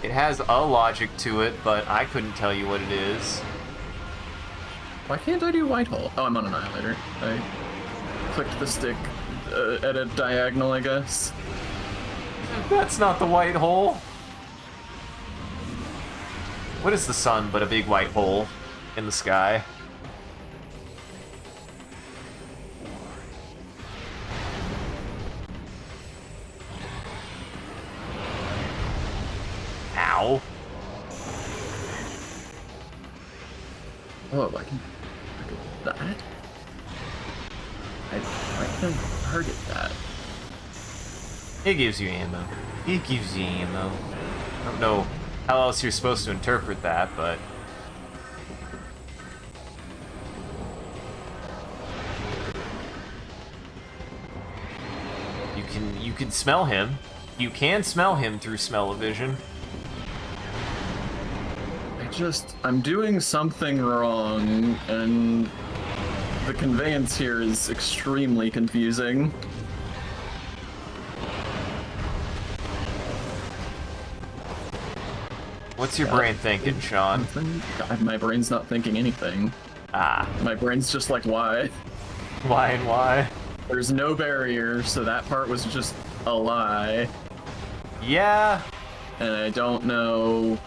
It has a logic to it, but I couldn't tell you what it is. Why can't I do white hole? Oh, I'm on Annihilator. I clicked the stick at a diagonal, I guess. That's not the white hole. What is the sun but a big white hole in the sky? Ow. Oh, I can that? I can target that. It gives you ammo. It gives you ammo. I don't know how else you're supposed to interpret that, but... You can smell him. You can smell him through smell-o-vision. I'm doing something wrong, and the conveyance here is extremely confusing. What's your brain thinking, Sean? God, my brain's not thinking anything. Ah. My brain's just like, why? Why and why? There's no barrier, so that part was just a lie. Yeah. And I don't know...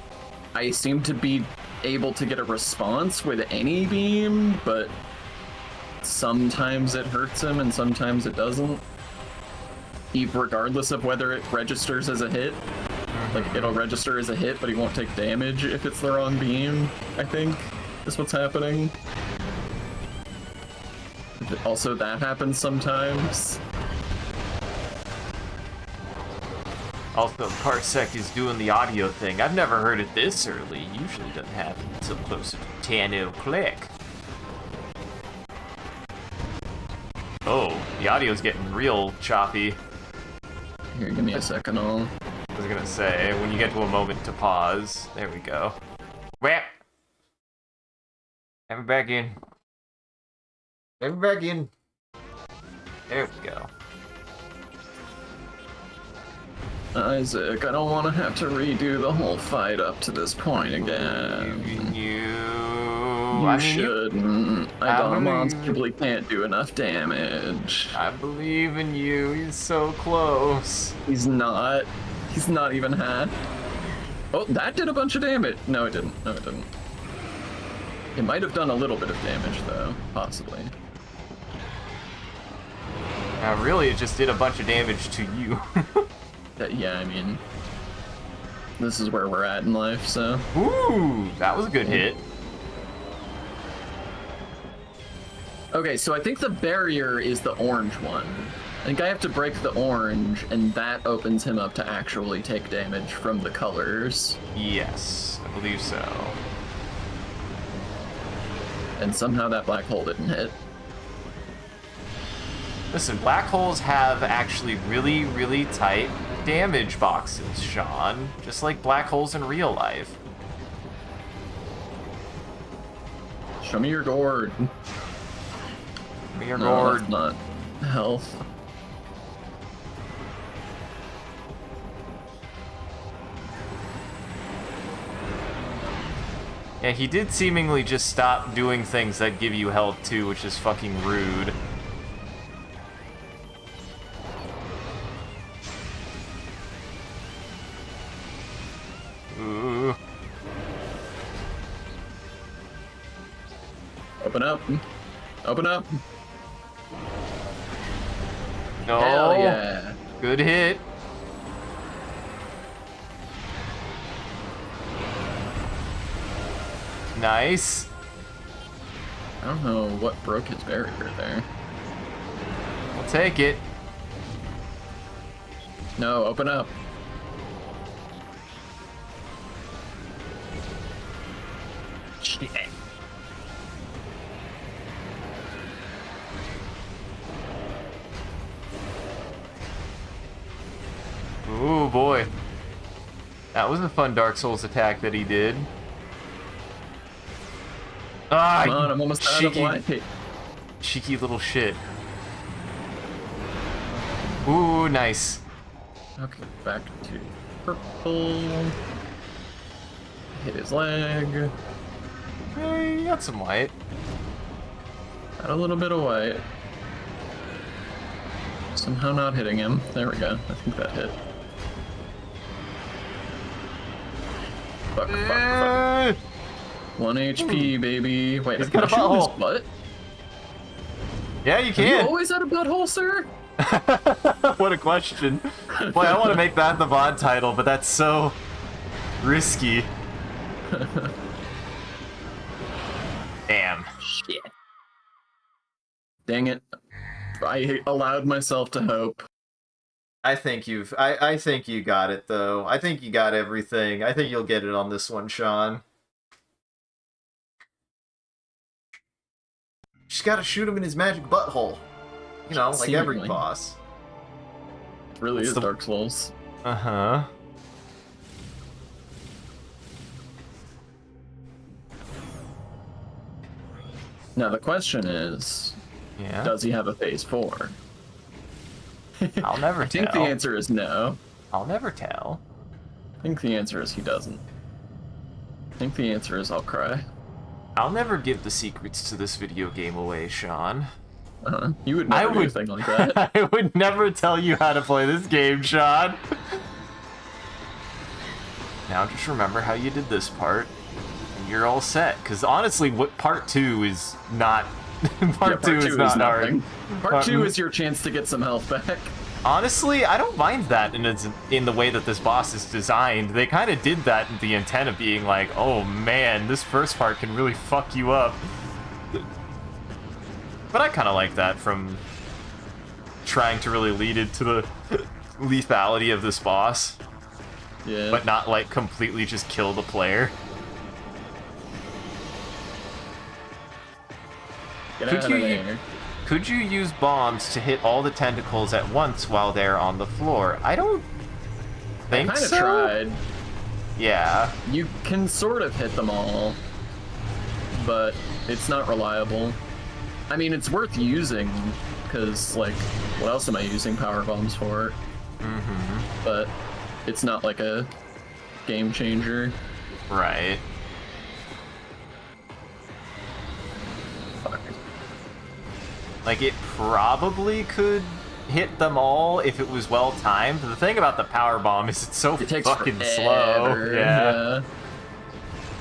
I seem to be able to get a response with any beam, but sometimes it hurts him and sometimes it doesn't. Regardless of whether it registers as a hit. Like, it'll register as a hit, but he won't take damage if it's the wrong beam, I think, is what's happening. Also, that happens sometimes. Also, Parsec is doing the audio thing. I've never heard it this early. Usually doesn't happen until closer to 10 o'clock. Oh, the audio's getting real choppy. Here, give me a second, I was gonna say, when you get to a moment to pause. There we go. Whap! Have it back in. Have it back in. There we go. Isaac, I don't want to have to redo the whole fight up to this point again. You You shouldn't. I demonstrably can't do enough damage. I believe in you. He's so close. He's not. He's not even half. Oh, that did a bunch of damage. No, it didn't. No, it didn't. It might have done a little bit of damage, though. Possibly. Really, it just did a bunch of damage to you. Yeah, I mean... This is where we're at in life, so... Ooh, that was a good hit. Okay, so I think the barrier is the orange one. I think I have to break the orange, and that opens him up to actually take damage from the colors. Yes, I believe so. And somehow that black hole didn't hit. Listen, black holes have actually really, really tight damage boxes, Sean. Just like black holes in real life. Show me your gourd. Show me your No, gourd. that's not health. Yeah, he did seemingly just stop doing things that give you health too, which is fucking rude. Ooh. Open up. Open up. No. Hell yeah. Good hit. Nice. I don't know what broke his barrier there. I'll take it. No, open up. Shit. Ooh, boy. That was a fun Dark Souls attack that he did. Ah, Come on, I'm almost out of life. Cheeky little shit. Ooh, nice. Okay, back to purple. Hit his leg. Hey, you got some white. Got a little bit of white. Somehow not hitting him. There we go. I think that hit. Fuck, fuck, fuck. 1 HP, baby. Wait, He's can got I a shoot his butthole. butt? Yeah, you Have can. you always had a butthole, sir? What a question. Boy, I want to make that the VOD title, but that's so risky. Damn. Shit. Dang it. I allowed myself to hope. I think I think you got it, though. I think you got everything. I think you'll get it on this one, Sean. Just gotta shoot him in his magic butthole. You know, like every Seemingly. boss. It really is Dark Souls. Uh-huh. Now the question is, Yeah. does he have a phase 4? I'll never I think the answer is no. I'll never tell. I think the answer is he doesn't. I think the answer is I'll cry. I'll never give the secrets to this video game away, Sean. You would never do a thing like that. I would never tell you how to play this game, Sean. Now just remember how you did this part, and you're all set. Because honestly, what part 2 is not... part 2 is not hard. Part 2 is your chance to get some health back. Honestly, I don't mind that in the way that this boss is designed. They kind of did that in the intent of being like, oh man, this first part can really fuck you up. But I kind of like that from trying to really lead it to the lethality of this boss. Yeah. But not, like, completely just kill the player. Get out of there. Could you use bombs to hit all the tentacles at once while they're on the floor? I don't think so. I kind of tried. Yeah. You can sort of hit them all, but it's not reliable. I mean, it's worth using, because, like, what else am I using power bombs for? Mm-hmm. But it's not like a game changer. Right. Fuck. Like, it probably could hit them all if it was well timed. The thing about the power bomb is it's so fucking slow. Yeah.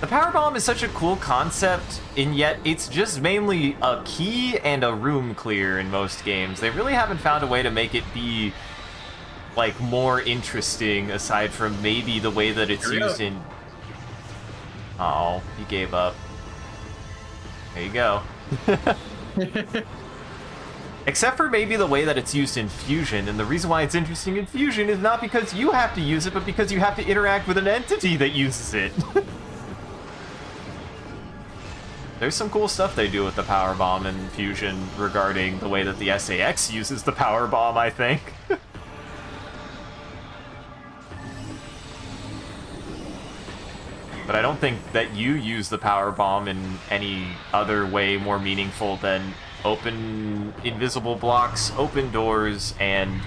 The power bomb is such a cool concept, and yet it's just mainly a key and a room clear in most games. They really haven't found a way to make it be like more interesting aside from maybe the way that it's used in. Oh, he gave up. There you go. Except for maybe the way that it's used in Fusion, and the reason why it's interesting in Fusion is not because you have to use it, but because you have to interact with an entity that uses it. There's some cool stuff they do with the power bomb in Fusion regarding the way that the SAX uses the power bomb, I think. But I don't think that you use the power bomb in any other way more meaningful than open invisible blocks, open doors, and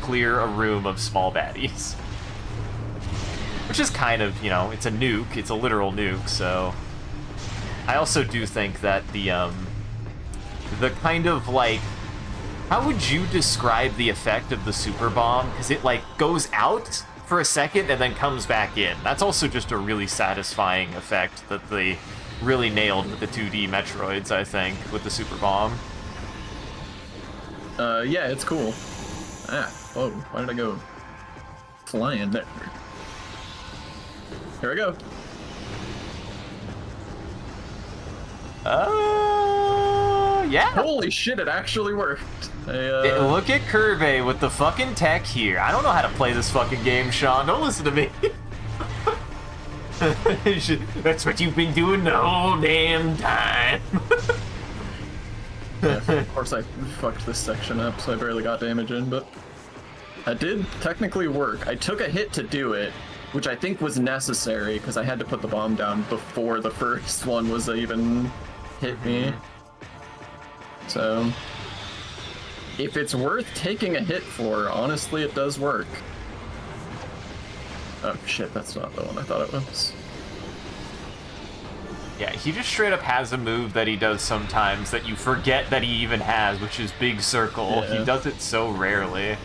clear a room of small baddies. Which is kind of, you know, it's a nuke, it's a literal nuke, so... I also do think that the kind of, like... How would you describe the effect of the super bomb? Because it, like, goes out for a second and then comes back in. That's also just a really satisfying effect that they really nailed with the 2D Metroids, I think, with the super bomb. Yeah, it's cool. Ah, whoa, why did I go flying there? Here we go. Yeah. Holy shit, it actually worked. Look at Kirby with the fucking tech here. I don't know how to play this fucking game, Sean. Don't listen to me. That's what you've been doing the whole damn time. Yeah, of course I fucked this section up, so I barely got damage in, but that did technically work. I took a hit to do it, which I think was necessary, because I had to put the bomb down before the first one was even hit me. So, if it's worth taking a hit for, honestly, it does work. Oh shit, that's not the one I thought it was. Yeah, he just straight up has a move that he does sometimes that you forget that he even has, which is Big Circle. Yeah. He does it so rarely.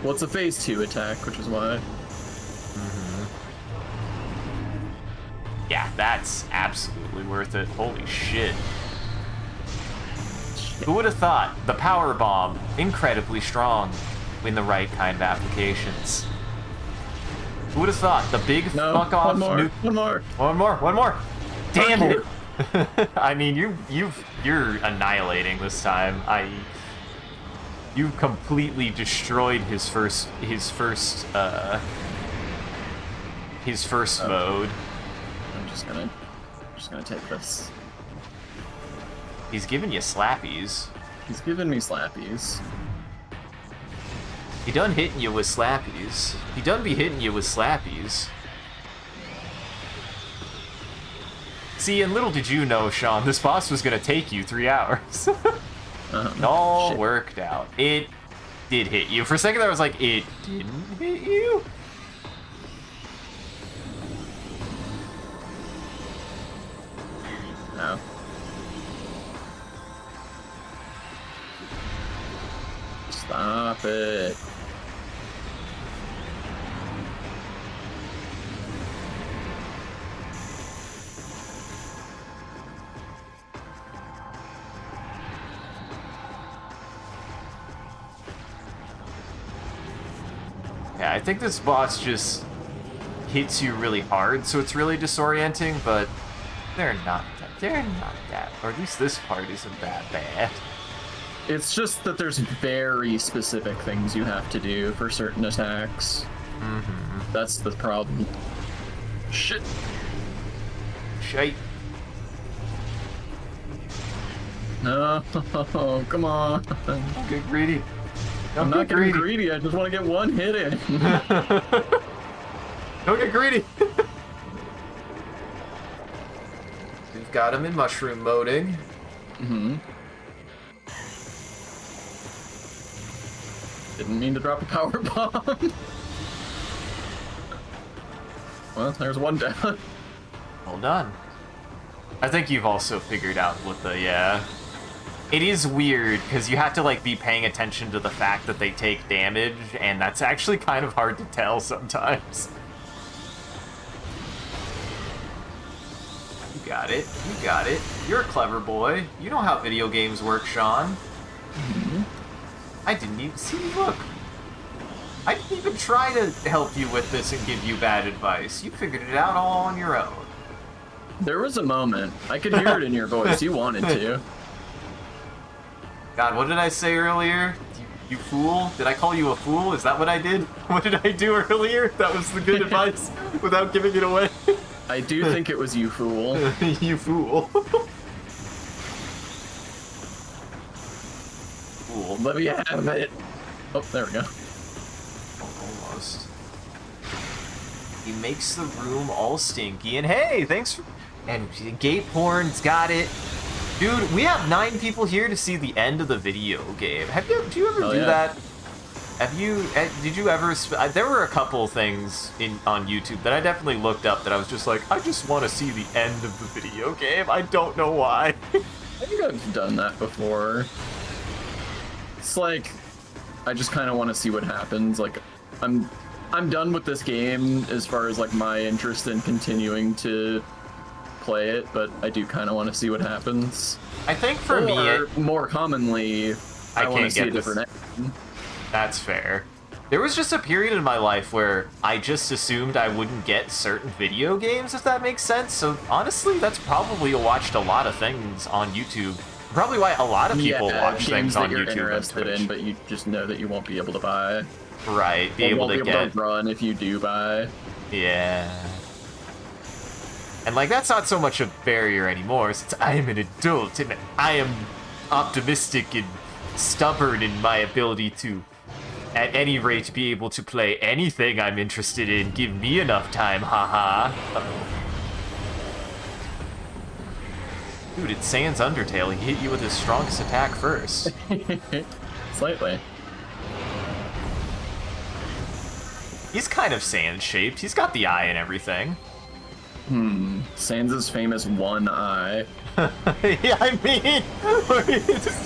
Well, it's a phase 2 attack, which is why. Yeah, that's absolutely worth it. Holy shit. Who would have thought? The power bomb, incredibly strong in the right kind of applications. Who would have thought? The big fuck off nuke. One more. Damn it! I mean, you're annihilating this time. You completely destroyed his first mode. I'm just gonna take this. He's giving you slappies. He's giving me slappies. He done hitting you with slappies. He done be hitting you with slappies. See, and little did you know, Sean, this boss was gonna take you 3 hours. It all worked out. It did hit you. For a second there I was like, it didn't hit you? No. Stop it. Yeah, I think this boss just hits you really hard, so it's really disorienting, but they're not that, or at least this part isn't that bad. It's just that there's very specific things you have to do for certain attacks. That's the problem. Shit. Shite. No, come on. Don't get greedy. I'm not getting greedy, I just want to get one hit in. Don't get greedy. We've got him in mushroom moding. Didn't mean to drop a power bomb. Well, there's one down. Well done. I think you've also figured out what the, It is weird, because you have to, like, be paying attention to the fact that they take damage, and that's actually kind of hard to tell sometimes. You got it. You got it. You're a clever boy. You know how video games work, Sean. Mm-hmm. I didn't even... See, look. I didn't even try to help you with this and give you bad advice. You figured it out all on your own. There was a moment. I could hear it in your voice. You wanted to. God, what did I say earlier? You fool? Did I call you a fool? Is that what I did? What did I do earlier? That was the good advice without giving it away. I do think it was you fool. You fool. Fool. Let me have it. Oh, there we go. Almost. He makes the room all stinky, and hey, thanks for... And Gape Horn's got it. Dude, we have 9 people here to see the end of the video game. Do you ever do that? Did you ever... there were a couple things on YouTube that I definitely looked up that I was just like, I just want to see the end of the video game. I don't know why. I think I've done that before. It's like, I just kind of want to see what happens. Like, I'm done with this game as far as like my interest in continuing to play it, but I do kind of want to see what happens. I think for me, more commonly, I want to see a different ending. That's fair. There was just a period in my life where I just assumed I wouldn't get certain video games, if that makes sense. So honestly, that's probably watched a lot of things on YouTube. Probably why a lot of people watch things on YouTube. Games that you're interested in, but you just know that you won't be able to buy. Right, be able to run if you do buy. Yeah. And like that's not so much a barrier anymore, since I am an adult and I am optimistic and stubborn in my ability to, at any rate, be able to play anything I'm interested in. Give me enough time, haha. Uh-oh. Dude, it's Sans Undertale. He hit you with his strongest attack first. Slightly. He's kind of Sans-shaped. He's got the eye and everything. Sans' famous one eye. Yeah, I mean,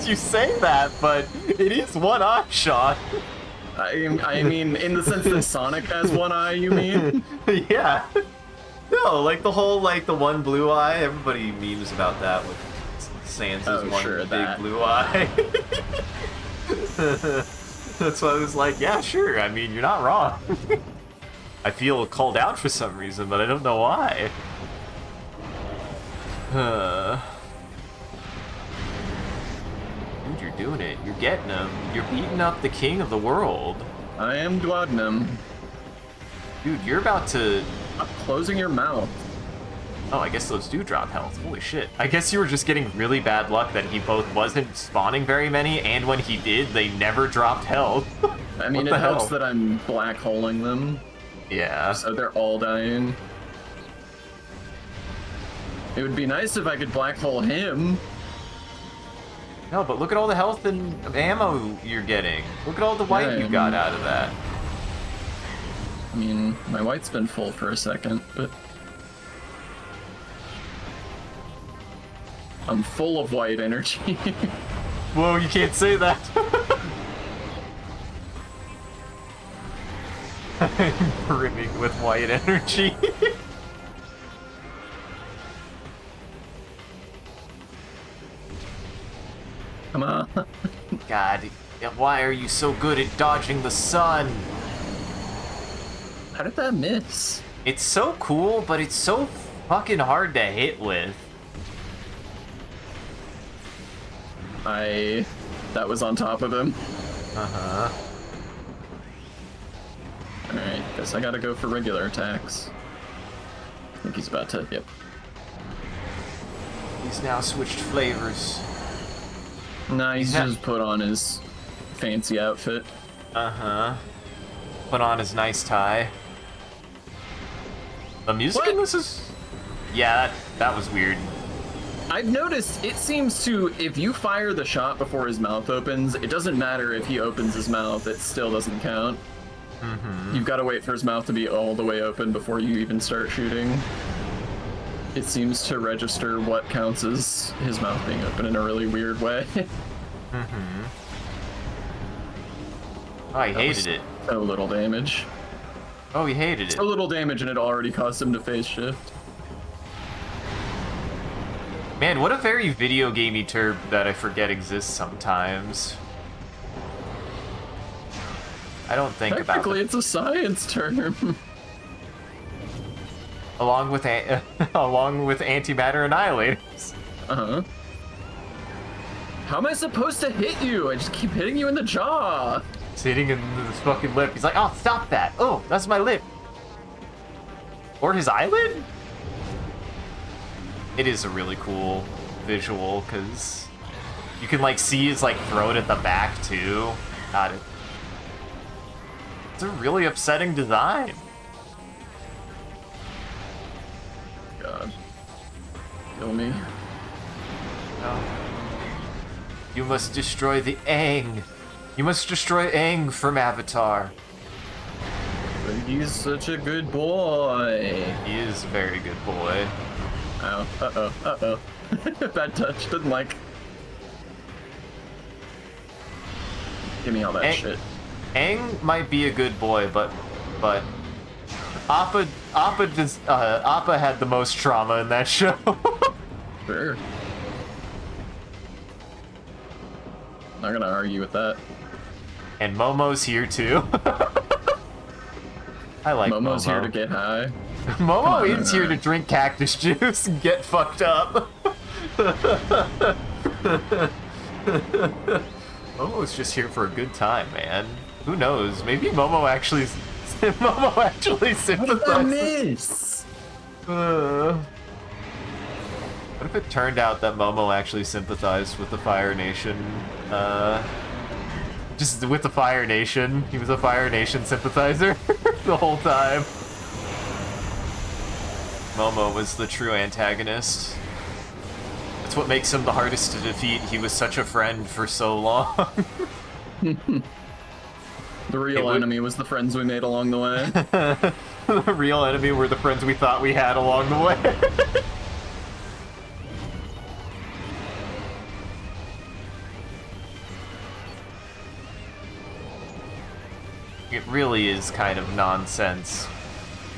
you say that, but it is one eye shot. I mean, in the sense that Sonic has one eye, you mean? Yeah. No, like the whole, like the one blue eye. Everybody memes about that with Sans' one big blue eye. That's why I was like, yeah, sure. I mean, you're not wrong. I feel called out for some reason, but I don't know why. Dude, you're doing it. You're getting him. You're beating up the king of the world. I am Dwadnum. Dude, you're about to... Stop closing your mouth. Oh, I guess those do drop health. Holy shit. I guess you were just getting really bad luck that he both wasn't spawning very many, and when he did, they never dropped health. I mean, it helps that I'm black holing them. Yeah. So they're all dying. It would be nice if I could black hole him. No, but look at all the health and ammo you're getting. Look at all the white you got out of that. I mean, my white's been full for a second, but... I'm full of white energy. Whoa, you can't say that. I'm brimming with white energy. Come on. God, why are you so good at dodging the sun? How did that miss? It's so cool, but it's so fucking hard to hit with. That was on top of him. Uh-huh. Alright, guess I gotta go for regular attacks. I think he's about to, yep. He's now switched flavors. Nah, he's just put on his fancy outfit. Uh-huh. Put on his nice tie. The music in this is... Yeah, that was weird. I've noticed it seems to, if you fire the shot before his mouth opens, it doesn't matter if he opens his mouth, it still doesn't count. Mm-hmm. You've got to wait for his mouth to be all the way open before you even start shooting. it seems to register what counts as his mouth being open in a really weird way. Mm-hmm. Oh, I hated it. So little damage. Oh, he hated it. So little damage, and it already caused him to phase shift. Man, what a very video gamey term that I forget exists sometimes. I don't think about it. Technically, it's a science term. Along with antimatter annihilators. Uh-huh. How am I supposed to hit you? I just keep hitting you in the jaw. It's hitting in his fucking lip. He's like, oh, stop that. Oh, that's my lip. Or his eyelid? It is a really cool visual, because you can, like, see his, like, throat at the back, too. God, it's a really upsetting design. God. Kill me. No. You must destroy the Aang. You must destroy Aang from Avatar. But he's such a good boy. He is a very good boy. Ow. Uh-oh. Uh-oh. Bad touch. Didn't like. Give me all that shit. Aang might be a good boy, but Appa had the most trauma in that show. Sure. Not gonna argue with that. And Momo's here too. I like Momo's Momo. here to get high. Momo is here to drink cactus juice and get fucked up. Momo's just here for a good time, man. Who knows? Maybe Momo actually sympathizes. What did I miss? What if it turned out that Momo actually sympathized with the Fire Nation? Just with the Fire Nation. He was a Fire Nation sympathizer the whole time. Momo was the true antagonist. That's what makes him the hardest to defeat. He was such a friend for so long. The real enemy was the friends we made along the way. The real enemy were the friends we thought we had along the way. It really is kind of nonsense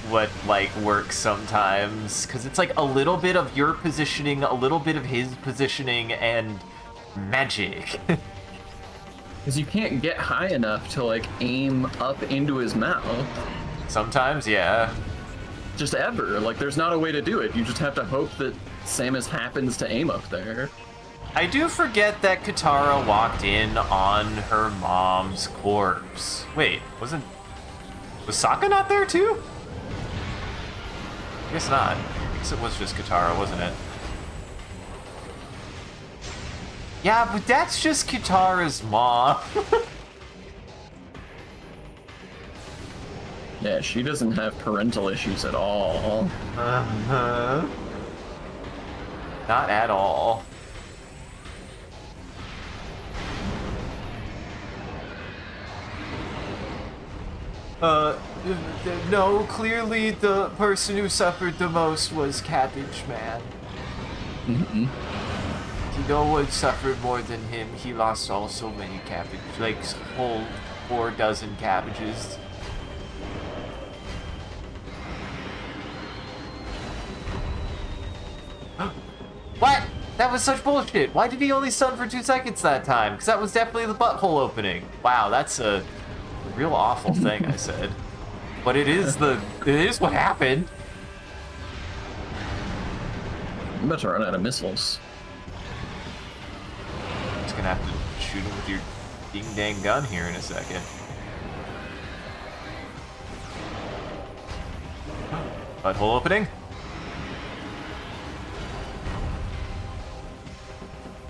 what, like, works sometimes, because it's like a little bit of your positioning, a little bit of his positioning, and magic. Because you can't get high enough to, like, aim up into his mouth. Sometimes, yeah. Just ever. Like, there's not a way to do it. You just have to hope that Samus happens to aim up there. I do forget that Katara walked in on her mom's corpse. Wait, was Sokka not there too? I guess not. I guess it was just Katara, wasn't it? Yeah, but that's just Katara's mom. Yeah, she doesn't have parental issues at all. Uh-huh. Not at all. No, clearly the person who suffered the most was Cabbage Man. Mm-hmm. No one suffered more than him. He lost all so many cabbage, like whole 4 dozen cabbages. What? That was such bullshit. Why did he only stun for 2 seconds that time? Because that was definitely the butthole opening. Wow, that's a real awful thing I said. But it is what happened. I'm about to run out of missiles. Just gonna have to shoot him with your ding-dang gun here in a second. Butthole opening?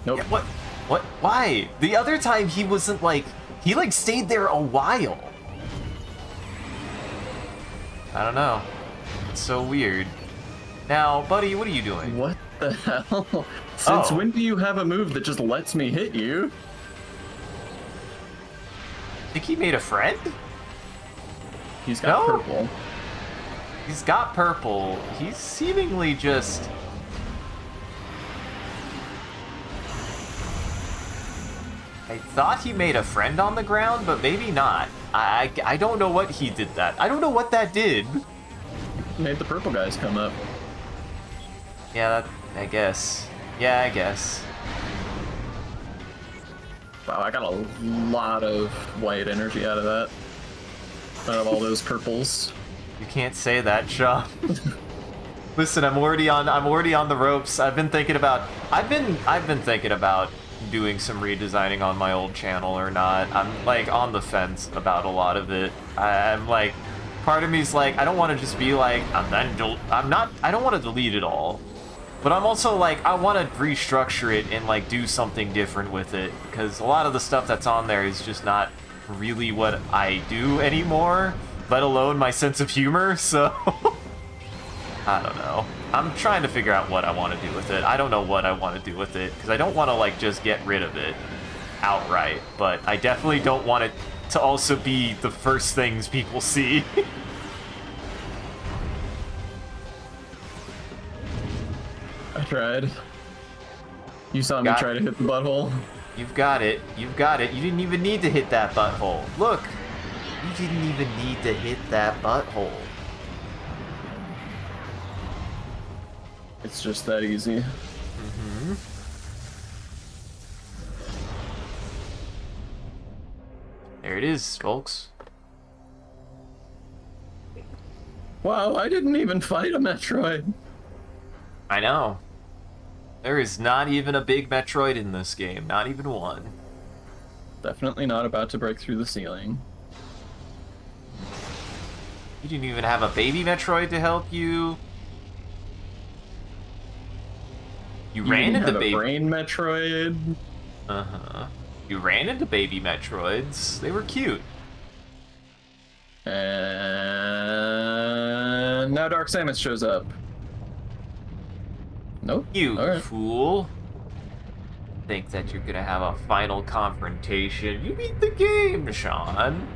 Nope. Yeah, what? What? Why? The other time he wasn't like... He like stayed there a while. I don't know. It's so weird. Now, buddy, what are you doing? What the hell? Since when do you have a move that just lets me hit you? Think he made a friend? He's got No? purple. He's got purple. He's seemingly just... I thought he made a friend on the ground, but maybe not. I don't know what he did that. I don't know what that did. Made the purple guys come up. Yeah, I guess. Yeah, I guess. Wow, I got a lot of white energy out of that. Out of all those purples. You can't say that, Sean. Listen, I'm already on the ropes. I've been thinking about doing some redesigning on my old channel or not. I'm like on the fence about a lot of it. I'm like, part of me's like, I don't want to just be like, I don't want to delete it all. But I'm also like, I want to restructure it and like do something different with it, because a lot of the stuff that's on there is just not really what I do anymore, let alone my sense of humor, so I don't know. I'm trying to figure out what I want to do with it. I don't know what I want to do with it, because I don't want to like just get rid of it outright, but I definitely don't want it to also be the first things people see. I tried. You saw me try to hit the butthole. You've got it. You've got it. You didn't even need to hit that butthole. Look! You didn't even need to hit that butthole. It's just that easy. Mm-hmm. There it is, folks. Wow, I didn't even fight a Metroid. I know. There is not even a big Metroid in this game. Not even one. Definitely not about to break through the ceiling. You didn't even have a baby Metroid to help you. You ran into baby... brain Metroid. Uh-huh. You ran into baby Metroids. They were cute. And now Dark Samus shows up. Nope. You fool. Think that you're gonna have a final confrontation. You beat the game, Sean.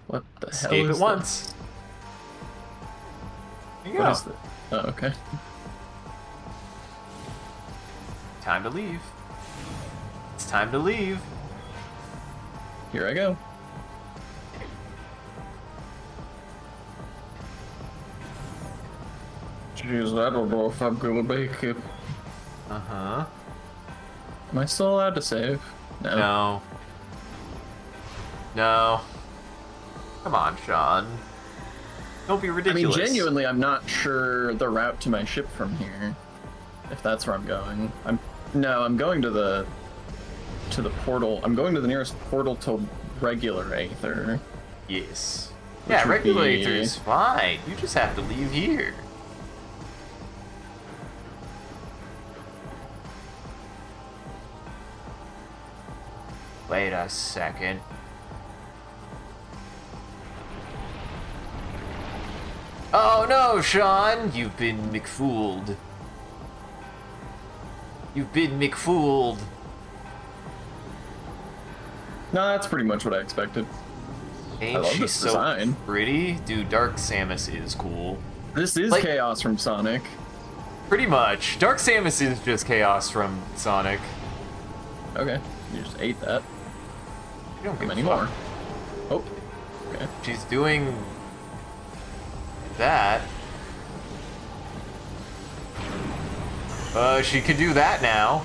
What the Escape hell is at once. There you What go. is that? Oh, okay. Time to leave. It's time to leave. Here I go. Jeez, I don't know if I'm gonna make it. Uh-huh. Am I still allowed to save? No. No. Come on, Sean. Don't be ridiculous. I mean, genuinely, I'm not sure the route to my ship from here. If that's where I'm going. I'm going to the portal. I'm going to the nearest portal to regular Aether. Yes. Yeah, regular Aether is fine. You just have to leave here. Wait a second. Oh no, Sean! You've been McFooled. You've been McFooled. No, that's pretty much what I expected. Ain't she so design. Pretty? Dude, Dark Samus is cool. This is Chaos from Sonic. Pretty much. Dark Samus is just Chaos from Sonic. Okay, you just ate that. You don't give any more. Oh, okay. She's doing that. She could do that now.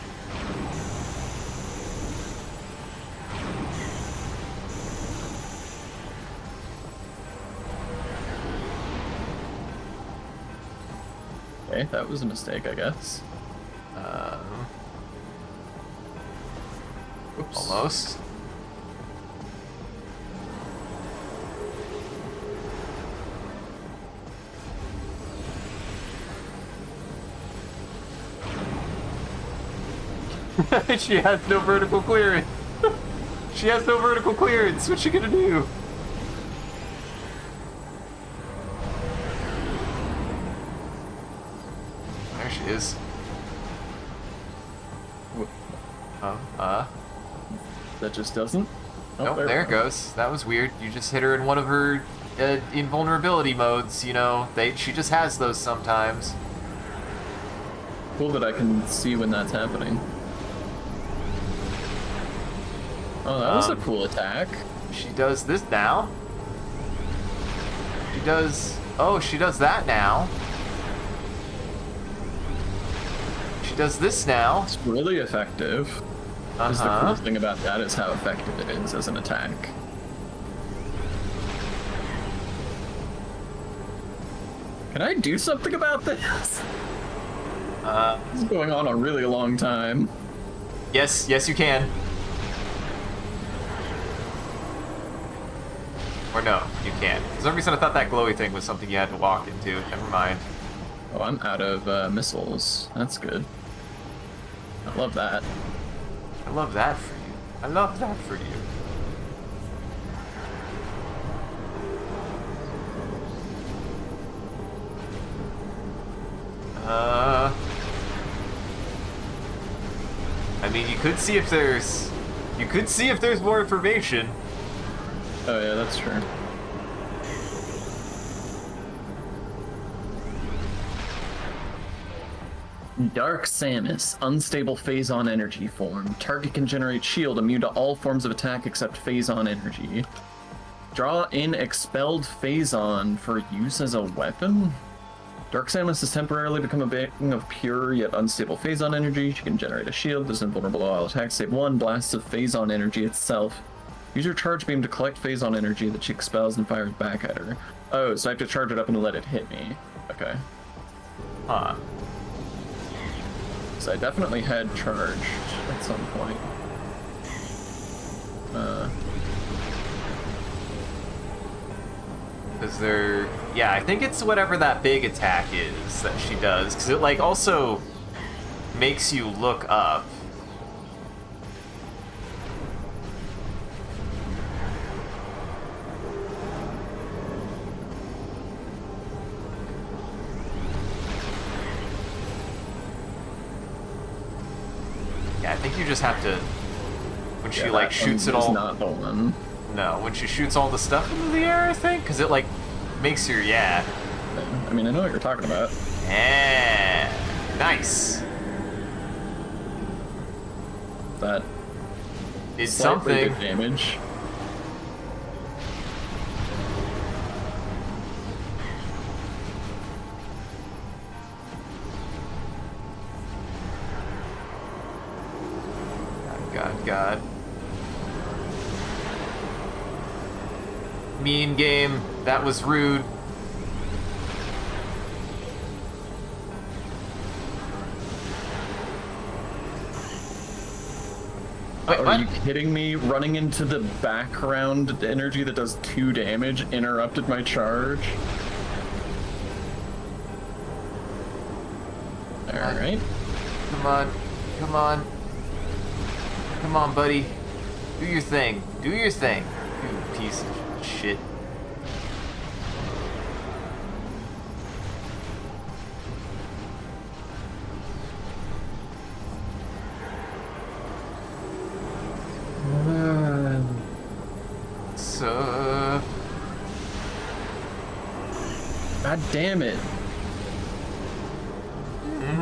Okay, that was a mistake, I guess. Oops. Almost. She has no vertical clearance. She has no vertical clearance. What's she gonna do? There she is. That just doesn't? Oh, there it goes. That was weird. You just hit her in one of her invulnerability modes, you know. She just has those sometimes. Cool that I can see when that's happening. Oh, that was a cool attack. She does this now. She does... Oh, she does that now. She does this now. It's really effective. Just the cool thing about that is how effective it is as an attack. Can I do something about this? This is going on a really long time. Yes, you can. Or no, you can't. For some reason I thought that glowy thing was something you had to walk into. Never mind. Oh, I'm out of missiles. That's good. I love that. I love that for you. I love that for you. I mean, you could see if there's more information. Oh yeah, that's true. Dark Samus, unstable phase-on energy form. Target can generate shield immune to all forms of attack except phase-on energy. Draw in expelled phase-on for use as a weapon. Dark Samus has temporarily become a being of pure yet unstable phase-on energy. She can generate a shield that is invulnerable to all attacks save one blasts of phase-on energy itself. Use your charge beam to collect phase-on energy that she expels and fires back at her. Oh, so I have to charge it up and let it hit me. Okay. Huh. So I definitely had charged at some point. Is there... Yeah, I think it's whatever that big attack is that she does, because it, like, also makes you look up. Yeah, I think you just have to... When she, like, shoots it all... not the one. No, when she shoots all the stuff into the air, I think, because it, like, makes your... Yeah. I mean, I know what you're talking about. Yeah. Nice. That... It's something. Big damage. God. Mean game. That was rude. Wait, Are you kidding me? Running into the background energy that does 2 damage interrupted my charge? Alright. Come on. Come on. Come on, buddy. Do your thing. Do your thing. You piece of shit. God damn it.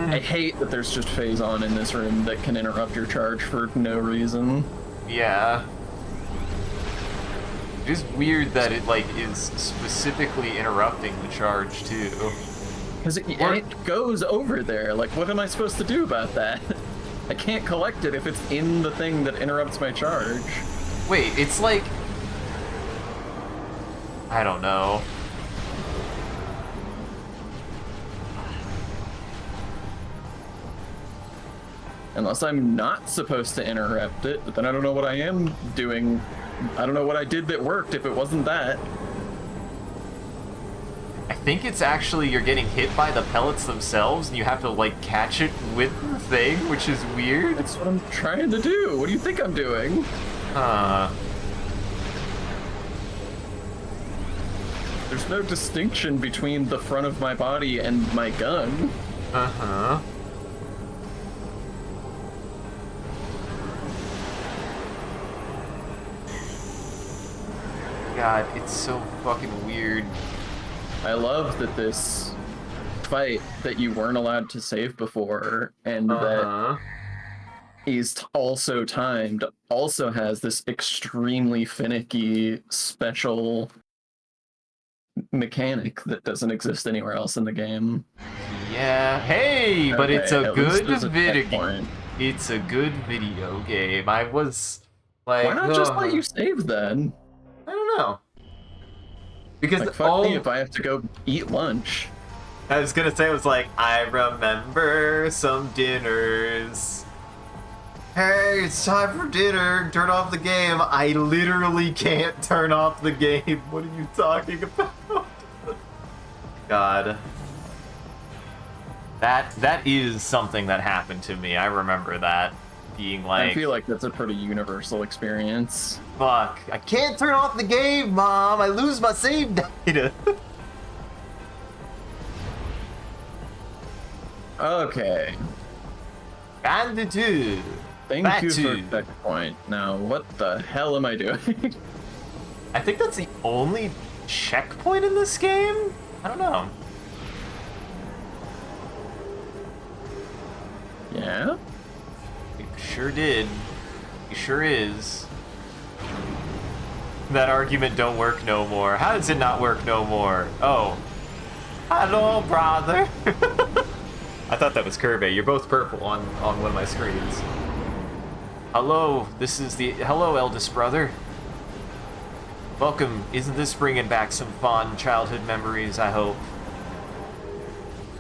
I hate that there's just phase on in this room that can interrupt your charge for no reason. Yeah. It is weird that it, like, is specifically interrupting the charge, too. Because it goes over there. Like, what am I supposed to do about that? I can't collect it if it's in the thing that interrupts my charge. Wait, it's like... I don't know. Unless I'm not supposed to interrupt it, but then I don't know what I am doing. I don't know what I did that worked if it wasn't that. I think it's actually you're getting hit by the pellets themselves and you have to, like, catch it with the thing, which is weird. That's what I'm trying to do. What do you think I'm doing? There's no distinction between the front of my body and my gun. Uh-huh. God, it's so fucking weird. I love that this fight that you weren't allowed to save before, and that is also timed, also has this extremely finicky special mechanic that doesn't exist anywhere else in the game. Yeah, hey, but it's a good video. It's a good video game. I was like, why not just let you save then? I don't know. Because like, fuck me if I have to go eat lunch. I was gonna say, it was like, I remember some dinners. Hey, it's time for dinner. Turn off the game. I literally can't turn off the game. What are you talking about? God. That is something that happened to me. I remember that being like... I feel like that's a pretty universal experience. Fuck. I can't turn off the game, Mom. I lose my save data. Okay. Banditude. Thank you for checkpoint. Now, what the hell am I doing? I think that's the only checkpoint in this game? I don't know. Yeah? You sure did. You sure is. That argument don't work no more. How does it not work no more? Oh. Hello, brother. I thought that was Kirby. You're both purple on one of my screens. Hello, this is the... Hello, eldest brother. Welcome. Isn't this bringing back some fond childhood memories, I hope?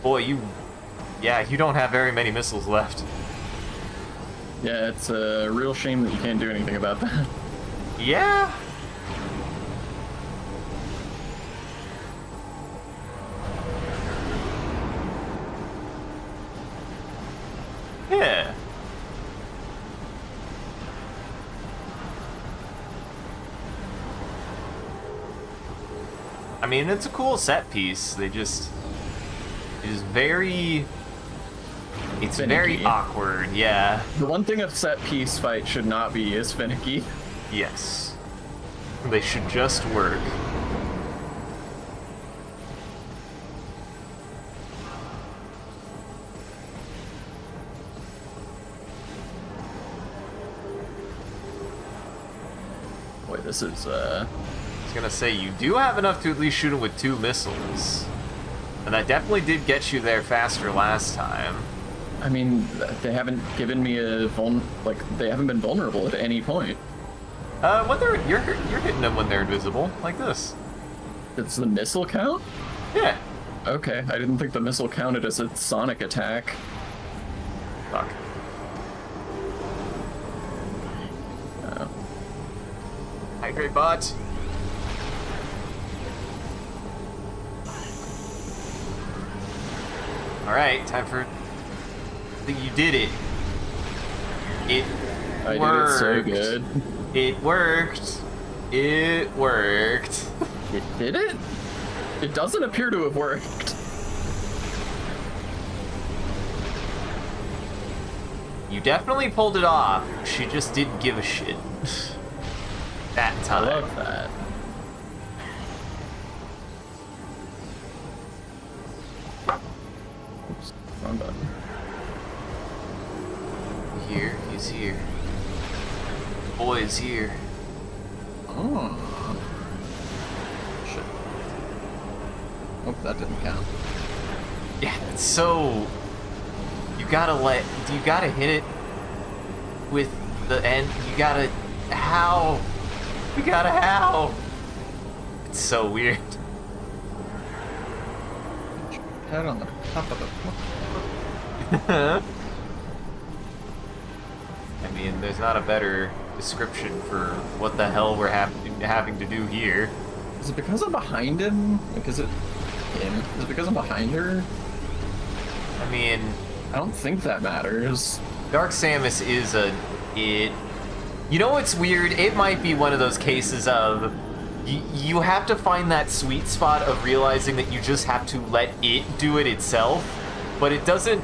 Boy, you... Yeah, you don't have very many missiles left. Yeah, it's a real shame that you can't do anything about that. Yeah? Yeah. I mean, it's a cool set piece. They just... It is very... It's finicky. Very awkward, yeah. The one thing a set piece fight should not be is finicky. Yes. They should just work. Boy, this is, I was gonna say, you do have enough to at least shoot him with 2 missiles. And that definitely did get you there faster last time. I mean, they haven't given me a they haven't been vulnerable at any point. When you're hitting them when they're invisible, like this. It's the missile count? Yeah. Okay, I didn't think the missile counted as a sonic attack. Fuck. Oh. Hydrate bot. Alright, time for... I think you did it. I did it so good. It worked. It worked. It did it? It doesn't appear to have worked. You definitely pulled it off. She just didn't give a shit. That time. I love that. Oops, wrong button. Here, he's here. Boy is here. Oh. Shit. Oh, that didn't count. Yeah, it's so... You gotta hit it with the end. You gotta... How? You gotta how? It's so weird. Head on the top of the... I mean, there's not a better description for what the hell we're having to do here. Is it because I'm behind him? Like, is it him? Is it because I'm behind her? I mean... I don't think that matters. Dark Samus is it... You know what's weird? It might be one of those cases of... You have to find that sweet spot of realizing that you just have to let it do it itself, but it doesn't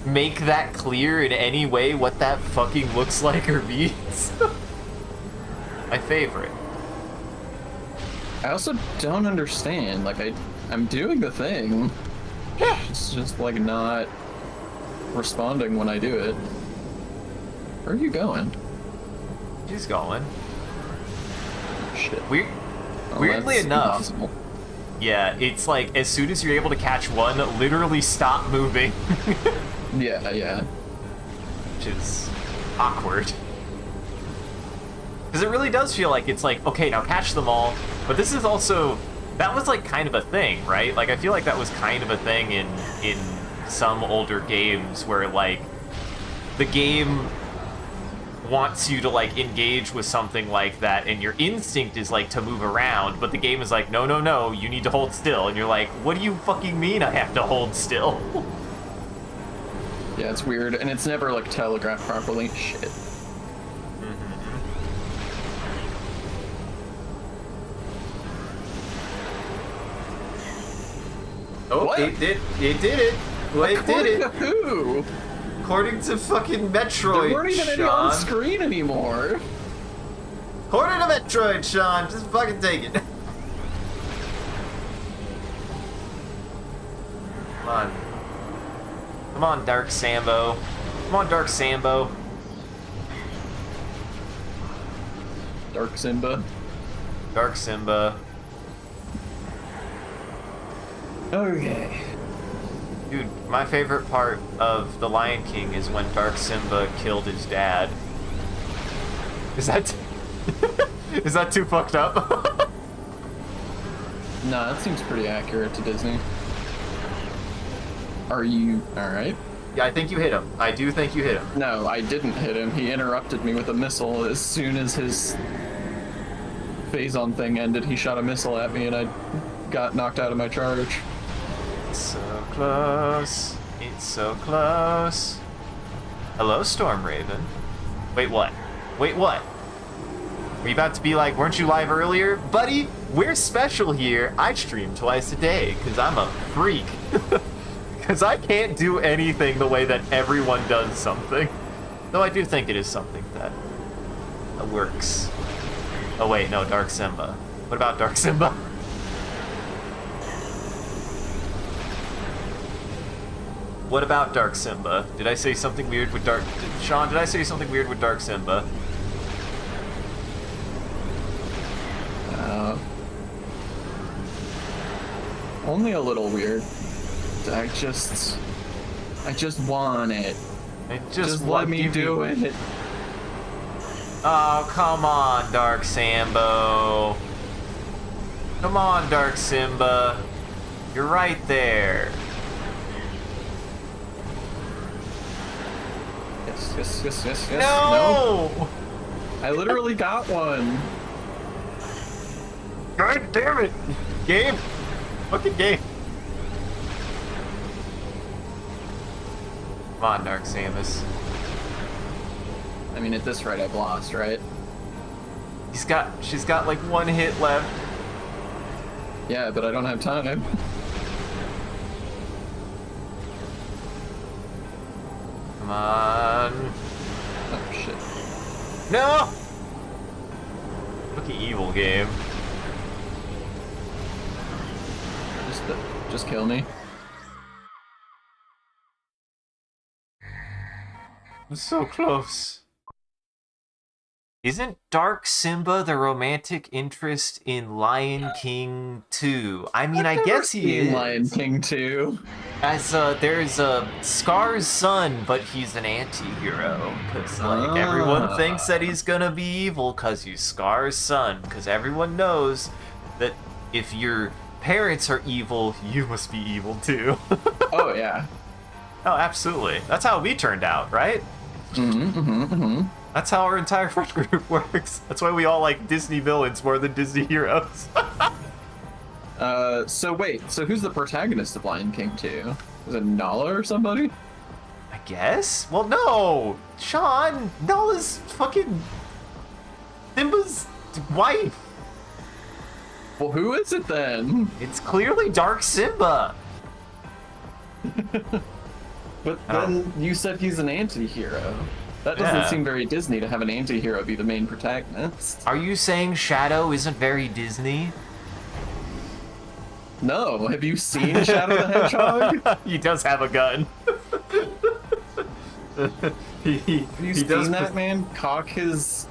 make that clear in any way what that fucking looks like or means. My favorite. I also don't understand. Like, I'm doing the thing. Yeah. It's just, like, not responding when I do it. Where are you going? She's going. Shit. Weirdly enough, impossible. yeah, it's like as soon as you're able to catch one, literally stop moving. Yeah. Which is awkward. Because it really does feel like it's like, okay, now catch them all. But this is also, that was like kind of a thing, right? Like I feel like that was kind of a thing in some older games where like the game wants you to like engage with something like that and your instinct is like to move around, but the game is like, no, you need to hold still. And you're like, what do you fucking mean I have to hold still? Yeah, it's weird, and it's never like telegraphed properly. Shit. Oh, what? It did it. Well, it did it. To who? According to fucking Metroid, There weren't even any on screen anymore. According to Metroid, Sean, just fucking take it. Come on. Come on, Dark Sambo. Come on, Dark Sambo. Dark Simba. Dark Simba. Okay. Dude, my favorite part of The Lion King is when Dark Simba killed his dad. Is that... is that too fucked up? No, that seems pretty accurate to Disney. Are you alright? Yeah, I think you hit him. I do think you hit him. No, I didn't hit him. He interrupted me with a missile. As soon as his phase-on thing ended, he shot a missile at me and I got knocked out of my charge. It's so close. It's so close. Hello, Storm Raven. Wait, what? Wait, what? Were you about to be like, weren't you live earlier? Buddy, we're special here. I stream twice a day, because I'm a freak. Because I can't do anything the way that everyone does something. Though I do think it is something that works. Oh wait, no, Dark Simba. What about Dark Simba? What about Dark Simba? Did I say something weird with Dark... Sean, did I say something weird with Dark Simba? Only a little weird. I just want it. Just let me do it. Oh, come on, Dark Sambo. Come on, Dark Simba. You're right there. Yes. No! I literally got one. God damn it! Game! Fucking game. Come on, Dark Samus. I mean, at this rate, I've lost, right? She's got like one hit left. Yeah, but I don't have time. Come on. Oh, shit. No! Fucking evil game. Just kill me. I'm so close. Isn't Dark Simba the romantic interest in Lion King 2? I mean, I guess he is. Lion King 2. As there's Scar's son, but he's an anti-hero. Because, like, everyone thinks that he's gonna be evil because he's Scar's son. Because everyone knows that if your parents are evil, you must be evil too. Oh, yeah. Oh, absolutely. That's how we turned out, right? That's how our entire friend group works. That's why we all like Disney villains more than Disney heroes. So wait, so who's the protagonist of Lion King 2? Is it Nala or somebody? I guess? Well, no! Sean! Nala's fucking... Simba's wife! Well, who is it then? It's clearly Dark Simba! But then you said he's an anti-hero. That doesn't seem very Disney to have an anti-hero be the main protagonist. Are you saying Shadow isn't very Disney? No, have you seen Shadow the Hedgehog? He does have a gun. Have you seen that man cock his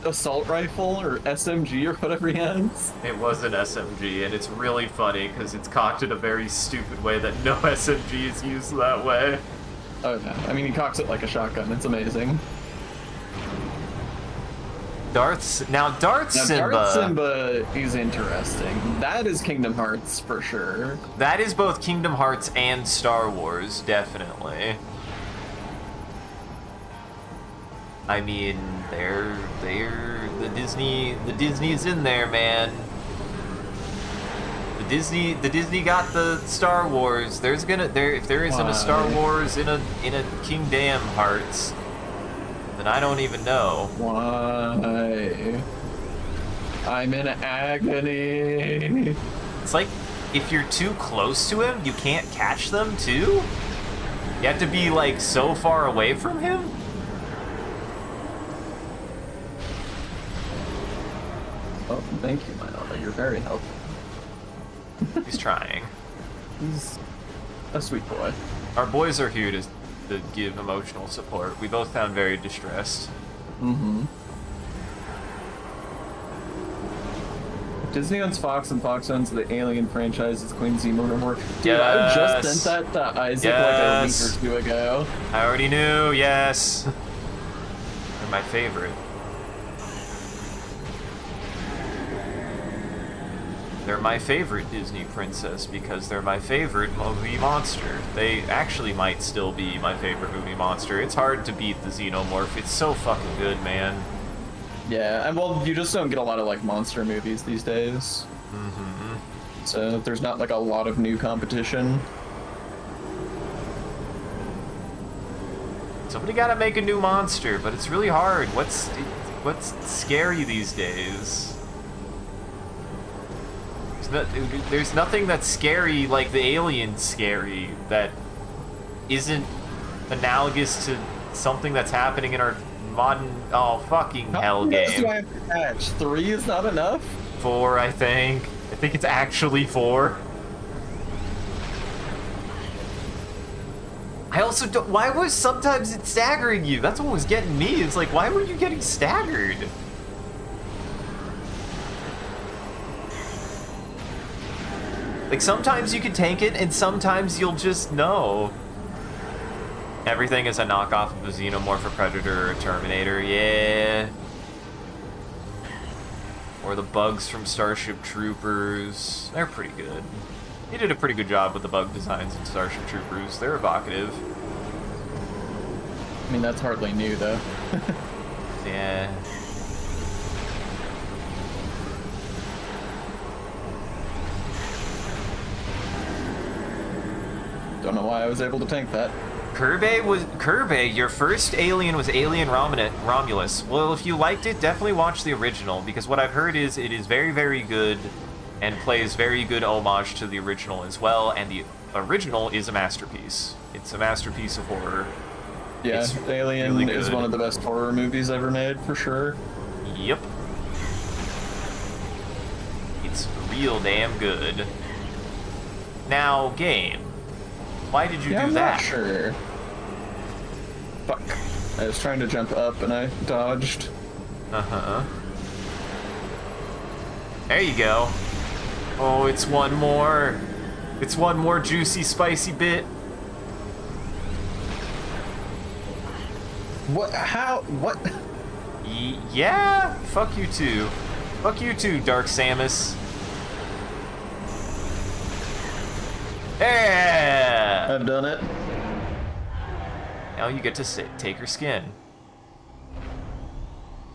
assault rifle or SMG or whatever he has? It was an SMG, and it's really funny because it's cocked in a very stupid way that no SMG is used that way. Oh yeah, I mean he cocks it like a shotgun. It's amazing. Darth Simba. Darth Simba is interesting. That is Kingdom Hearts for sure. That is both Kingdom Hearts and Star Wars, definitely. I mean, they're the Disney's in there, man. The Disney got the Star Wars. If there isn't a Star Wars in a Kingdom Hearts, then I don't even know. Why? I'm in agony. It's like if you're too close to him, you can't catch them too? You have to be like so far away from him? Oh, thank you, my daughter. You're very helpful. He's trying. He's a sweet boy. Our boys are here to give emotional support. We both sound very distressed. Mm-hmm. Disney owns Fox, and Fox owns the Alien franchise. It's Queen Zemo no more. Dude, yes. I just sent that to Isaac like a week or two ago. I already knew, yes. They're my favorite. They're my favorite Disney princess because they're my favorite movie monster. They actually might still be my favorite movie monster. It's hard to beat the Xenomorph. It's so fucking good, man. Yeah, and well, you just don't get a lot of like monster movies these days. Mm-hmm. So there's not like a lot of new competition. Somebody gotta make a new monster, but it's really hard. What's scary these days? There's nothing that's scary like the Alien scary that isn't analogous to something that's happening in our modern fucking hell game. How many do I have to catch? 3 is not enough? 4, I think. I think it's actually 4. I also don't. Why was sometimes it staggering you? That's what was getting me. It's like, why were you getting staggered? Like, sometimes you can tank it, and sometimes you'll just know. Everything is a knockoff of a Xenomorph, a Predator, or a Terminator, yeah. Or the bugs from Starship Troopers. They're pretty good. He did a pretty good job with the bug designs in Starship Troopers. They're evocative. I mean, that's hardly new, though. Yeah. Don't know why I was able to tank that. Kirby, your first alien was Alien Romulus. Well, if you liked it, definitely watch the original, because what I've heard is it is very, very good and plays very good homage to the original as well, and the original is a masterpiece. It's a masterpiece of horror. Yeah, it's Alien really is good. one of the best horror movies ever made, for sure. Yep. It's real damn good. Now, game. Why did you do I'm that? not sure. Fuck. I was trying to jump up and I dodged. Uh-huh. There you go. Oh, it's one more. It's one more juicy, spicy bit. What? How? What? Yeah? Fuck you too. Fuck you too, Dark Samus. Yeah! I've done it. Now you get to take her skin.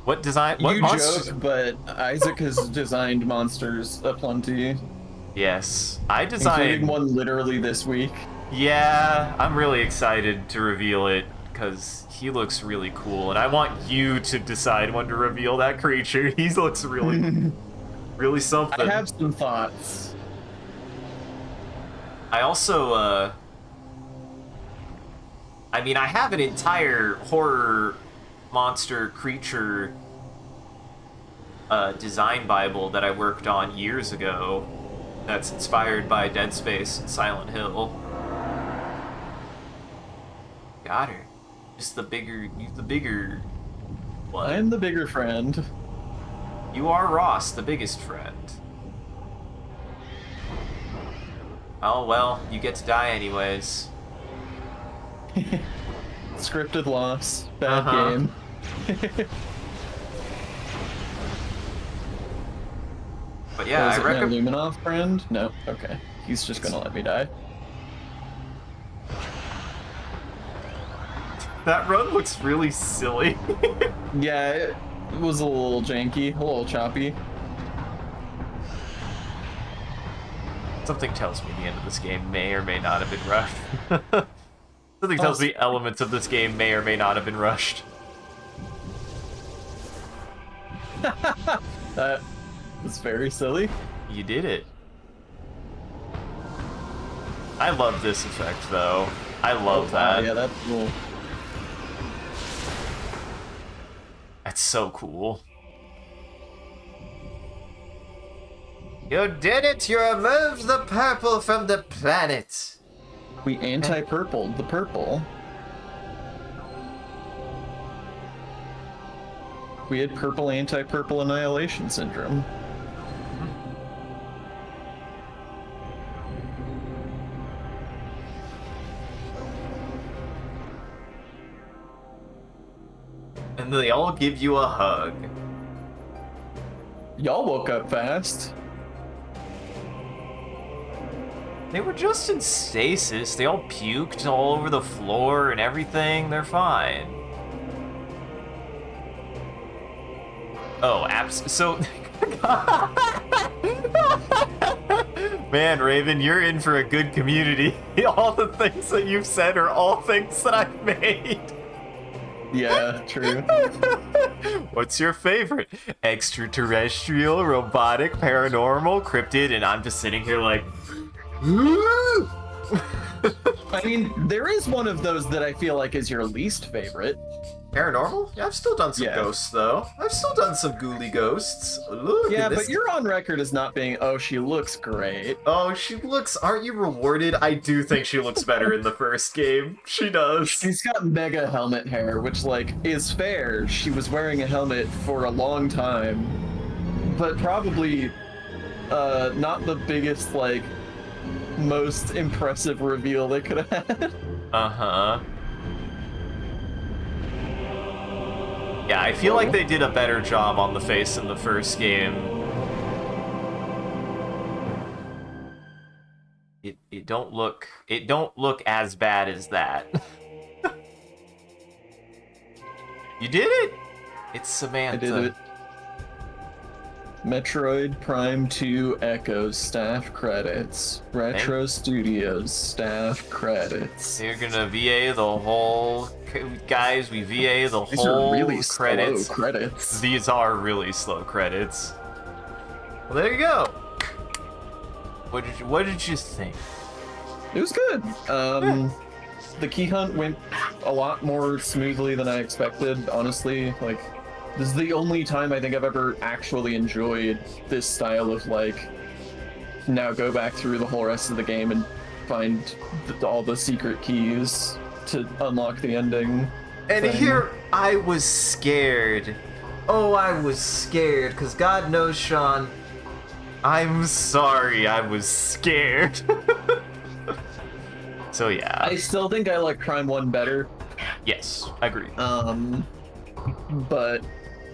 What design? What You monsters? joke, but Isaac has designed monsters aplenty. Yes, I designed Including one literally this week. Yeah, I'm really excited to reveal it because he looks really cool, and I want you to decide when to reveal that creature. He looks really, really something. I have some thoughts. I also, I mean, I have an entire horror monster creature design Bible that I worked on years ago that's inspired by Dead Space and Silent Hill. Got her. Just the bigger one. I'm the bigger friend. You are Ross, the biggest friend. Oh well, you get to die anyways. Scripted loss. Bad game. But yeah, I recommend Luminoff friend? No, okay. He's just gonna let me die. That run looks really silly. Yeah, it was a little janky, a little choppy. Something tells me the end of this game may or may not have been rushed. Something tells me elements of this game may or may not have been rushed. That was very silly. You did it. I love this effect, though. I love that. Yeah, that's cool. That's so cool. You did it! You removed the purple from the planet! We anti-purpled the purple. We had purple anti-purple annihilation syndrome. And they all give you a hug. Y'all woke up fast. They were just in stasis. They all puked all over the floor and everything. They're fine. Oh, so... Man, Raven, you're in for a good community. All the things that you've said are all things that I've made. Yeah, true. What's your favorite? Extraterrestrial, robotic, paranormal, cryptid, and I'm just sitting here like... I mean, there is one of those that I feel like is your least favorite. Paranormal? Yeah, I've still done some ghosts, though. I've still done some ghouly ghosts. Look yeah, at this. But you're on record as not being, oh, she looks great. Oh, she looks... Aren't you rewarded? I do think she looks better in the first game. She does. She's got mega helmet hair, which, like, is fair. She was wearing a helmet for a long time. But probably not the biggest, like, most impressive reveal they could have had. Uh-huh. Yeah, I feel like they did a better job on the face in the first game. It don't look as bad as that. You did it! It's Samantha. I did it. Metroid Prime 2 Echoes staff credits. Retro Studios staff credits. You're gonna VA the whole... Guys, we VA the These whole are really credits. Slow credits. These are really slow credits. Well, there you go. What did you think? It was good. The key hunt went a lot more smoothly than I expected, honestly. Like, this is the only time I think I've ever actually enjoyed this style of, like, now go back through the whole rest of the game and find all the secret keys to unlock the ending. And thing. here I was scared. Oh, I was scared, because God knows, Sean, I'm sorry I was scared. So yeah. I still think I like Prime 1 better. Yes, I agree.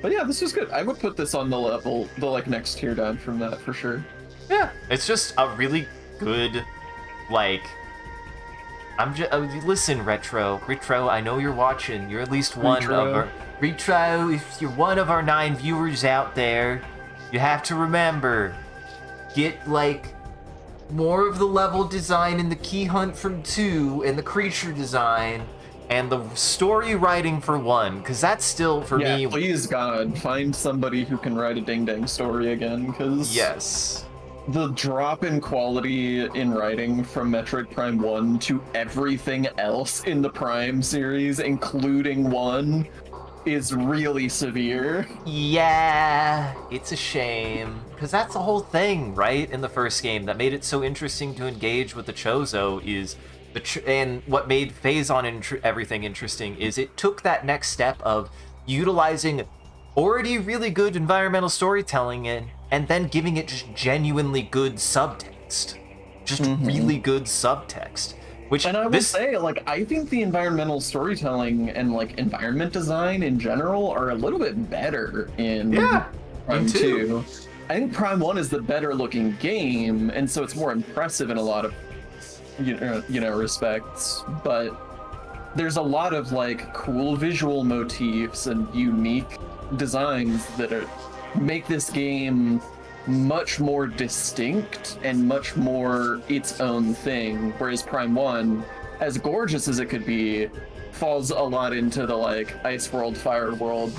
But yeah, this was good. I would put this on the level, the like next tier down from that for sure. Yeah, it's just a really good, like, listen, Retro, I know you're watching. You're at least one of our... Retro, if you're one of our 9 viewers out there, you have to remember, get, like, more of the level design in the key hunt from 2 and the creature design and the story writing for 1, because that's still, for me... please, God, find somebody who can write a ding-dang story again, because... Yes. The drop in quality in writing from Metroid Prime 1 to everything else in the Prime series, including 1, is really severe. Yeah, it's a shame. Because that's the whole thing, right, in the first game that made it so interesting to engage with the Chozo is and what made Phazon everything interesting is it took that next step of utilizing already really good environmental storytelling and then giving it just genuinely good subtext. Just really good subtext. Which, and I will say, like, I think the environmental storytelling and like environment design in general are a little bit better in Prime 2. I think Prime 1 is the better looking game, and so it's more impressive in a lot of you know respects. But there's a lot of like cool visual motifs and unique designs that make this game much more distinct and much more its own thing, whereas Prime 1, as gorgeous as it could be, falls a lot into the like ice world, fire world,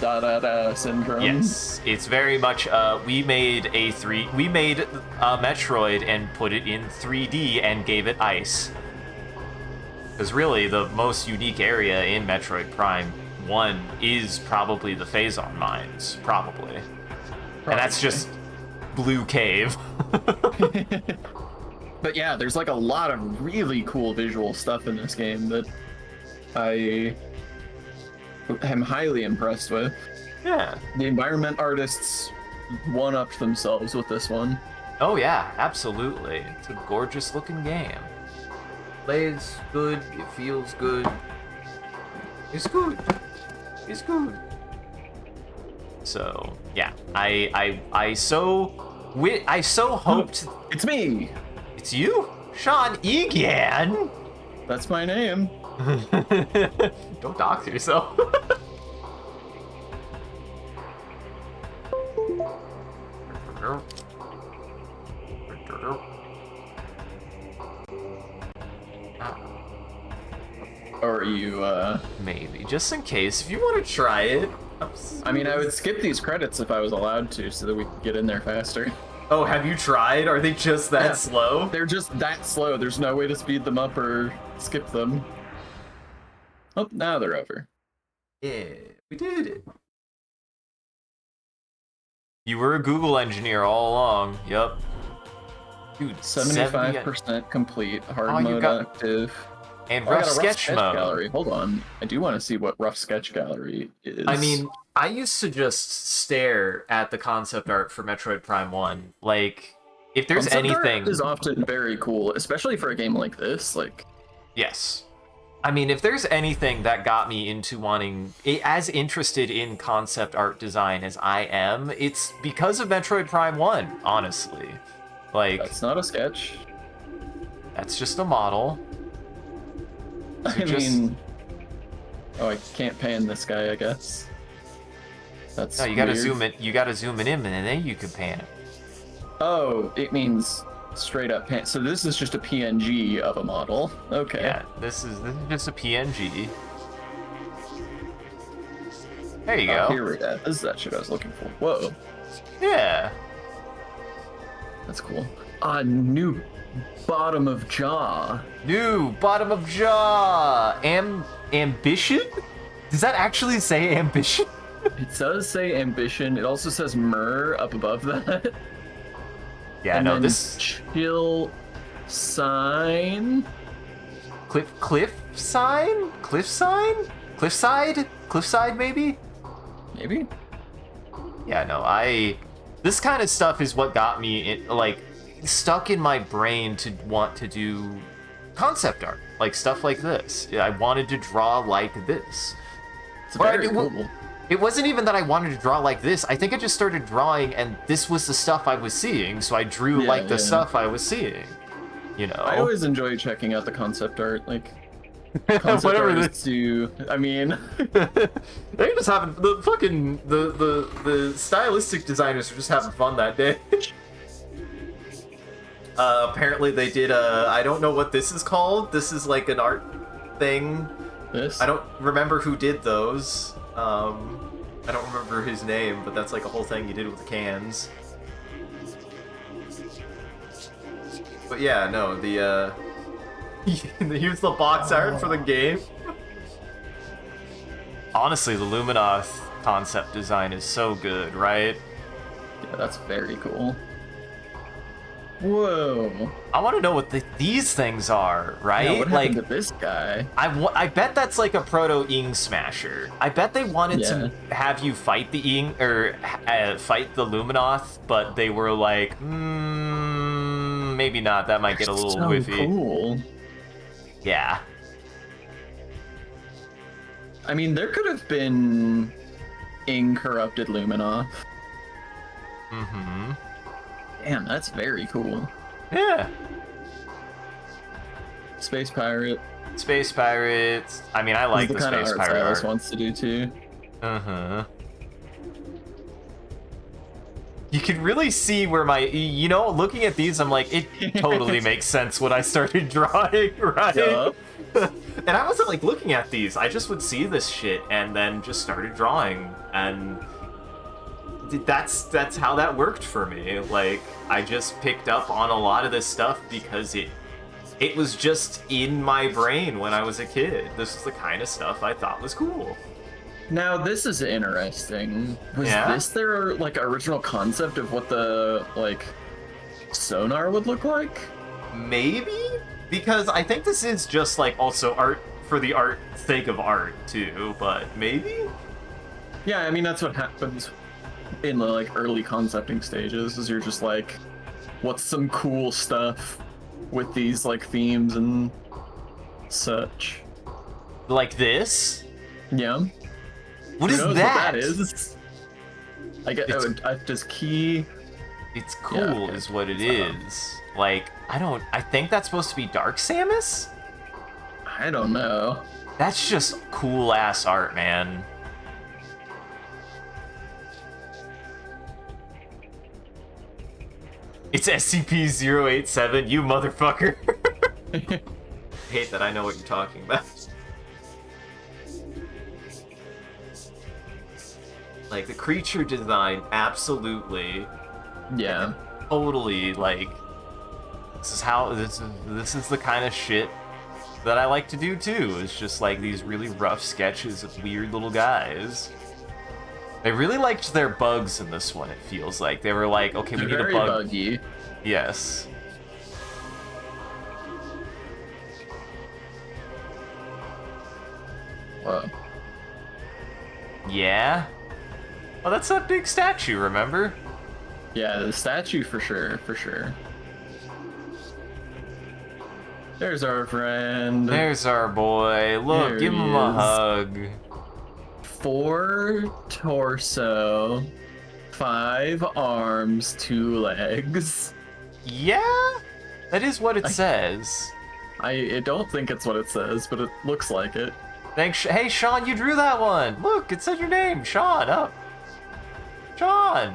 syndrome. Yes, it's very much we made Metroid and put it in 3D and gave it ice. Because really the most unique area in Metroid Prime 1 is probably the Phazon mines, probably. And that's just Blue Cave. But yeah, there's like a lot of really cool visual stuff in this game that I am highly impressed with. Yeah. The environment artists one-upped themselves with this one. Oh yeah, absolutely. It's a gorgeous looking game. Plays good, it feels good. It's good. It's good. So yeah, I so hoped. It's me. It's you, Sean Egan. That's my name. Don't dox yourself. Or are you, Maybe, just in case, if you want to try it. I mean, I would skip these credits if I was allowed to, so that we could get in there faster. Oh, have you tried? Are they just that slow? They're just that slow. There's no way to speed them up or skip them. Oh, now they're over. Yeah, we did it. You were a Google engineer all along. Yup. Dude, 75% complete. Hard mode active. And rough sketch mode. Gallery. Hold on. I do want to see what rough sketch gallery is. I mean, I used to just stare at the concept art for Metroid Prime 1. Like, if there's anything... art is often very cool, especially for a game like this. Like, yes. I mean, if there's anything that got me into wanting... as interested in concept art design as I am, it's because of Metroid Prime 1, honestly. Like... That's not a sketch. That's just a model. I mean... Oh, I can't pan this guy, I guess. That's no, you gotta zoom it. You gotta zoom it in, and then you can pan it. Oh, it means straight up pan. So this is just a PNG of a model. Okay. Yeah, this is just a PNG. There you go. Here we go. This is that shit I was looking for. Whoa. Yeah. That's cool. New bottom of jaw. New bottom of jaw. Ambition? Does that actually say ambition? It does say ambition. It also says myrrh up above that. Yeah, and no, then this chill sign. Cliff sign? Cliff sign? Cliffside? Cliffside maybe? Maybe. Yeah, no, this kind of stuff is what got me stuck in my brain to want to do concept art, like stuff like this. I wanted to draw like this. It's very cool. It wasn't even that I wanted to draw like this. I think I just started drawing, and this was the stuff I was seeing, so I drew the stuff I was seeing. You know. I always enjoy checking out the concept art, like concept artists do. I mean, they're just having the stylistic designers are just having fun that day. Apparently they did I don't know what this is called. This is like an art thing. This? I don't remember who did those. I don't remember his name, but that's like a whole thing you did with the cans. But yeah, no, here's the box art for the game. honestly, the Luminoth concept design is so good, right? Yeah, that's very cool. Whoa. I want to know what these things are, right? Yeah, what happened to this guy? I bet that's like a proto Ing Smasher. I bet they wanted to have you fight the Ing or fight the Luminoth, but they were like, maybe not. That might get a little so whiffy. Cool. Yeah. I mean, there could have been Ing-corrupted Luminoth. Mm-hmm. Damn, that's very cool. Yeah. Space pirate. Space pirates. I mean, I like the space pirate art. Wants to do too. Uh-huh. You can really see where you know, looking at these, I'm like, it totally makes sense when I started drawing, right? Yup. And I wasn't like looking at these. I just would see this shit and then just started drawing, and that's how that worked for me. Like, I just picked up on a lot of this stuff because it was just in my brain when I was a kid. This is the kind of stuff I thought was cool. Now, this is interesting. Was this their, like, original concept of what the, like, sonar would look like? Maybe? Because I think this is just, like, also art for the art sake of art, too, but maybe? Yeah, I mean, that's what happens in the, like, early concepting stages, is you're just like, what's some cool stuff with these, like, themes and such. Like this? Yeah. What is that? What that is? Does key... It's cool is what it is. Like, I think that's supposed to be Dark Samus? I don't know. That's just cool-ass art, man. It's SCP-087, you motherfucker. I hate that I know what you're talking about. Like, the creature design, absolutely. Yeah. Totally, like, this is the kind of shit that I like to do too. It's just like these really rough sketches of weird little guys. They really liked their bugs in this one, it feels like. They were like, okay, we need a bug. Very buggy. Yes. Whoa. Yeah? Oh, that's that big statue, remember? Yeah, the statue for sure, for sure. There's our friend. There's our boy. Look, there give him a hug. 4 torso, 5 arms, 2 legs. Yeah? That is what it says. I don't think it's what it says, but it looks like it. Thanks. Hey, Sean, you drew that one. Look, it said your name. Sean, up. Sean.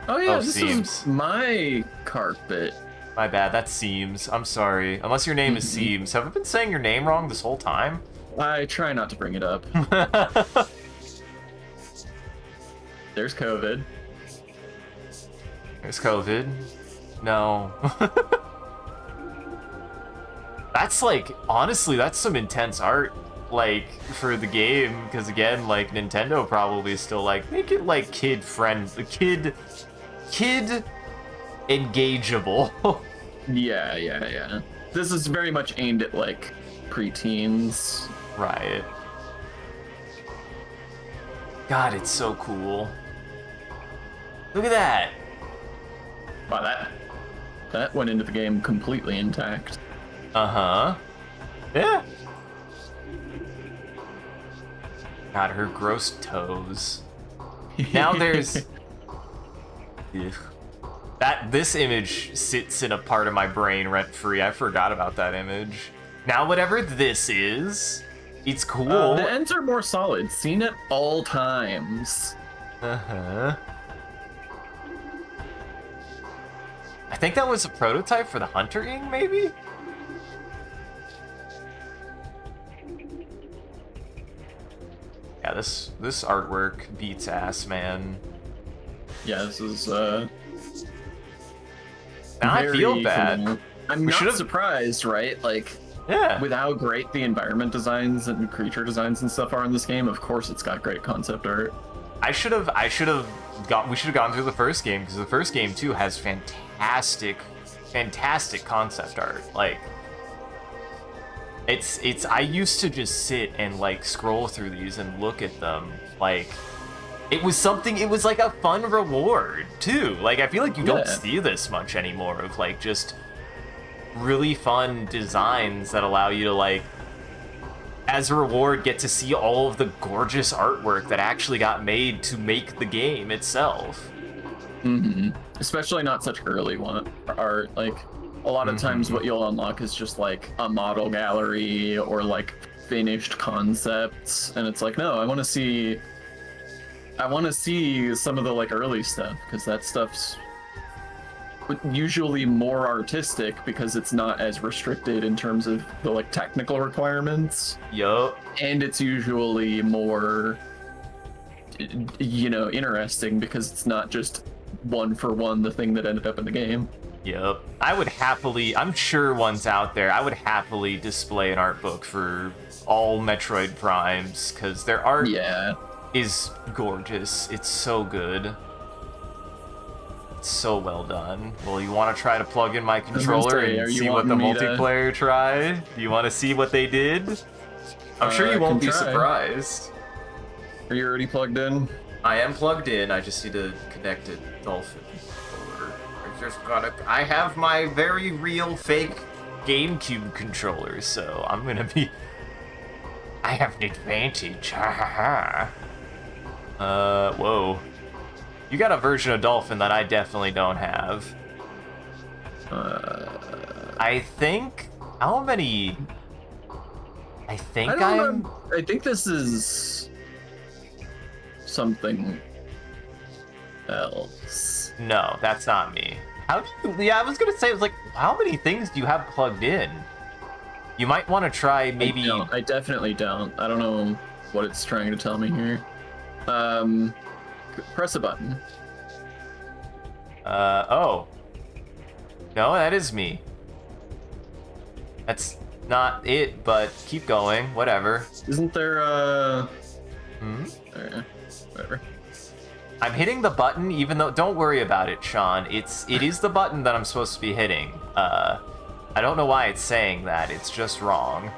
Oh yeah, this is my carpet. My bad, that's Seams. I'm sorry. Unless your name is Seams. Have I been saying your name wrong this whole time? I try not to bring it up. There's COVID. There's COVID. No. That's like, honestly, that's some intense art, like, for the game, because again, like, Nintendo probably is still like, make it like kid engageable. Yeah. This is very much aimed at, like, preteens. Right. God, it's so cool. Look at that. Wow, that went into the game completely intact. Uh-huh. Yeah. God, her gross toes. Now there's... This image sits in a part of my brain rent-free. I forgot about that image. Now whatever this is, it's cool. The ends are more solid, seen at all times. Uh-huh. I think that was a prototype for the Hunter Ing, maybe? Yeah, this artwork beats ass, man. Yeah, this is now I feel bad. I'm not surprised, right? Like, Yeah. with how great the environment designs and creature designs and stuff are in this game, of course it's got great concept art. We should have gone through the first game, because the first game too has fantastic concept art. Like, it's I used to just sit and like scroll through these and look at them. Like, it was like a fun reward too. Like, I feel like you don't see this much anymore of like just really fun designs that allow you to, like, as a reward, get to see all of the gorgeous artwork that actually got made to make the game itself. Especially not such early art. Like, a lot of times what you'll unlock is just like a model gallery or like finished concepts, and it's like, no, I want to see some of the like early stuff, because that stuff's usually more artistic because it's not as restricted in terms of the like technical requirements. Yup. And it's usually more, you know, interesting because it's not just one for one the thing that ended up in the game. Yep. I'm sure one's out there. I would happily display an art book for all Metroid Primes, because their art is gorgeous. It's so good. It's so well done. Well, you want to try to plug in my controller and see what the multiplayer tried? Do you want to see what they did? I'm sure you won't be surprised. Are you already plugged in? I am plugged in. I just need to connect it. Dolphin. I have my very real fake GameCube controller, so I'm gonna be. I have an advantage. Ha ha ha. Whoa. You got a version of Dolphin that I definitely don't have. I think. How many? I think I think this is something else. No, that's not me. How do you... Yeah, I was gonna say, I was like, how many things do you have plugged in? You might want to try maybe... I definitely don't. I don't know what it's trying to tell me here. Press a button. Oh. No, that is me. That's not it, but keep going, whatever. Isn't there, whatever. I'm hitting the button, even though... Don't worry about it, Sean. It is the button that I'm supposed to be hitting. I don't know why it's saying that. It's just wrong.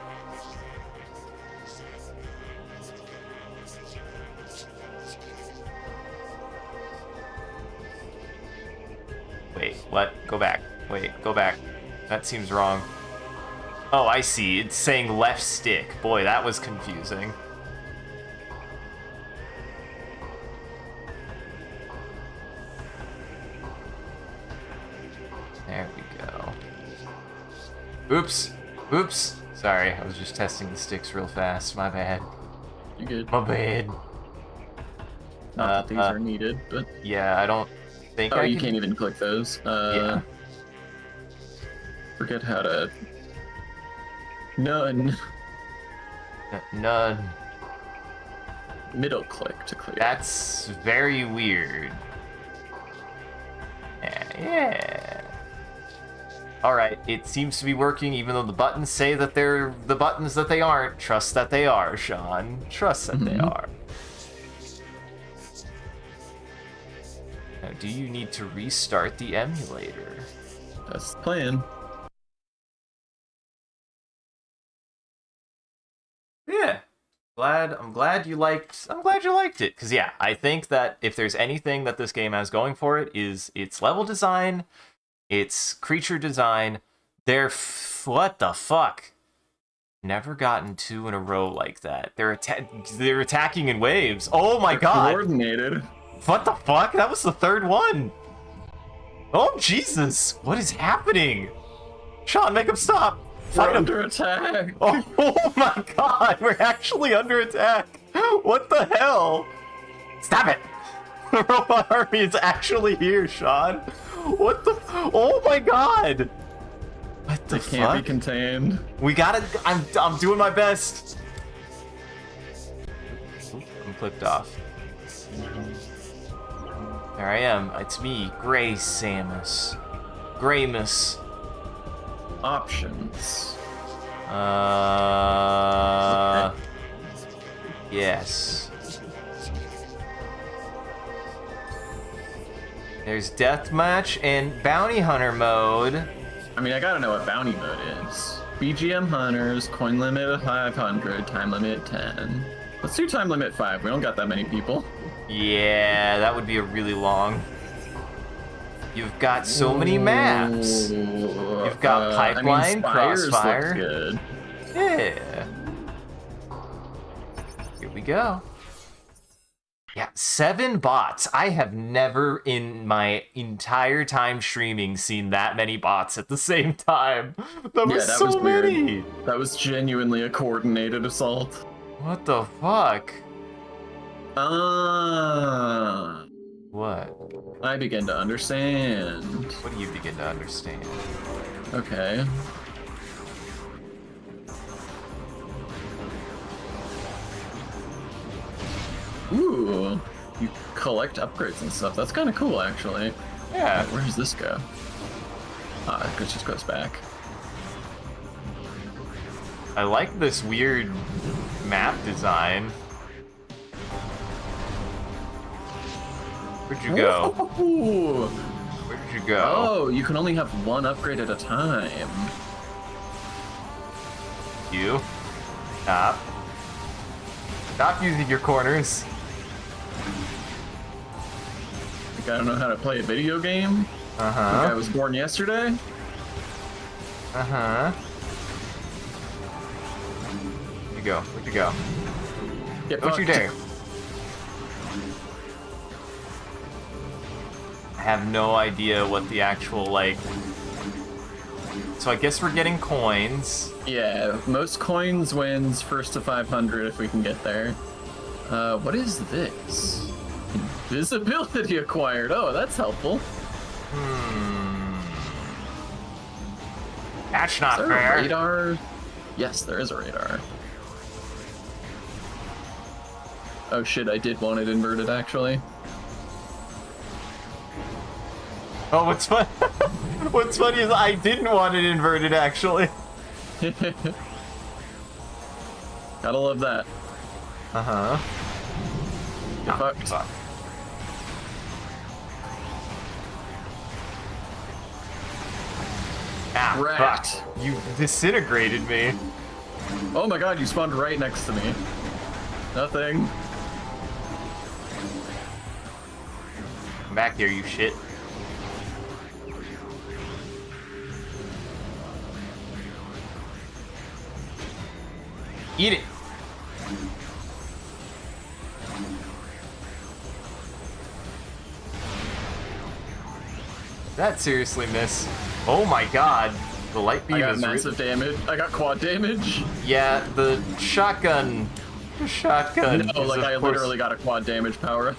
Wait, what? Go back. Wait, go back. That seems wrong. Oh, I see. It's saying left stick. Boy, that was confusing. There we go. Oops. Oops. Sorry, I was just testing the sticks real fast. My bad. You good? My bad. Not that these are needed, but... Yeah, I don't think I you can't even click those. Yeah. Forget how to... None. None. Middle click to clear. That's very weird. Yeah. Alright, it seems to be working even though the buttons say that they're the buttons that they aren't. Trust that they are, Sean. Trust that they are. Now, do you need to restart the emulator? That's the plan. Yeah. I'm glad you liked it. Cause yeah, I think that if there's anything that this game has going for it is its level design, its creature design. What the fuck? Never gotten two in a row like that. They're attacking in waves. Oh my god. Coordinated. What the fuck? That was the third one. Oh Jesus. What is happening? Sean, make him stop. We're under attack. Oh my god, we're actually under attack. What the hell? Stop it. The robot army is actually here, Sean. What the? Oh my god. What the fuck? It can't be contained. We gotta. I'm doing my best. I'm clicked off. There I am. It's me, Gray Samus. Graymus. Options. Yes. There's deathmatch and bounty hunter mode. I mean, I gotta know what bounty mode is. BGM hunters, coin limit of 500, time limit 10. Let's do time limit 5. We don't got that many people. Yeah, that would be a really long. You've got so many maps. You've got Pipeline, Crossfire. Good. Yeah. Here we go. Yeah, 7 bots. I have never in my entire time streaming seen that many bots at the same time. That was so many. That was genuinely a coordinated assault. What the fuck? What? I begin to understand. What do you begin to understand? Okay. Ooh, you collect upgrades and stuff. That's kind of cool, actually. Yeah. Where does this go? It just goes back. I like this weird map design. Where'd you go? Ooh. Where did you go? Oh, you can only have 1 upgrade at a time. You. Stop. Stop using your corners. Think I don't know how to play a video game? Uh-huh. Think I was born yesterday? Uh-huh. Where'd you go? Where'd you go? Don't you dare. I have no idea what the actual, like... So I guess we're getting coins. Yeah, most coins wins first to 500 if we can get there. What is this? Invisibility acquired. Oh, that's helpful. That's not fair. fair. A radar? Yes, there is a radar. Oh shit, I did want it inverted actually. Oh, what's fun? What's funny is I didn't want it inverted actually. Gotta love that. Uh-huh. Get fucked. Fuck. Ah, Wrecked. fuck. You disintegrated me. Oh my god, you spawned right next to me. Nothing. Come back here, you shit. Eat it. That seriously miss. Oh my god. The light beam I got is massive damage. I got quad damage. Yeah, the shotgun. The shotgun. No, like I literally got a quad damage power up.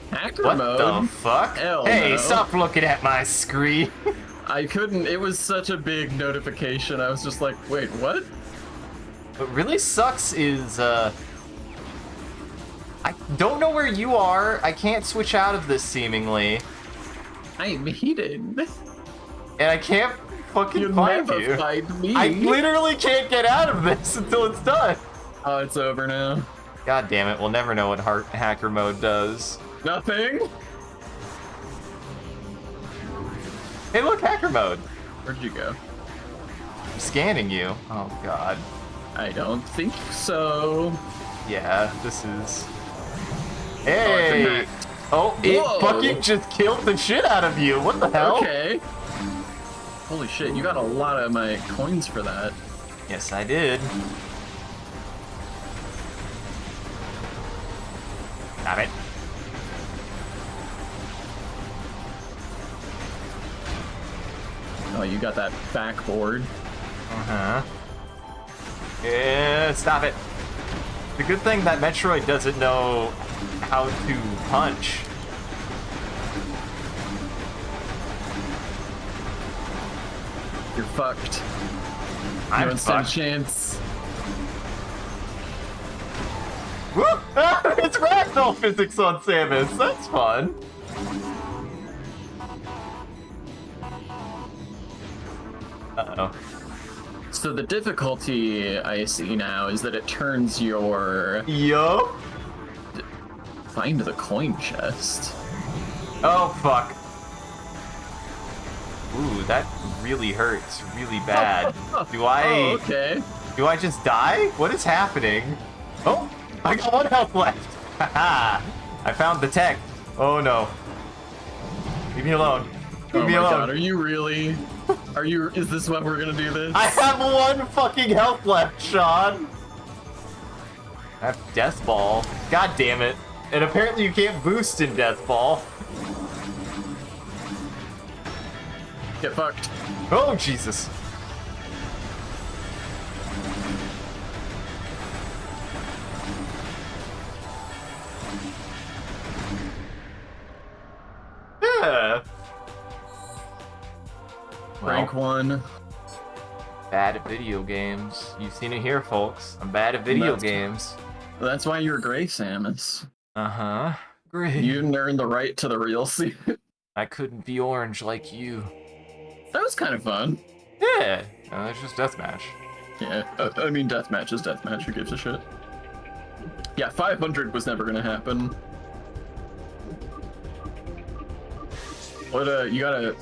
Hacker what mode? What the fuck? Hell hey, no. stop looking at my screen. I couldn't. It was such a big notification. I was just like, wait, what? What really sucks is, I don't know where you are. I can't switch out of this seemingly. I'm heated. And I can't fucking You'll find never you. find me. I literally can't get out of this until it's done. Oh, it's over now. God damn it, we'll never know what hacker mode does. Nothing? Hey look, hacker mode. Where'd you go? I'm scanning you. Oh god. I don't think so. Yeah, this is... Hey! Oh, it Whoa. fucking just killed the shit out of you. What the hell? Okay. Holy shit, you got a lot of my coins for that. Yes, I did. Stop it. Oh, you got that backboard. Uh-huh. Yeah, stop it. The good thing that Metroid doesn't know how to punch. You're fucked. I'm No one stood a fucked. chance. Woo! It's ragdoll physics on Samus. That's fun. Uh-oh. So the difficulty I see now is that it turns your... Yup. Find the coin chest. Oh, fuck. Ooh, that really hurts really bad. Do I... Oh, okay. Do I just die? What is happening? Oh, I got 1 health left. Haha. I found the tech. Oh, no. Leave me alone. Leave me alone. God, are you really? Is this what we're gonna do this? I have 1 fucking health left, Sean. I have Death Ball. God damn it. And apparently you can't boost in Death Ball. Get fucked. Oh, Jesus. Yeah. Rank 1. Bad at video games. You've seen it here, folks. I'm bad at video games. That's why you're gray, Samus. Uh-huh. Great. You didn't earn the right to the real suit. I couldn't be orange like you. That was kind of fun. Yeah. It's just deathmatch. Yeah, I mean, deathmatch is deathmatch. Who gives a shit? Yeah, 500 was never gonna happen. What, you got a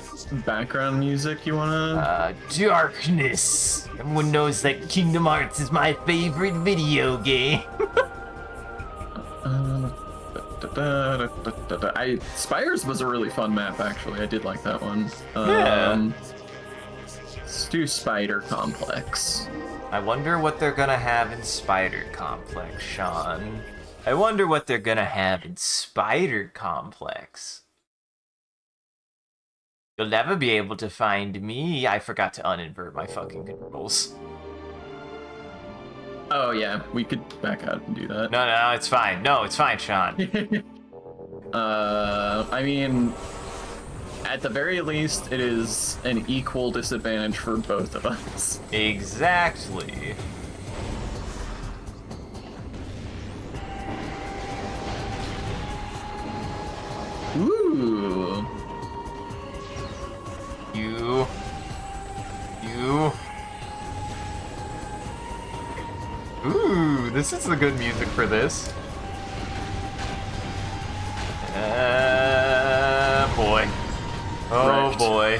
background music you wanna... Darkness. Everyone knows that Kingdom Hearts is my favorite video game. Spires was a really fun map, actually. I did like that one. Yeah. Let's do Spider Complex. I wonder what they're gonna have in Spider Complex, Sean. I wonder what they're gonna have in Spider Complex. You'll never be able to find me. I forgot to uninvert my fucking controls. Oh, yeah, we could back out and do that. No, it's fine. No, it's fine, Sean. I mean, at the very least, it is an equal disadvantage for both of us. Exactly. Ooh. You. Ooh, this is the good music for this. Boy. Oh, Wrecked. boy.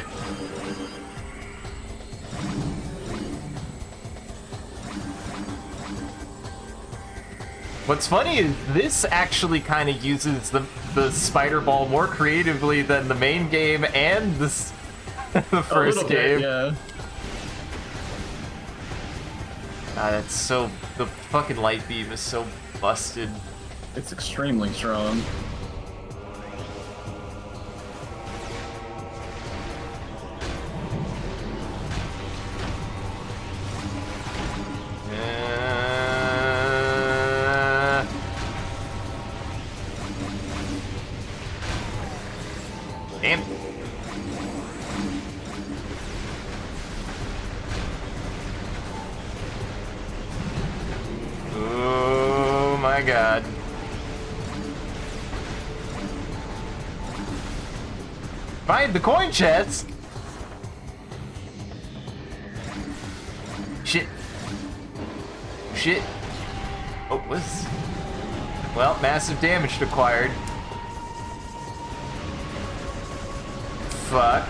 What's funny is this actually kind of uses the spider ball more creatively than the main game and this the first game. Bit, yeah. That's so... The fucking light beam is so busted. It's extremely strong. Damn. Oh my god. Find the coin chest! Shit. Shit. Oh, what's... Well, massive damage acquired. Fuck.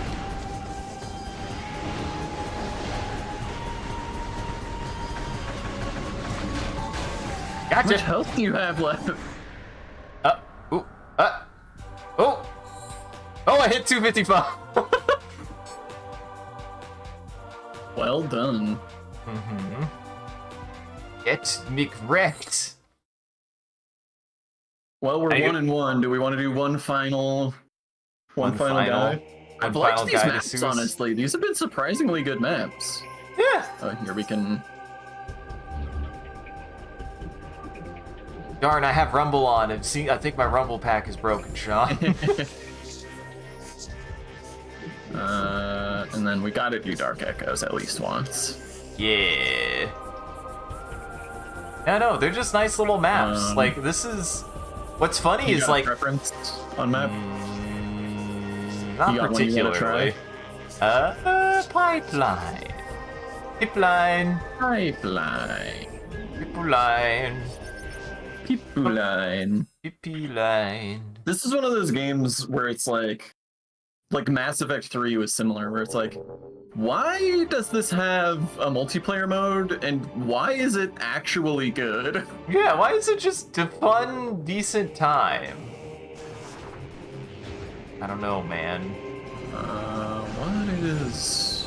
How Gotcha. much health do you have left? Ooh, oh! Oh, I hit 255! Well done. Mm-hmm. Get McWrecked. Well, we're 1-1. Do we want to do one final guy? I've liked these maps, honestly. These have been surprisingly good maps. Yeah. Here we can... Darn, I have Rumble on. I think my Rumble pack is broken, Sean. And then we gotta do Dark Echoes at least once. Yeah. No, they're just nice little maps. Like, this is... What's funny is, like... preference on map? Not particularly. Pipeline. Pipeline. Pipeline. Pipeline. Pipeline. Pipeline. This is one of those games where it's like Mass Effect 3 was similar, where it's like, why does this have a multiplayer mode, and why is it actually good? Yeah, why is it just a fun, decent time? I don't know, man. What is...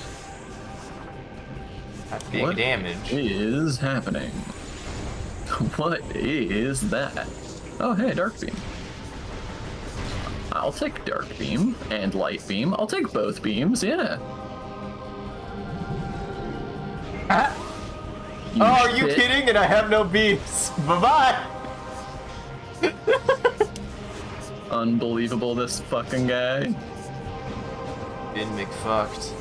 That's big damage. What is happening? What is that? Oh, hey, Dark Beam. I'll take Dark Beam and Light Beam. I'll take both beams, yeah. Oh, are you kidding? And I have no beams. Bye-bye. Unbelievable, this fucking guy. Been McFucked.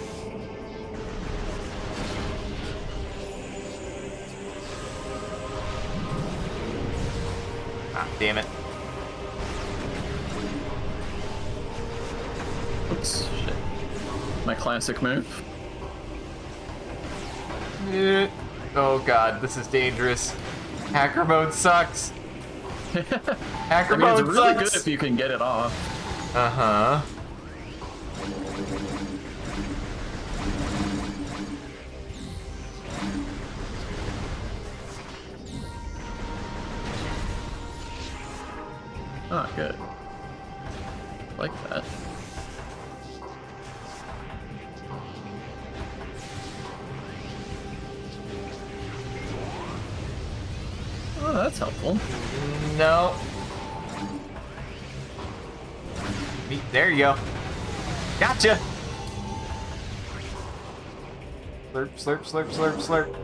Ah, damn it. Oops, shit. My classic move. Oh god, this is dangerous. Hacker mode sucks. Hacker mode it's really sucks. good if you can get it off. Uh-huh. Ah, good. Like that. Oh, that's helpful. No. There you go. Gotcha. Slurp, slurp, slurp, slurp, slurp.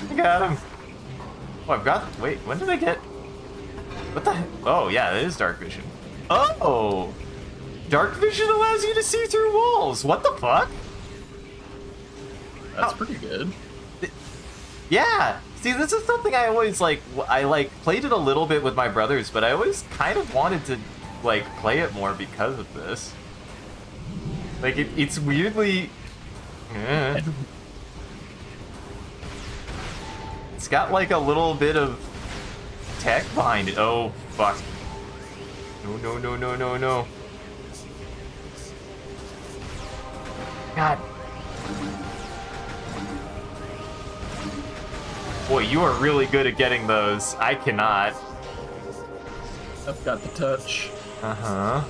I got him. Oh, I've got... Wait, when did I get... What the heck? Oh, yeah, it is dark vision. Oh! Dark vision allows you to see through walls. What the fuck? That's pretty good. Yeah. See, this is something I always like. I played it a little bit with my brothers, but I always kind of wanted to like play it more because of this. Like it's weirdly. It's got like a little bit of tech behind it. Oh fuck! No no no no no no! God. Boy, you are really good at getting those. I cannot. I've got the touch. Uh-huh.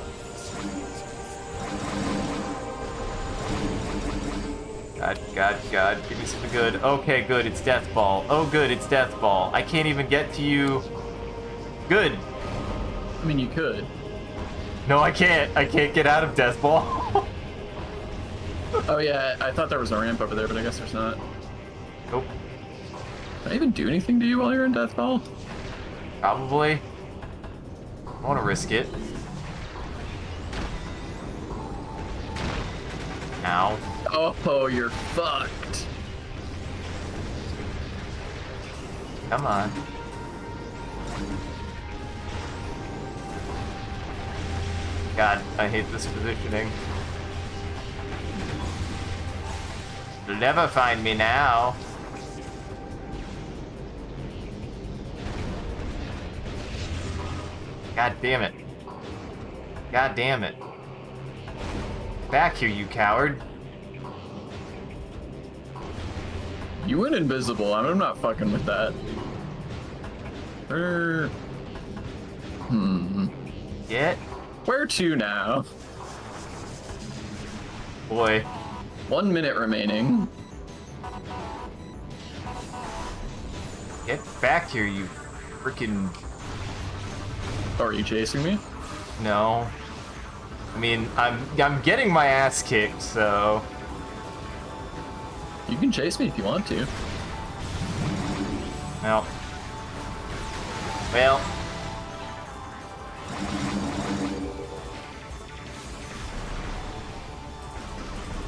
God, give me something good. Okay, good, it's Death Ball. Oh, good, it's Death Ball. I can't even get to you. Good. I mean, you could. No, I can't. I can't get out of Death Ball. Oh, yeah, I thought there was a ramp over there, but I guess there's not. Nope. Can I even do anything to you while you're in Death Ball? Probably. I want to risk it. Ow. Oh, you're fucked. Come on. God, I hate this positioning. You'll never find me now. God damn it. God damn it. Back here, you coward. You went invisible. I'm not fucking with that. Get. Where to now? Boy. 1 minute remaining. Get back here, you freaking... Oh, are you chasing me? No. I mean, I'm getting my ass kicked, so... You can chase me if you want to. No. Well.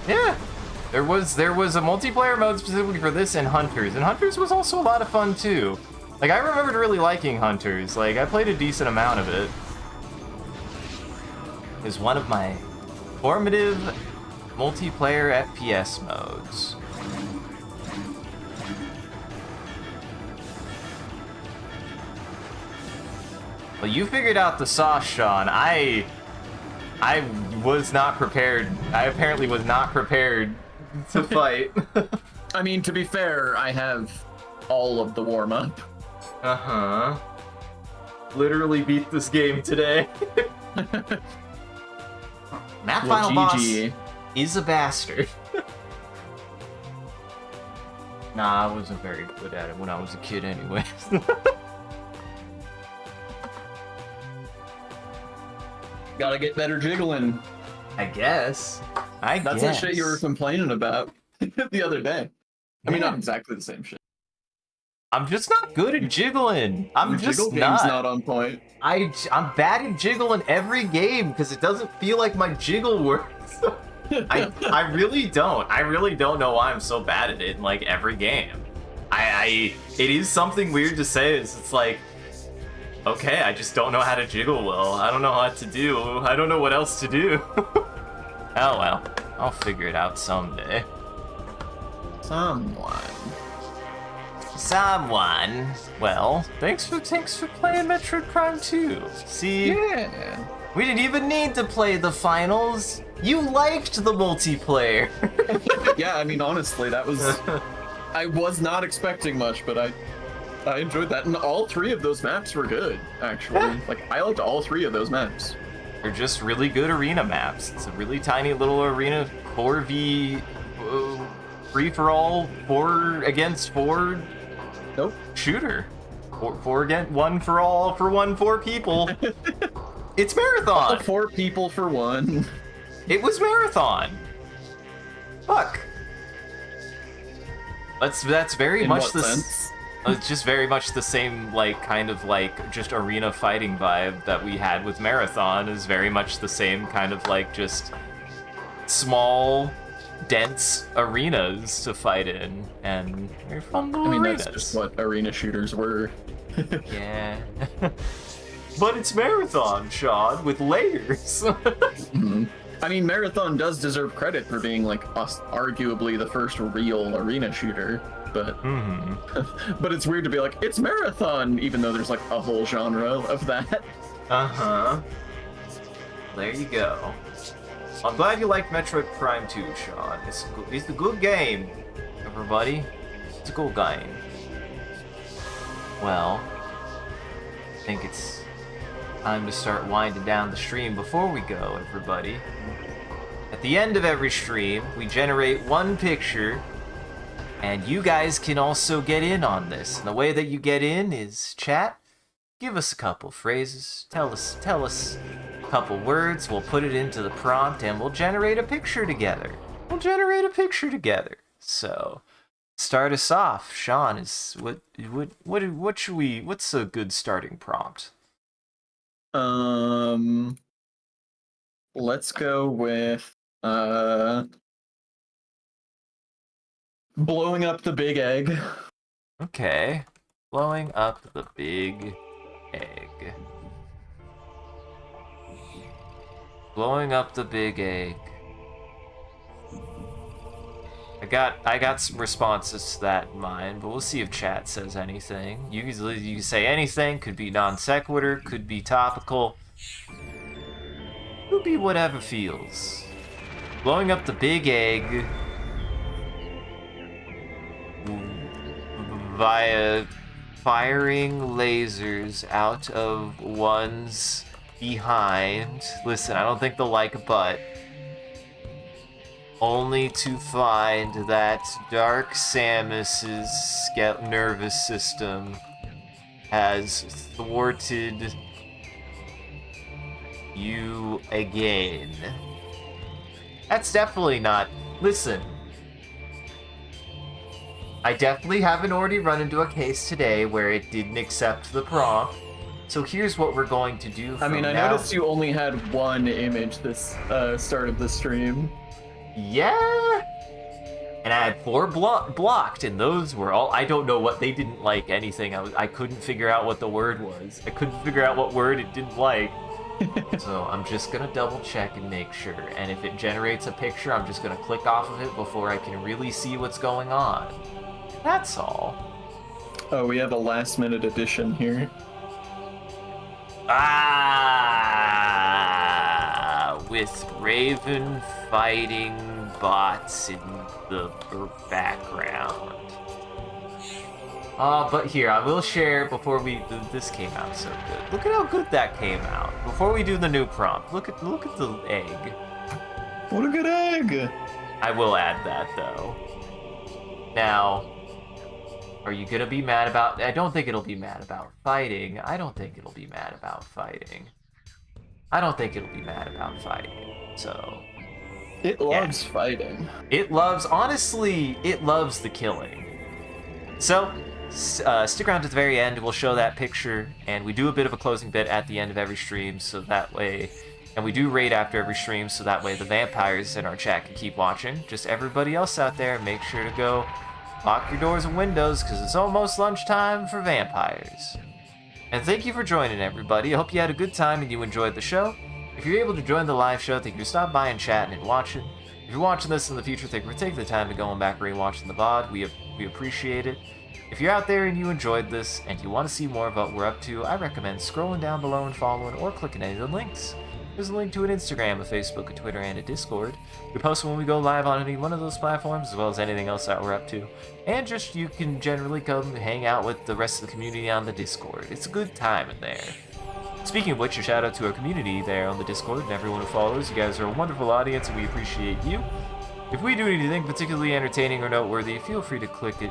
Yeah. There was a multiplayer mode specifically for this and Hunters was also a lot of fun too. Like, I remembered really liking Hunters. Like, I played a decent amount of it. It was one of my formative multiplayer FPS modes. Well, you figured out the sauce, Sean. I was not prepared. I apparently was not prepared to fight. I mean, to be fair, I have all of the warm-up. Uh-huh. Literally beat this game today. That final boss is a bastard. Nah, I wasn't very good at it when I was a kid anyways. Gotta get better jiggling. I guess. That's the shit you were complaining about the other day. I mean, not exactly the same shit. I'm just not good at jiggling. I'm just jiggle game's not on point. I'm bad at jiggle in every game because it doesn't feel like my jiggle works. I really don't. I really don't know why I'm so bad at it in like every game. It is something weird to say. It's like, okay, I just don't know how to jiggle well. I don't know what to do. I don't know what else to do. Oh well, I'll figure it out someday. Someone. Well, thanks for playing Metroid Prime 2. See? Yeah. We didn't even need to play the finals. You liked the multiplayer. Yeah, I mean, honestly, that was... I was not expecting much, but I enjoyed that. And all three of those maps were good, actually. Yeah. Like, I liked all three of those maps. They're just really good arena maps. It's a really tiny little arena 4v free-for-all 4 against 4 Nope. shooter. 4 against 1 for all for 4 people. It's Marathon. 4 people for 1. It was Marathon. Fuck. That's very In much what the sense? It's just very much the same, like, kind of like just arena fighting vibe that we had with Marathon. Is very much the same kind of like just small, dense arenas to fight in, and they're fun little arenas. That's just what arena shooters were. Yeah. But it's Marathon, Sean, with layers. Mm-hmm. I mean, Marathon does deserve credit for being, like, arguably the first real arena shooter, but... But it's weird to be like, it's Marathon, even though there's, like, a whole genre of that. Uh-huh. There you go. I'm glad you like Metroid Prime 2, Sean. It's a good game, everybody. It's a good game. Well, I think it's time to start winding down the stream before we go, everybody. At the end of every stream, we generate one picture, and you guys can also get in on this. And the way that you get in is chat. Give us a couple phrases. Tell us a couple words. We'll put it into the prompt, and we'll generate a picture together. So, start us off, Sean. What should we? What's a good starting prompt? Let's go with blowing up the big egg. Okay. Blowing up the big egg. Blowing up the big egg. I got some responses to that in mind, but we'll see if chat says anything. You can say anything, could be non sequitur, could be topical. Could be whatever feels. Blowing up the big egg via firing lasers out of one's behind. Listen, I don't think they'll like a butt. Only to find that Dark Samus's nervous system has thwarted you again. That's definitely not... Listen. I definitely haven't already run into a case today where it didn't accept the prompt. So here's what we're going to do from now. I noticed you only had one image this start of the stream. Yeah. And I had 4 blocked, and those were all. I don't know what they didn't like anything. I couldn't figure out what the word was. I couldn't figure out what word it didn't like. So I'm just gonna double check and make sure. And if it generates a picture, I'm just gonna click off of it before I can really see what's going on. That's all. Oh, we have a last minute addition here. With Raven fighting bots in the background. But here, I will share before this came out so good. Look at how good that came out. Before we do the new prompt, look at the egg. What a good egg! I will add that, though. Now, are you gonna be mad about... I don't think it'll be mad about fighting. I don't think it'll be mad about fighting. So... It loves fighting. Honestly, it loves the killing. So, stick around to the very end. We'll show that picture, and we do a bit of a closing bit at the end of every stream, so that way... And we do raid after every stream, so that way the vampires in our chat can keep watching. Just everybody else out there, make sure to go lock your doors and windows, because it's almost lunchtime for vampires. And thank you for joining, everybody. I hope you had a good time and you enjoyed the show. If you're able to join the live show, thank you for stopping by and chatting and watching. If you're watching this in the future, thank you for taking the time to going back and rewatching the VOD. We appreciate it. If you're out there and you enjoyed this and you want to see more of what we're up to, I recommend scrolling down below and following or clicking any of the links. There's a link to an Instagram, a Facebook, a Twitter, and a Discord. We post when we go live on any one of those platforms, as well as anything else that we're up to. And just you can generally come hang out with the rest of the community on the Discord. It's a good time in there. Speaking of which, a shout out to our community there on the Discord and everyone who follows. You guys are a wonderful audience and we appreciate you. If we do anything particularly entertaining or noteworthy, feel free to click it.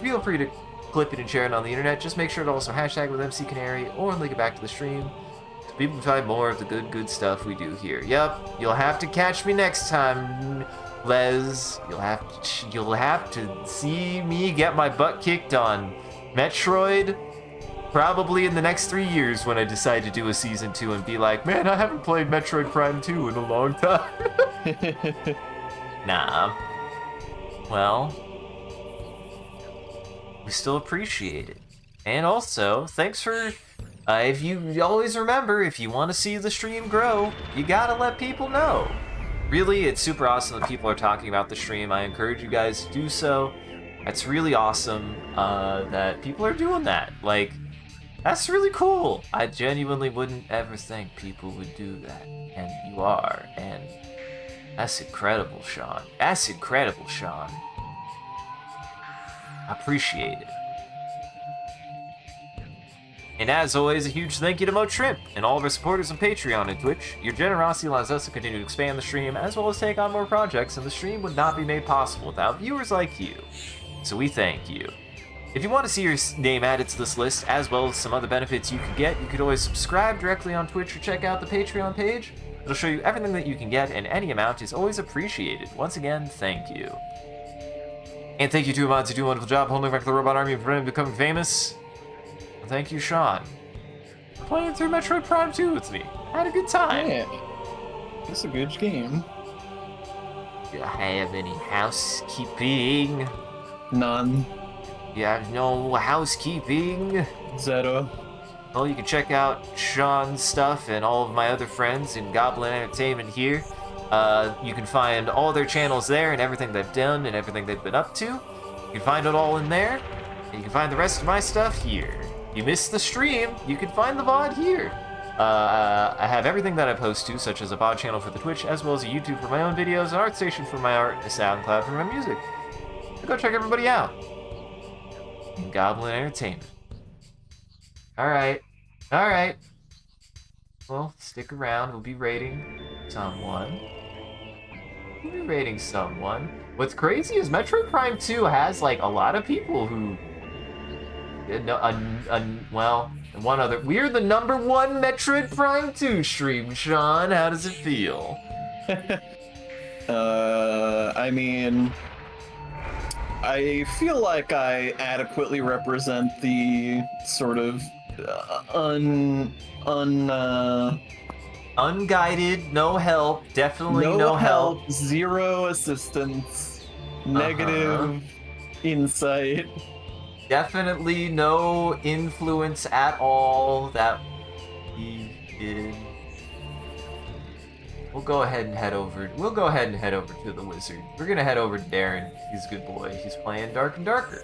Feel free to clip it and share it on the internet. Just make sure to also hashtag with MCCanary or link it back to the stream. People can find more of the good stuff we do here. Yep, you'll have to catch me next time, Les. You'll have to see me get my butt kicked on Metroid, probably in the next 3 years when I decide to do a season 2 and be like, man, I haven't played Metroid Prime 2 in a long time. Nah. Well, we still appreciate it. And also, thanks for... if you always remember, if you want to see the stream grow, you gotta let people know. Really, it's super awesome that people are talking about the stream. I encourage you guys to do so. It's really awesome that people are doing that. Like, that's really cool. I genuinely wouldn't ever think people would do that. And you are. And that's incredible, Sean. That's incredible, Sean. I appreciate it. And as always, a huge thank you to Mo Shrimp and all of our supporters on Patreon and Twitch. Your generosity allows us to continue to expand the stream as well as take on more projects, and the stream would not be made possible without viewers like you. So we thank you. If you want to see your name added to this list, as well as some other benefits you could get, you could always subscribe directly on Twitch or check out the Patreon page. It'll show you everything that you can get, and any amount is always appreciated. Once again, thank you. And thank you to mods who do a wonderful job holding back the robot army and preventing becoming famous. Thank you, Sean, for playing through Metroid Prime 2 with me. I had a good time. Yeah, it's a good game. Do I have any housekeeping? None. You have no housekeeping? Zero. Well, you can check out Sean's stuff and all of my other friends in Goblin Entertainment here. You can find all their channels there and everything they've done and everything they've been up to. You can find it all in there, and you can find the rest of my stuff here. You missed the stream, you can find the VOD here. I have everything that I post to, such as a VOD channel for the Twitch, as well as a YouTube for my own videos, an ArtStation for my art, and a SoundCloud for my music. So go check everybody out. In Goblin Entertainment. Alright. Well, stick around, we'll be rating someone. What's crazy is Metroid Prime 2 has, like, a lot of people who... well, one other. We're the #1 Metroid Prime 2 stream, Sean. How does it feel? I mean, I feel like I adequately represent the sort of unguided, no help, definitely no help, zero assistance. negative insight. Definitely no influence at all that he did. We'll go ahead and head over. We'll go ahead and head over to the wizard. We're gonna head over to Darren. He's a good boy. He's playing Dark and Darker.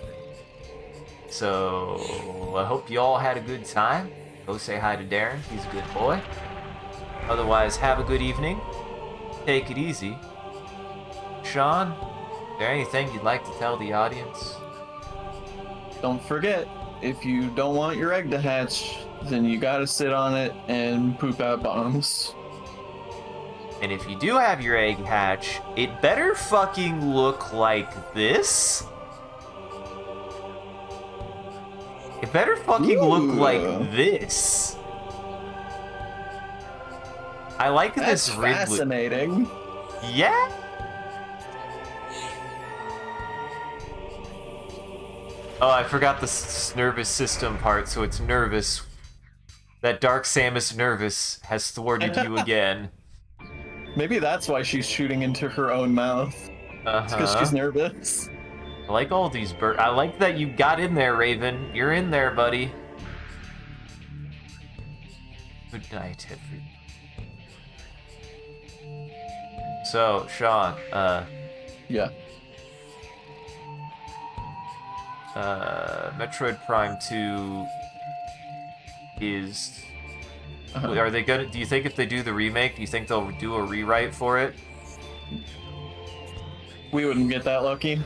So I hope you all had a good time. Go say hi to Darren. He's a good boy. Otherwise, have a good evening. Take it easy. Sean, is there anything you'd like to tell the audience? Don't forget, if you don't want your egg to hatch, then you gotta sit on it and poop out bombs. And if you do have your egg hatch, it better fucking look like this. It better fucking look like this. I like That's this Ridley. fascinating. Yeah. Oh, I forgot the nervous system part, so it's nervous. That Dark Samus nervous has thwarted you again. Maybe that's why she's shooting into her own mouth. It's because she's nervous. I like all these birds. I like that you got in there, Raven. You're in there, buddy. Good night, everyone. So, Sean, yeah. Metroid Prime 2 is... Are they gonna... Do you think if they do the remake, do you think they'll do a rewrite for it? We wouldn't get that lucky.